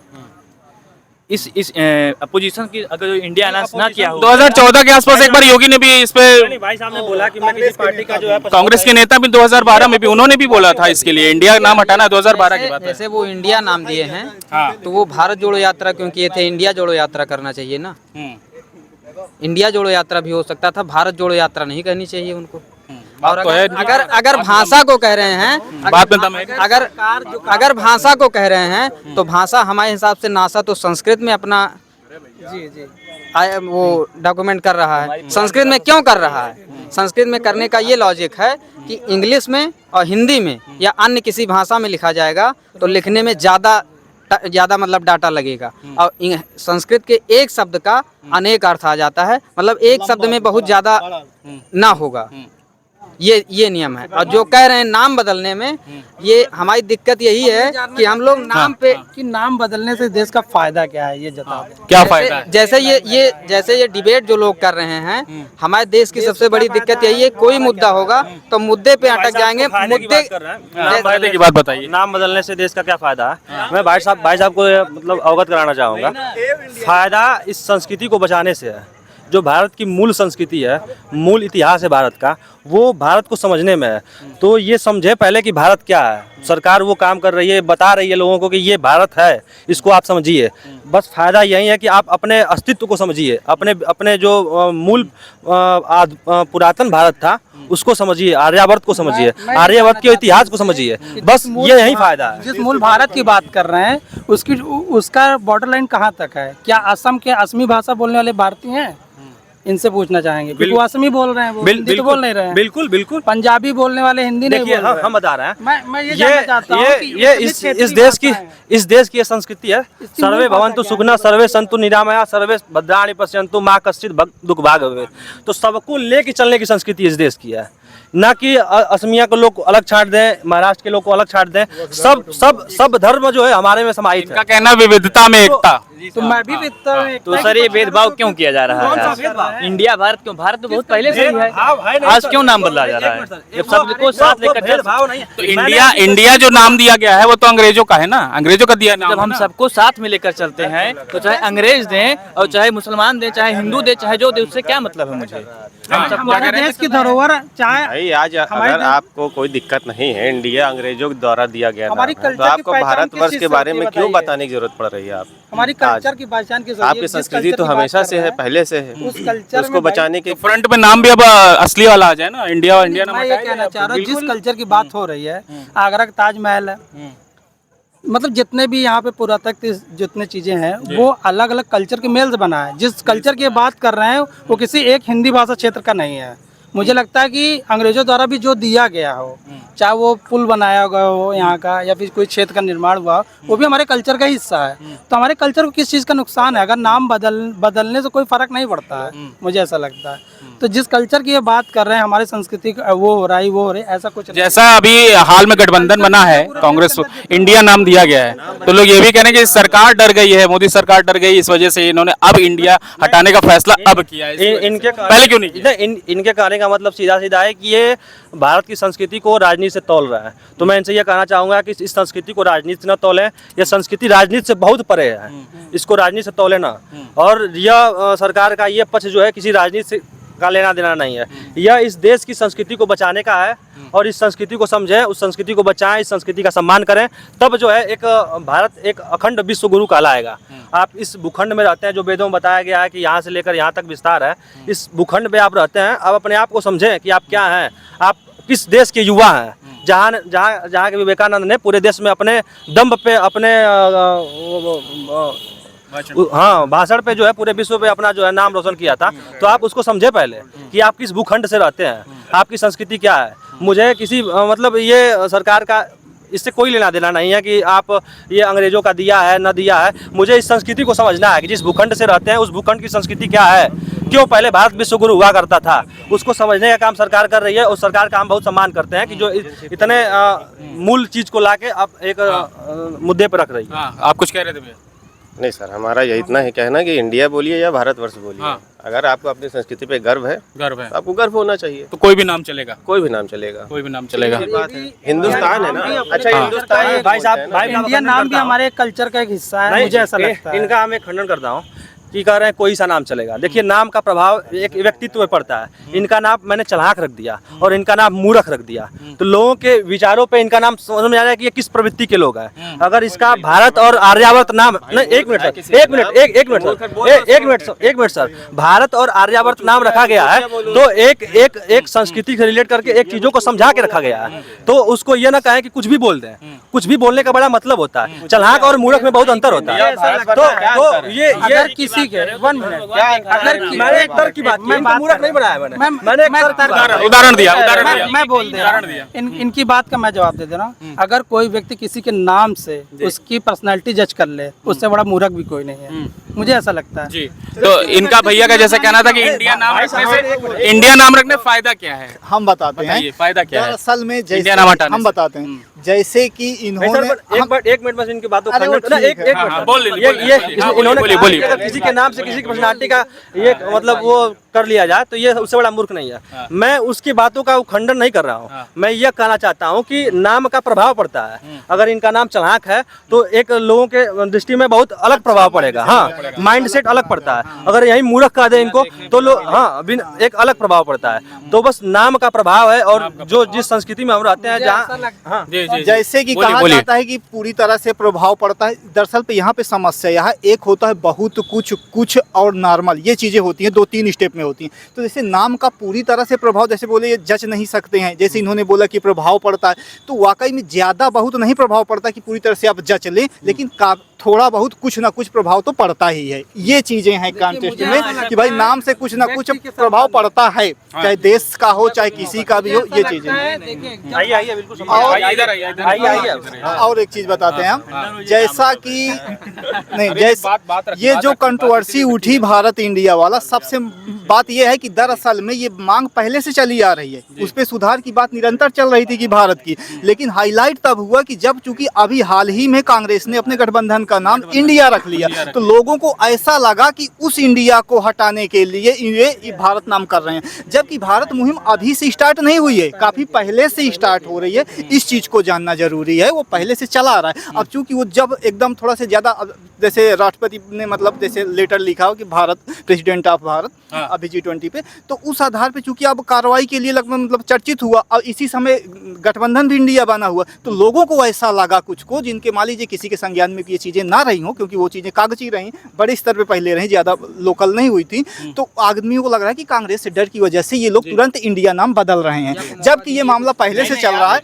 इस अपोजिशन की अगर इंडिया अलायंस ना किया हो, 2014 के आसपास एक बार योगी ने भी इस पे, भाई साहब ने बोला कि मैं किसी पार्टी का जो है, कांग्रेस के नेता भी 2012 में भी उन्होंने भी बोला था इसके लिए इंडिया नाम हटाना है। 2012 की बात है। जैसे वो इंडिया नाम दिए हैं, तो वो भारत जोड़ो यात्रा क्यों किए थे? इंडिया जोड़ो यात्रा करना चाहिए ना। इंडिया जोड़ो यात्रा भी हो सकता था, भारत जोड़ो यात्रा नहीं करनी चाहिए उनको। और अगर भाषा को कह रहे हैं, अगर भाषा को कह रहे हैं, तो भाषा हमारे हिसाब से नासा तो संस्कृत में अपना वो डॉक्यूमेंट कर रहा है। संस्कृत में क्यों कर रहा है? संस्कृत में करने का ये लॉजिक है कि इंग्लिश में और हिंदी में या अन्य किसी भाषा में लिखा जाएगा तो लिखने में ज़्यादा मतलब डाटा लगेगा, और संस्कृत के एक शब्द का अनेक अर्थ आ जाता है, मतलब एक शब्द में बहुत ज़्यादा ना होगा। ये नियम है। और जो कह रहे हैं नाम बदलने में, ये हमारी दिक्कत यही है कि हम लोग नाम पे, कि नाम बदलने से देश का फायदा क्या है, ये जता दें। क्या फायदा है? जैसे ये डिबेट जो लोग कर रहे हैं, हमारे देश की सबसे बड़ी दिक्कत यही है, कोई मुद्दा होगा तो मुद्दे पे अटक जाएंगे। फायदे की बात बताइए। नाम बदलने से देश का क्या फायदा है? मैं भाई साहब को मतलब अवगत कराना चाहूँगा। फायदा इस संस्कृति को बचाने से है। जो भारत की मूल संस्कृति है, मूल इतिहास है भारत का, वो भारत को समझने में है। तो ये समझे पहले कि भारत क्या है, सरकार वो काम कर रही है, बता रही है लोगों को कि ये भारत है, इसको आप समझिए। बस फायदा यही है कि आप अपने अस्तित्व को समझिए, अपने अपने जो मूल पुरातन भारत था उसको समझिए, आर्यावर्त को समझिए, आर्यावर्त के इतिहास को समझिए। बस ये यही फायदा है। जिस मूल भारत की बात कर रहे हैं उसका बॉर्डर लाइन कहाँ तक है? क्या असम के असमी भाषा बोलने वाले भारतीय हैं? इनसे पूछना चाहेंगे, क्योंकि वो असमी बोल रहे हैं, वो हिंदी तो बोल नहीं रहे हैं। बिल्कुल बिल्कुल। पंजाबी बोलने वाले हिंदी नहीं बोल रहे हैं। हम बता रहे हैं, मैं ये जानना चाहता हूं कि ये इस देश की संस्कृति है। सर्वे भवन्तु सुखिनः, सर्वे सन्तु निरामया, सर्वे भद्राणि पश्यन्तु मा कश्चित् दुःख भाग् भवेत्। तो सबको लेके चलने की संस्कृति इस देश की है, ना कि असमिया को लोग अलग छाट दें, महाराष्ट्र के लोग को अलग छाट दें। सब धर्म जो है हमारे में समाहित है। कहना विविधता में एकता। तो मैं भी तो सर ये भेदभाव क्यों किया जा रहा है? इंडिया भारत क्यों? भारत तो बहुत पहले से ही है, आज क्यों नाम बदला जा रहा है? जब सबको साथ लेकर तो इंडिया जो नाम दिया गया है वो तो अंग्रेजों का है ना, अंग्रेजों का दिया नाम। जब हम सबको साथ में लेकर चलते हैं तो चाहे अंग्रेज दें और चाहे मुसलमान दें, चाहे हिंदू दे, चाहे जो दे, उससे क्या मतलब है मुझे? हमारे देश की धरोहर चाहे भाई आज अगर आपको कोई दिक्कत नहीं है, इंडिया अंग्रेजों के द्वारा दिया गया नाम है, तो आपको भारतवर्ष के बारे में क्यों बताने की जरूरत पड़ रही है? आप हमारी कल्चर की पहचान की आपकी संस्कृति तो हमेशा से है, पहले से है, उस कल्चर उसको बचाने के फ्रंट में नाम भी अब असली वाला आ जाए ना, इंडिया नाम। मैं ये कहना चाह रहा हूँ, जिस कल्चर की बात हो रही है, आगरा का ताजमहल है, मतलब जितने भी यहाँ पे पुरातत्व जितने चीजें हैं वो अलग अलग कल्चर के मेल से बना है। जिस कल्चर की बात कर रहे हैं वो किसी एक हिंदी भाषा क्षेत्र का नहीं है। मुझे लगता है कि अंग्रेजों द्वारा भी जो दिया गया हो, चाहे वो पुल बनाया गया हो यहाँ का या फिर कोई क्षेत्र का निर्माण हुआ, वो भी हमारे कल्चर का हिस्सा है। तो हमारे कल्चर को किस चीज़ का नुकसान है? अगर नाम बदलने से कोई फर्क नहीं पड़ता है, मुझे ऐसा लगता है। तो जिस कल्चर की ये बात कर रहे हैं, हमारी संस्कृति वो हो रहा है, वो हो रही है, ऐसा कुछ जैसा अभी हाल में गठबंधन बना है, कांग्रेस इंडिया नाम दिया गया है, तो लोग ये भी कह रहे हैं कि सरकार डर गई है, मोदी सरकार डर गई, इस वजह से इन्होंने अब इंडिया हटाने का फैसला अब किया है। इनके पहले क्यों नहीं किया? इनके कहने का मतलब सीधा सीधा है कि ये भारत की संस्कृति को राजनीति से तौल रहा है। तो मैं इनसे ये कहना चाहूँगा कि इस संस्कृति को राजनीति से न तौलें। यह संस्कृति राजनीति से बहुत परे है, इसको राजनीति से तौले ना। और यह सरकार का ये पक्ष जो है किसी राजनीति से का लेना देना नहीं है। यह इस देश की संस्कृति को बचाने का है और इस संस्कृति को समझें, उस संस्कृति को बचाएं, इस संस्कृति का सम्मान करें, तब जो है एक भारत एक अखंड विश्व गुरु कहलाएगा। आप इस भूखंड में रहते हैं, जो वेदों में बताया गया है कि यहाँ से लेकर यहाँ तक विस्तार है, इस भूखंड में आप रहते हैं। आप अपने आप को समझें कि आप क्या हैं, आप किस देश के युवा हैं। जहाँ के विवेकानंद ने पूरे देश में अपने दम पे, अपने भाषण पे जो है पूरे विश्व पे अपना जो है नाम रोशन किया था। तो आप उसको समझे पहले कि आप किस भूखंड से रहते हैं, आपकी संस्कृति क्या है। मुझे किसी मतलब ये सरकार का इससे कोई लेना देना नहीं है कि आप ये अंग्रेजों का दिया है न दिया है। मुझे इस संस्कृति को समझना है कि जिस भूखंड से रहते हैं उस भूखंड की संस्कृति क्या है, क्यों पहले भारत विश्व गुरु हुआ करता था, उसको समझने का काम सरकार कर रही है। और सरकार का हम बहुत सम्मान करते हैं कि जो इतने मूल चीज़ को लाके आप एक मुद्दे पर रख रही है। आप कुछ कह रहे थे भैया? नहीं सर, हमारा यही इतना ही कहना कि इंडिया बोलिए या भारतवर्ष बोलिए, अगर आपको अपनी संस्कृति पे गर्व है तो आपको गर्व होना चाहिए। तो कोई भी नाम चलेगा? कोई भी नाम चलेगा, कोई भी नाम चलेगा। हिंदुस्तान है ना। अच्छा, हिंदुस्तान भाई साहब, इंडियन नाम भी हमारे कल्चर का एक हिस्सा है, मुझे ऐसा लगता है। इनका मैं खंडन करता हूँ कि कह रहे हैं कोई सा नाम चलेगा। देखिए, नाम का प्रभाव एक व्यक्तित्व पे पड़ता है। इनका नाम मैंने चलाक रख दिया और इनका नाम मूर्ख रख दिया, तो लोगों के विचारों पे इनका नाम समझ में आ रहा है कि ये किस प्रवृत्ति के लोग हैं। अगर इसका भारत और आर्यावर्त नाम नहीं, एक मिनट सर, भारत और आर्यावर्त नाम रखा गया है तो एक संस्कृति से रिलेट करके एक चीजों को समझा के रखा गया है। तो उसको ये ना कहें कि कुछ भी बोल दें, कुछ भी बोलने का बड़ा मतलब होता है। चलाक और मूर्ख में बहुत अंतर होता है। तो ये किसी के 1 मिनट, अगर मैंने एक तर्क की बात की, इनको मूर्ख नहीं बनाया मैंने एक उदाहरण दिया। मैं बोल दे रहा हूं, इनकी बात का मैं जवाब दे रहा हूँ। अगर कोई व्यक्ति किसी के नाम से उसकी पर्सनालिटी जज कर ले, उससे बड़ा मूर्ख भी कोई नहीं है, मुझे ऐसा लगता है। जी, तो इनका भैया का जैसा कहना था कि इंडिया नाम रखने फायदा क्या है, हम बताते हैं फायदा क्या है। असल में इंडिया नाम हटाने हम बताते हैं, जैसे कि इन्होंने एक मिनट बस इनकी बातों को बोलिए। किसी के नाम से किसी की पर्सनालिटी का ये मतलब वो कर लिया जाए तो ये उससे बड़ा मूर्ख नहीं है। मैं उसकी बातों का खंडन नहीं कर रहा हूँ। मैं ये कहना चाहता हूँ कि नाम का प्रभाव पड़ता है। अगर इनका नाम चलाक है तो एक लोगों के दृष्टि में बहुत अलग प्रभाव पड़ेगा। हाँ, माइंड सेट अलग पड़ता है। अगर यही मूर्ख कह दे इनको तो लोग एक अलग प्रभाव पड़ता है। तो बस नाम का प्रभाव है और जो जिस संस्कृति में हम रहते हैं, जहाँ जैसे कि बोलिए, कहा बोलिए। जाता है कि पूरी तरह से प्रभाव पड़ता है, दरअसल पे यहाँ पे समस्या यहाँ एक होता है बहुत कुछ कुछ और नॉर्मल, ये चीज़ें होती हैं 2-3 स्टेप में होती हैं। तो जैसे नाम का पूरी तरह से प्रभाव, जैसे बोले ये जज नहीं सकते हैं, जैसे इन्होंने बोला कि प्रभाव पड़ता है, तो वाकई में ज़्यादा बहुत नहीं प्रभाव पड़ता कि पूरी तरह से आप जज लें, लेकिन थोड़ा बहुत कुछ ना कुछ प्रभाव तो पड़ता ही है। ये चीज़ें हैं कॉन्टेस्ट में कि भाई नाम से कुछ ना कुछ प्रभाव पड़ता है, चाहे देश का हो चाहे किसी का भी हो, ये चीज़ें। और एक चीज़ बताते हैं हम, जैसा कि नहीं जैसे ये जो कंट्रोवर्सी उठी भारत इंडिया वाला, सबसे बात ये है कि दरअसल में ये मांग पहले से चली आ रही है, उस पर सुधार की बात निरंतर चल रही थी कि भारत की, लेकिन हाईलाइट तब हुआ कि जब चूंकि अभी हाल ही में कांग्रेस ने अपने गठबंधन का नाम इंडिया रख लिया, तो लोगों को ऐसा लगा कि उस इंडिया को हटाने के लिए ये भारत नाम कर रहे हैं, जबकि भारत मुहिम अभी से स्टार्ट नहीं हुई है, काफी पहले से स्टार्ट हो रही है। इस चीज को जानना जरूरी है, वो पहले से चला आ रहा है। अब चूंकि वो जब एकदम थोड़ा से ज्यादा, जैसे राष्ट्रपति ने मतलब जैसे लेटर लिखा हो कि भारत प्रेसिडेंट ऑफ भारत अभी G20 पे, तो उस आधार पे चूंकि अब कार्रवाई के लिए लगभग मतलब चर्चित हुआ, और इसी समय गठबंधन भी इंडिया बना हुआ, तो लोगों को ऐसा लगा कुछ को, जिनके मान लीजिए किसी के संज्ञान में ये चीज़ें ना रही हो, क्योंकि वो चीज़ें कागजी रहीं, बड़े स्तर पे पहले रहीं, ज़्यादा लोकल नहीं हुई थी, तो आदमियों को लग रहा है कि कांग्रेस से डर की वजह से ये लोग तुरंत इंडिया नाम बदल रहे हैं, जबकि ये मामला पहले से चल रहा है।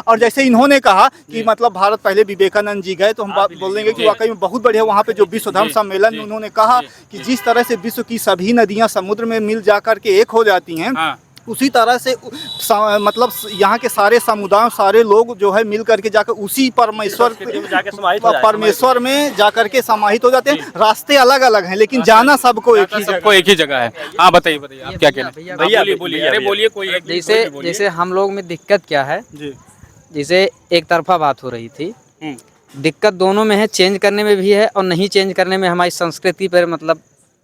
और जैसे इन्होंने कहा कि मतलब भारत पहले विवेकानंद जी गए, तो हम बात बोल देंगे कि वाकई में बहुत बढ़िया, वहाँ पे जो विश्व धर्म सम्मेलन में उन्होंने कहा कि जिस तरह से विश्व की सभी नदियाँ समुद्र में मिल जाकर के एक हो जाती हैं, उसी तरह से मतलब यहाँ के सारे समुदाय, सारे लोग जो है मिल करके जाकर उसी परमेश्वर में जाकर के समाहित हो जाते हैं। रास्ते अलग अलग हैं, लेकिन जाना सबको एक ही जगह है। हाँ बताइए आप क्या कहना है? बोलिए बोलिए, अरे बोलिए कोई एक जैसे हम लोग में दिक्कत क्या है, जैसे एक तरफा बात हो रही थी, दिक्कत दोनों में है, चेंज करने में भी है और नहीं चेंज करने में हमारी संस्कृति पर मतलब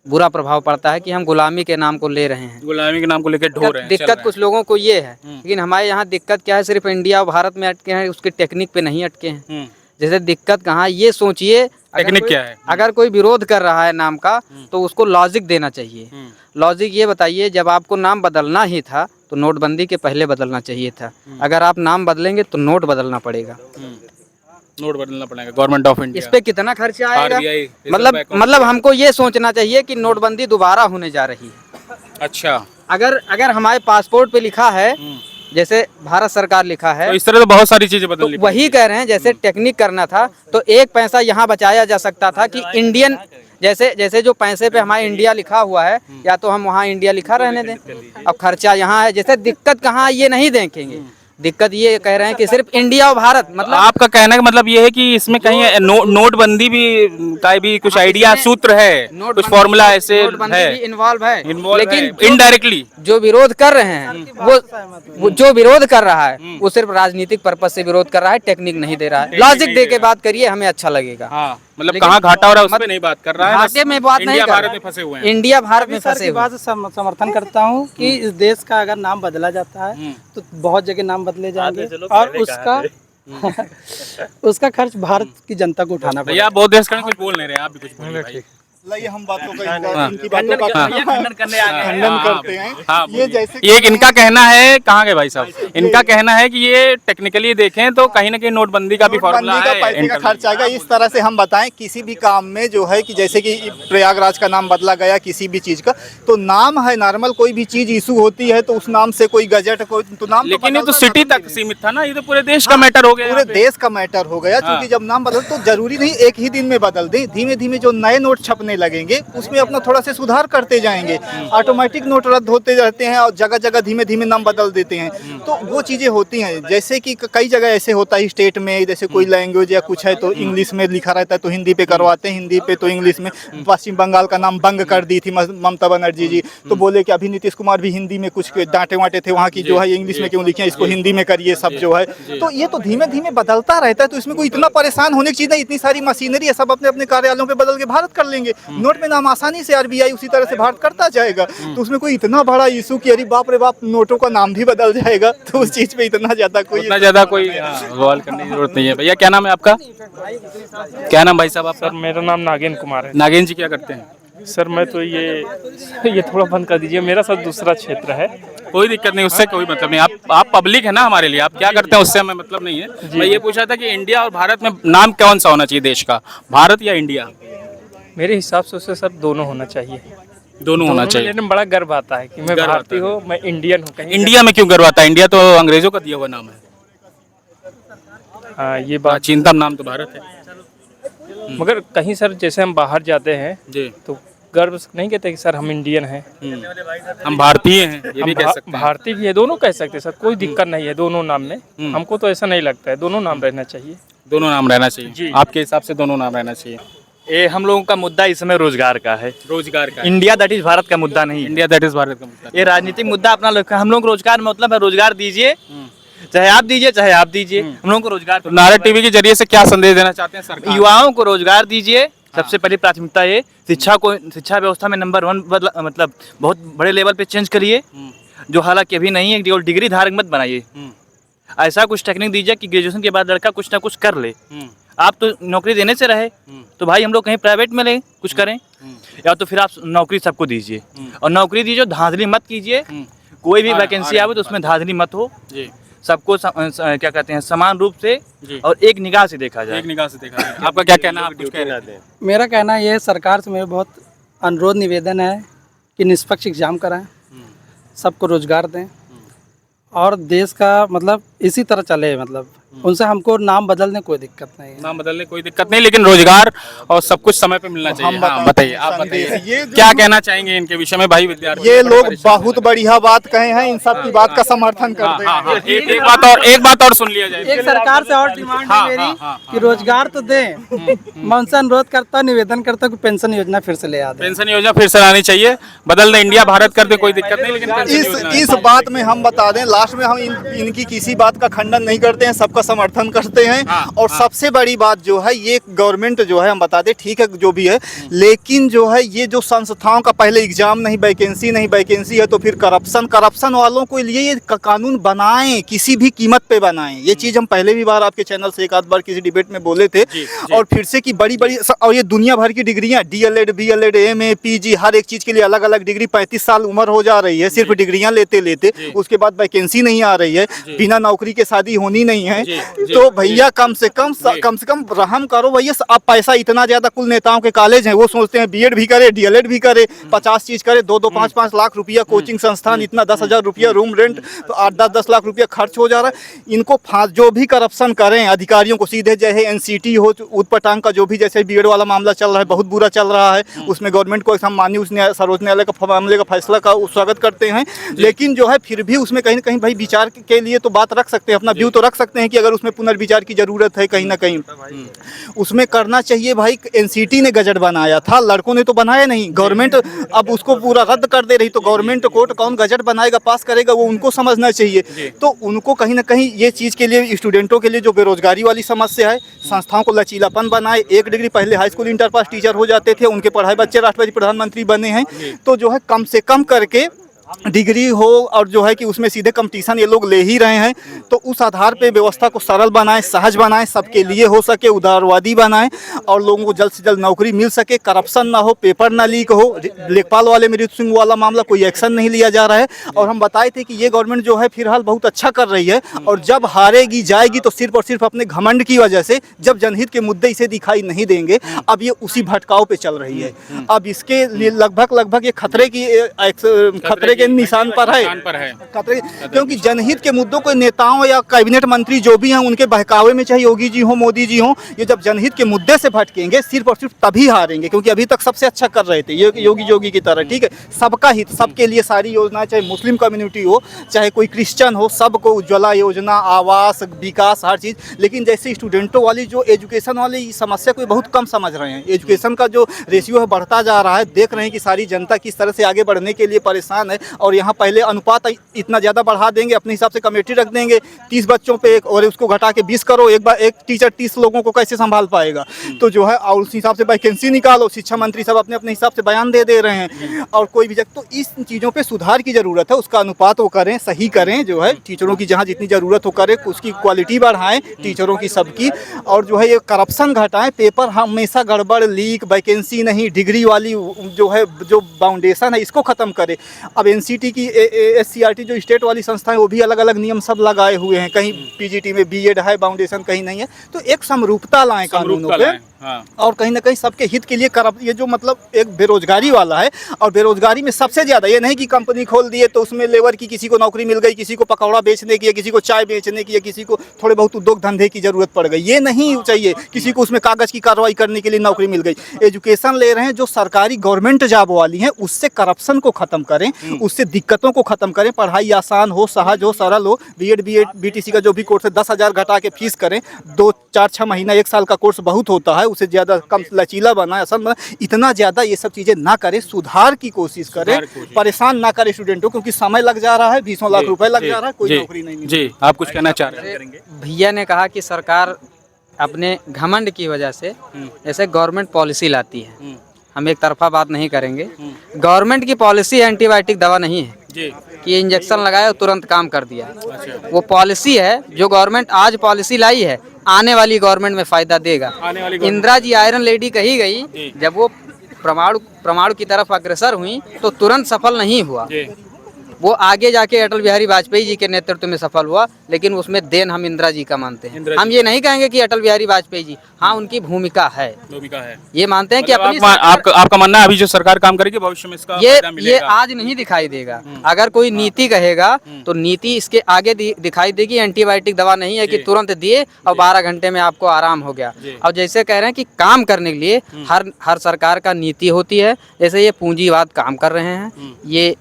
बुरा प्रभाव पड़ता है कि हम गुलामी के नाम को ले रहे हैं, गुलामी के नाम को लेकर ढो रहे हैं। दिक्कत कुछ लोगों को ये है, लेकिन हमारे यहाँ दिक्कत क्या है, सिर्फ इंडिया और भारत में अटके हैं, उसके टेक्निक पे नहीं अटके हैं। जैसे दिक्कत कहाँ, ये सोचिए टेक्निक क्या है, अगर कोई विरोध कर रहा है नाम का, तो उसको लॉजिक देना चाहिए। लॉजिक ये बताइए, जब आपको नाम बदलना ही था तो नोटबंदी के पहले बदलना चाहिए था। अगर आप नाम बदलेंगे तो नोट बदलना पड़ेगा, नोट बदलना पड़ेगा, गवर्नमेंट ऑफ इंडिया। इस पे कितना खर्चा आएगा, मतलब हमको ये सोचना चाहिए कि नोटबंदी दोबारा होने जा रही है। अच्छा, अगर हमारे पासपोर्ट पे लिखा है, जैसे भारत सरकार लिखा है, तो इस तरह तो बहुत सारी चीजें बदलनी तो वही कह रहे हैं, जैसे टेक्निक करना था तो एक पैसा यहाँ बचाया जा सकता था कि इंडियन, जैसे जो पैसे पे हमारा इंडिया लिखा हुआ है, या तो हम वहाँ इंडिया लिखा रहने दें, अब खर्चा यहाँ है। जैसे दिक्कत कहाँ, ये नहीं देखेंगे, दिक्कत ये कह रहे हैं कि सिर्फ इंडिया और भारत, मतलब आपका कहना का मतलब ये है कि इसमें कहीं नोटबंदी भी का भी कुछ आइडिया, सूत्र है, कुछ फॉर्मूला ऐसे है, इन्वॉल्व है, लेकिन इनडायरेक्टली जो विरोध कर रहे हैं, वो जो विरोध कर रहा है वो सिर्फ राजनीतिक पर्पज से विरोध कर रहा है, टेक्निक नहीं दे रहा है। लॉजिक दे के बात करिए, हमें अच्छा लगेगा। मतलब कहाँ घाटा हो रहा है उस पे नहीं बात कर रहा है, घाटे में बात नहीं कर रहा है, फंसे हुए हैं। इंडिया भारत में फंसे हुए। बात समर्थन करता हूँ कि इस देश का अगर नाम बदला जाता है तो बहुत जगह नाम बदले जाएंगे, और उसका खर्च भारत की जनता को उठाना पड़ेगा। भैया बहुत देश का कुछ बोल नहीं रहे, आप भी कुछ बोलिए भाई। हम बातों का इनकी बातों का खंडन करते हैं। ये जैसे ये इनका कहना है, कहाँ गए भाई साहब, इनका कहना है कि ये टेक्निकली देखें तो कहीं ना कहीं नोटबंदी का भी फॉर्मूला है, पैसे का खर्च आएगा। इस तरह से हम बताएं, किसी भी काम में जो है कि जैसे कि प्रयागराज का नाम बदला गया किसी भी चीज का, तो नाम है नॉर्मल, कोई भी चीज इशू होती है तो उस नाम से कोई गजट को तो नाम, लेकिन ये तो सिटी तक सीमित था ना, ये तो पूरे देश का मैटर हो गया, पूरे देश का मैटर हो गया। क्योंकि जब नाम बदल तो जरूरी नहीं एक ही दिन में बदल दें, धीमे धीमे जो नए नोट छपने लगेंगे उसमें अपना थोड़ा से सुधार करते जाएंगे। ऑटोमेटिक नोट रद्द होते रहते हैं और जगह जगह धीमे धीमे नाम बदल देते हैं, तो वो चीजें होती हैं। जैसे कि कई जगह ऐसे होता है स्टेट में, जैसे कोई लैंग्वेज या कुछ है तो इंग्लिश में लिखा रहता है तो हिंदी पे करवाते हैं, हिंदी पे तो इंग्लिश में। पश्चिम बंगाल का नाम बंग कर दी थी ममता बनर्जी जी, तो बोले कि अभी नीतीश कुमार भी हिंदी में कुछ डांटे वाटे थे, वहाँ की जो है इंग्लिश में क्यों लिखे, इसको हिंदी में करिए सब जो है। तो ये तो धीमे धीमे बदलता रहता है, तो इसमें कोई इतना परेशान होने की चीज नहीं, इतनी सारी मशीनरी है, सब अपने अपने कार्यालयों पे बदल के भारत कर लेंगे। नोट में नाम आसानी से आरबीआई उसी तरह से भारत करता जाएगा, तो उसमें कोई इतना बड़ा इशू कि अरे बाप रे बाप नोटों का नाम भी बदल जाएगा, तो उस चीज पे इतना ज्यादा कोई सवाल करने की जरूरत नहीं है। भैया क्या नाम है आपका, क्या नाम भाई साहब आपका? सर मेरा नाम नागेंद्र कुमार है। नागेंद्र जी क्या करते हैं? सर मैं तो ये थोड़ा बंद कर दीजिए, मेरा सर दूसरा क्षेत्र है। कोई दिक्कत नहीं, उससे कोई मतलब नहीं। आप पब्लिक है ना हमारे लिए, आप क्या करते हैं उससे हमें मतलब नहीं है। मैं ये पूछ रहा था कि इंडिया और भारत में नाम कौन सा होना चाहिए देश का, भारत या इंडिया? मेरे हिसाब से उससे सर दोनों होना चाहिए। दोनों होना चाहिए। लेकिन बड़ा गर्व आता है कि मैं भारतीय हूँ, मैं इंडियन हूँ। कहीं इंडिया में क्यों गर्व आता है? इंडिया तो अंग्रेजों का दिया हुआ नाम है। हाँ, ये बात। प्राचीनतम नाम तो भारत है। मगर कहीं सर जैसे हम बाहर जाते हैं जी, तो गर्व से नहीं कहते कि सर हम इंडियन हैं, हम भारतीय हैं, ये भी कह सकते हैं। भारतीय भी है, दोनों कह सकते हैं सर, कोई दिक्कत नहीं है दोनों नाम में। हमको तो ऐसा नहीं लगता है, दोनों नाम रहना चाहिए। दोनों नाम रहना चाहिए जी। आपके हिसाब से दोनों नाम रहना चाहिए। ये हम लोगों का मुद्दा इस समय रोजगार का है। रोजगार का इंडिया दैट इज भारत का मुद्दा नहीं। इंडिया दैट इज भारत का मुद्दा। ये राजनीतिक मुद्दा अपना लोग, हम लोग रोजगार मतलब है, रोजगार दीजिए, चाहे आप दीजिए चाहे आप दीजिए, हम लोगों को रोजगार। तो नारा टीवी के जरिए से क्या संदेश देना चाहते हैं सरकार? युवाओं को रोजगार दीजिए। सबसे पहली प्राथमिकता ये शिक्षा व्यवस्था में नंबर 1 मतलब बहुत बड़े लेवल पे चेंज करिए, जो हालांकि अभी नहीं है। केवल डिग्री धारक मत बनाइए, ऐसा कुछ टेक्निक दीजिए कि ग्रेजुएशन के बाद लड़का कुछ ना कुछ कर ले। आप तो नौकरी देने से रहे, तो भाई हम लोग कहीं प्राइवेट में लें, कुछ करें, या तो फिर आप नौकरी सबको दीजिए। और नौकरी दीजिए, धांधली मत कीजिए। कोई भी वैकेंसी आवे तो उसमें धांधली मत हो। सबको क्या कहते हैं, समान रूप से और एक निगाह से देखा जाए। एक निगाह से देखा जाए। आपका क्या कहना है? आप कुछ कह रहे थे। मेरा कहना ये है, सरकार से मेरा बहुत अनुरोध निवेदन है कि निष्पक्ष एग्जाम कराएं, सबको रोजगार दें और देश का मतलब इसी तरह चले। मतलब उनसे हमको नाम बदलने कोई दिक्कत नहीं है। नाम बदलने कोई दिक्कत नहीं, लेकिन रोजगार और सब कुछ समय पे मिलना चाहिए। हाँ, बताइए, आप बताइए क्या कहना चाहेंगे इनके विषय में भाई विद्यार्थी? ये लोग बहुत बढ़िया बात कहे हैं, इन सब की बात का समर्थन करते हैं। एक बात और सुन लिया जाए। एक सरकार से और डिमांड है मेरी कि रोजगार तो दें। मैं उनसे अनुरोध करता हूँ, निवेदन करता हूँ कि पेंशन योजना फिर से ले आ दें। पेंशन योजना फिर से लानी चाहिए। बदल दें, इंडिया भारत कर दे, कोई दिक्कत नहीं, लेकिन इस बात में हम बता दें, लास्ट में हम इनकी किसी बात का खंडन नहीं करते हैं, सबका समर्थन करते हैं। और सबसे बड़ी बात जो है, ये गवर्नमेंट जो है, हम बता दें ठीक है जो भी है, लेकिन जो है ये जो संस्थाओं का पहले एग्जाम नहीं, वैकेंसी है तो फिर करप्शन वालों के लिए ये कानून बनाएं, किसी भी कीमत पे बनाएं। ये चीज़ हम पहले भी बार आपके चैनल से एक आध बार किसी डिबेट में बोले थे। और फिर से कि बड़ी और ये दुनिया भर की डिग्रियां, DLED, BLED, MA, PG, हर एक चीज़ के लिए अलग अलग डिग्री, 35 साल उम्र हो जा रही है सिर्फ डिग्रियां लेते लेते, उसके बाद वैकेंसी नहीं आ रही है, बिना नौकरी के शादी होनी नहीं है। तो भैया कम से कम रहम करो भैया। अब पैसा इतना ज्यादा, कुल नेताओं के कॉलेज हैं, वो सोचते हैं BEd भी करे, DLED भी करे, 50 चीज करे, 2-2, 5-5 लाख रुपया कोचिंग संस्थान, इतना 10,000 रुपया रूम रेंट, तो 8-10 लाख रुपया खर्च हो जा रहा है। इनको जो भी करप्शन करें अधिकारियों को सीधे, जैसे NCT हो ऊटपटांग का जो भी जैसे BEd वाला मामला चल रहा है, बहुत बुरा चल रहा है, उसमें गवर्नमेंट को हम माननीय सर्वोच्च न्यायालय का मामले का फैसला का स्वागत करते हैं। लेकिन जो है फिर भी उसमें कहीं ना कहीं भाई विचार के लिए तो बात रख सकते हैं, अपना व्यू तो रख सकते हैं कि अगर उसमें पुनर्विचार की जरूरत है कहीं ना कहीं, उसमें करना चाहिए। भाई NCT ने गजट बनाया था, लड़कों ने तो बनाया नहीं। गवर्नमेंट अब उसको पूरा रद्द कर दे रही, तो गवर्नमेंट कोर्ट कौन गजट बनाएगा, पास करेगा, वो उनको समझना चाहिए। तो उनको कहीं ना कहीं ये चीज़ के लिए, स्टूडेंटों के लिए जो बेरोजगारी वाली समस्या है, संस्थाओं को लचीलापन बनाए। एक डिग्री पहले high school inter pass teacher हो जाते थे, उनके पढ़ाई बच्चे राष्ट्रपति प्रधानमंत्री बने हैं, तो जो है कम से कम करके डिग्री हो, और जो है कि उसमें सीधे कंपटीशन ये लोग ले ही रहे हैं, तो उस आधार पे व्यवस्था को सरल बनाएं, सहज बनाएं, सबके लिए हो सके, उदारवादी बनाएं, और लोगों को जल्द से जल्द नौकरी मिल सके, करप्शन ना हो, पेपर ना लीक हो। लेखपाल वाले मृत्यु सिंह वाला मामला कोई एक्शन नहीं लिया जा रहा है। और हम बताए थे कि ये गवर्नमेंट जो है फिलहाल बहुत अच्छा कर रही है, और जब हारेगी जाएगी तो सिर्फ और सिर्फ अपने घमंड की वजह से, जब जनहित के मुद्दे इसे दिखाई नहीं देंगे। अब ये उसी भटकाव पे चल रही है। अब इसके लिए लगभग ये खतरे के निशान पर है खतरे, क्योंकि जनहित के मुद्दों को नेताओं या कैबिनेट मंत्री जो भी हैं उनके बहकावे में, चाहे योगी जी हो, मोदी जी हो, ये जब जनहित के मुद्दे से भटकेंगे सिर्फ और सिर्फ तभी हारेंगे। क्योंकि अभी तक सबसे अच्छा कर रहे थे योगी की तरह, ठीक है, सबका हित, सबके लिए सारी योजनाएं, चाहे मुस्लिम कम्युनिटी हो, चाहे कोई क्रिश्चियन हो, सबको उज्ज्वला योजना, आवास, विकास, हर चीज़। लेकिन जैसे स्टूडेंटों वाली जो एजुकेशन वाली समस्या को बहुत कम समझ रहे हैं। एजुकेशन का जो रेशियो है बढ़ता जा रहा है, देख रहे हैं कि सारी जनता किस तरह से आगे बढ़ने के लिए परेशान है, और यहाँ पहले अनुपात इतना ज़्यादा बढ़ा देंगे, अपने हिसाब से कमेटी रख देंगे 30 बच्चों पे एक, और उसको घटा के 20 करो, एक टीचर 30 लोगों को कैसे संभाल पाएगा। तो जो है और उस हिसाब से वैकेंसी निकालो, शिक्षा मंत्री सब अपने अपने हिसाब से बयान दे रहे हैं और कोई भी तो इस चीज़ों पे सुधार की ज़रूरत है। उसका अनुपात वो करें, सही करें, जो है टीचरों की जहाँ जितनी ज़रूरत हो करें, उसकी क्वालिटी बढ़ाएं टीचरों की सबकी, और जो है ये करप्शन घटाएं। पेपर हमेशा गड़बड़, लीक, वैकेंसी नहीं, डिग्री वाली जो है जो फाउंडेशन है इसको ख़त्म करें। अब एनसीटी की SCRT जो स्टेट वाली संस्थाएं वो भी अलग अलग नियम सब लगाए हुए हैं, कहीं PGT में B.Ed है फाउंडेशन, कहीं नहीं है। तो एक समरूपता लाएं कानूनों पे, और कहीं ना कहीं सबके हित के लिए ये जो मतलब एक बेरोजगारी वाला है, और बेरोजगारी में सबसे ज़्यादा ये नहीं कि कंपनी खोल दिए तो उसमें लेबर की किसी को नौकरी मिल गई, किसी को पकौड़ा बेचने की, किसी को चाय बेचने की, किसी को थोड़े बहुत उद्योग धंधे की ज़रूरत पड़ गई, ये नहीं चाहिए। किसी को उसमें कागज़ की कार्रवाई करने के लिए नौकरी मिल गई। एजुकेशन ले रहे हैं जो सरकारी गवर्नमेंट जॉब वाली हैं, उससे करप्शन को ख़त्म करें, उससे दिक्कतों को ख़त्म करें, पढ़ाई आसान हो, सहज हो, सरल हो। B.Ed BTC का जो भी कोर्स है 10,000 घटा के फीस करें, 2, 4, 6 महीना 1 साल का कोर्स बहुत होता है, उससे ज़्यादा कम लचीला बनाए, आसान बनाए। इतना ज़्यादा ये सब चीज़ें ना करें, सुधार की कोशिश करें, परेशान ना करें स्टूडेंटों, क्योंकि समय लग जा रहा है, 20 लाख रुपए लग जा रहा है, कोई नौकरी नहीं मिल रही। जी, आप कुछ कहना चाह रहे हैं? भैया ने कहा कि सरकार अपने घमंड की वजह से ऐसे गवर्नमेंट पॉलिसी लाती है। हम एक तरफा बात नहीं करेंगे। गवर्नमेंट की पॉलिसी एंटीबायोटिक दवा नहीं है कि इंजेक्शन लगाया और तुरंत काम कर दिया। वो पॉलिसी है जो गवर्नमेंट आज पॉलिसी लाई है, आने वाली गवर्नमेंट में फ़ायदा देगा। इंदिरा जी आयरन लेडी कही गई, जब वो परमाणु की तरफ अग्रसर हुई तो तुरंत सफल नहीं हुआ। वो आगे जाके अटल बिहारी वाजपेयी जी के नेतृत्व में सफल हुआ, लेकिन उसमें देन हम इंदिरा जी का मानते हैं। हम ये नहीं कहेंगे कि अटल बिहारी वाजपेयी जी, हाँ उनकी भूमिका है, ये मानते हैं कि अपनी आपका मानना है अभी जो सरकार काम करेगी भविष्य में इसका ये आज नहीं दिखाई देगा। अगर कोई नीति कहेगा तो नीति इसके आगे दिखाई देगी। एंटीबायोटिक दवा नहीं है कि तुरंत दिए और 12 घंटे में आपको आराम हो गया। और जैसे कह रहे हैं कि काम करने के लिए हर सरकार का नीति होती है, जैसे ये पूंजीवाद काम कर रहे हैं। ये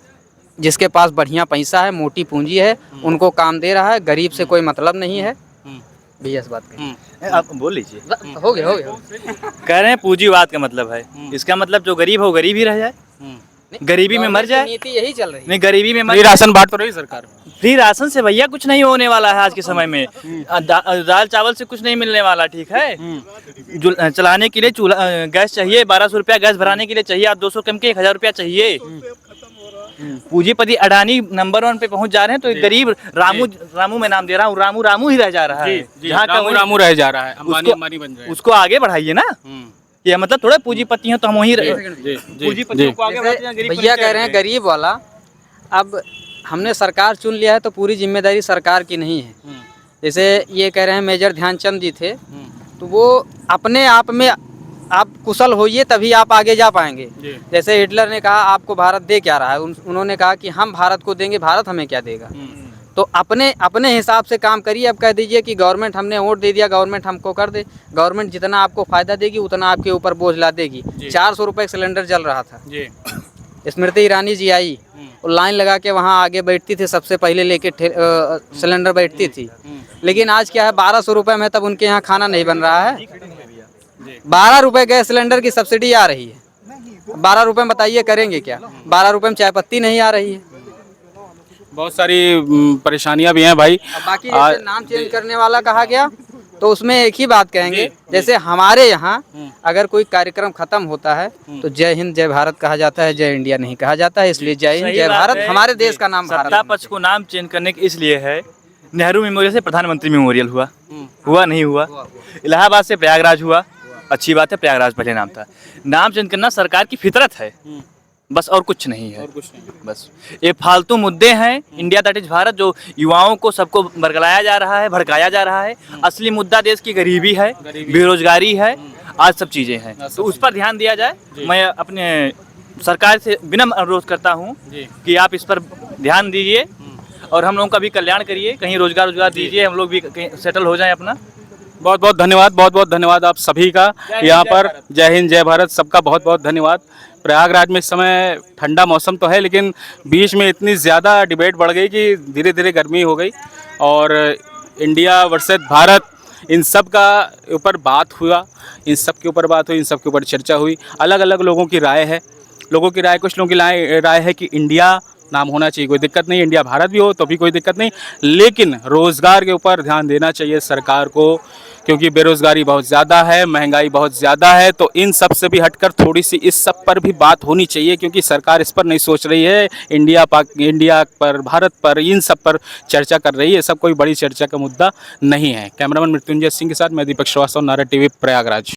जिसके पास बढ़िया पैसा है, मोटी पूंजी है, उनको काम दे रहा है, गरीब से कोई मतलब नहीं है। भैया इस बात का आप बोल लीजिए। हो गया कह रहे हैं पूंजीवाद का मतलब है, इसका मतलब जो गरीब हो गरीब ही रह जाए, गरीबी में मर जाए। नीति यही चल रही है। नहीं, गरीबी में फ्री राशन बांट तो रही सरकार। फ्री राशन से भैया कुछ नहीं होने वाला है आज के समय में। दाल चावल से कुछ नहीं मिलने वाला, ठीक है। चलाने के लिए चूल्हा गैस चाहिए, 1200 रुपया गैस भराने के लिए चाहिए, आप 200 कम के 1000 रुपया चाहिए। पूंजीपति अडानी नंबर 1 पे पहुंच जा रहे हैं, तो एक गरीब रामू मैं नाम दे रहा हूँ, रामू ही रह जा रहा है। जहाँ रामू रह जा रहा है, अंबानी बन जाए। उसको आगे बढ़ाइए ना। ये मतलब थोड़े पूंजीपति हैं तो हम वहीं पूंजीपतियों को आगे बढ़ाते। भैया कह रहे हैं गरीब वाला। अब हमने सरकार चुन लिया है तो पूरी जिम्मेदारी सरकार की नहीं है। जैसे ये कह रहे हैं मेजर ध्यानचंद जी थे, तो वो अपने आप में आप कुशल होइए तभी आप आगे जा पाएंगे। जैसे हिटलर ने कहा आपको भारत दे क्या रहा है, उन्होंने कहा कि हम भारत को देंगे, भारत हमें क्या देगा। तो अपने हिसाब से काम करिए। अब कह दीजिए कि गवर्नमेंट हमने वोट दे दिया, गवर्नमेंट हमको कर दे। गवर्नमेंट जितना आपको फ़ायदा देगी उतना आपके ऊपर बोझ ला देगी। 400 रुपये सिलेंडर चल रहा था। स्मृति ईरानी जी आई और लाइन लगा के वहाँ आगे बैठती थी, सबसे पहले लेके सिलेंडर बैठती थी। लेकिन आज क्या है, 1200 रुपये में तब उनके यहाँ खाना नहीं बन रहा है। 12 रुपये गैस सिलेंडर की सब्सिडी आ रही है। 12 रुपये में बताइए करेंगे क्या? 12 रुपये में चाय पत्ती नहीं आ रही है। बहुत सारी परेशानियां भी हैं भाई। बाकी जैसे नाम चेंज करने वाला कहा गया, तो उसमें एक ही बात कहेंगे, जैसे हमारे यहाँ अगर कोई कार्यक्रम खत्म होता है तो जय हिंद जय भारत कहा जाता है, जय इंडिया नहीं कहा जाता है। इसलिए जय हिंद जय भारत, हमारे देश का नाम भारत। सत्ता पक्ष को नाम चेंज करने के इसलिए है, नेहरू मेमोरियल से प्रधानमंत्री मेमोरियल हुआ नहीं हुआ। इलाहाबाद से प्रयागराज हुआ, अच्छी बात है, प्रयागराज पहले नाम था। नाम चेंज करना सरकार की फितरत है, बस और कुछ नहीं है। बस ये फालतू मुद्दे हैं। इंडिया दैट इज भारत, जो युवाओं को सबको बरगलाया जा रहा है, भड़काया जा रहा है। असली मुद्दा देश की गरीबी है, बेरोजगारी है, आज सब चीज़ें हैं, तो उस पर ध्यान दिया जाए। मैं अपने सरकार से विनम्र अनुरोध करता हूँ कि आप इस पर ध्यान दीजिए और हम लोगों का भी कल्याण करिए, कहीं रोजगार दीजिए, हम लोग भी कहीं सेटल हो जाएं अपना। बहुत बहुत धन्यवाद आप सभी का यहाँ पर। जय हिंद जय भारत, सबका बहुत बहुत धन्यवाद। प्रयागराज में इस समय ठंडा मौसम तो है, लेकिन बीच में इतनी ज़्यादा डिबेट बढ़ गई कि धीरे धीरे गर्मी हो गई और इंडिया वर्सेस भारत, इन सब का ऊपर बात हुआ, इन सब के ऊपर चर्चा हुई। अलग अलग लोगों की राय है। कुछ लोगों की राय है कि इंडिया नाम होना चाहिए, कोई दिक्कत नहीं। इंडिया भारत भी हो तो भी कोई दिक्कत नहीं, लेकिन रोज़गार के ऊपर ध्यान देना चाहिए सरकार को, क्योंकि बेरोज़गारी बहुत ज़्यादा है, महंगाई बहुत ज़्यादा है। तो इन सब से भी हटकर थोड़ी सी इस सब पर भी बात होनी चाहिए, क्योंकि सरकार इस पर नहीं सोच रही है। इंडिया पर, भारत पर, इन सब पर चर्चा कर रही है। सब कोई बड़ी चर्चा का मुद्दा नहीं है। कैमरामैन मृत्युंजय सिंह के साथ मैं दीपक श्रीवास्तव, नारा टीवी, प्रयागराज।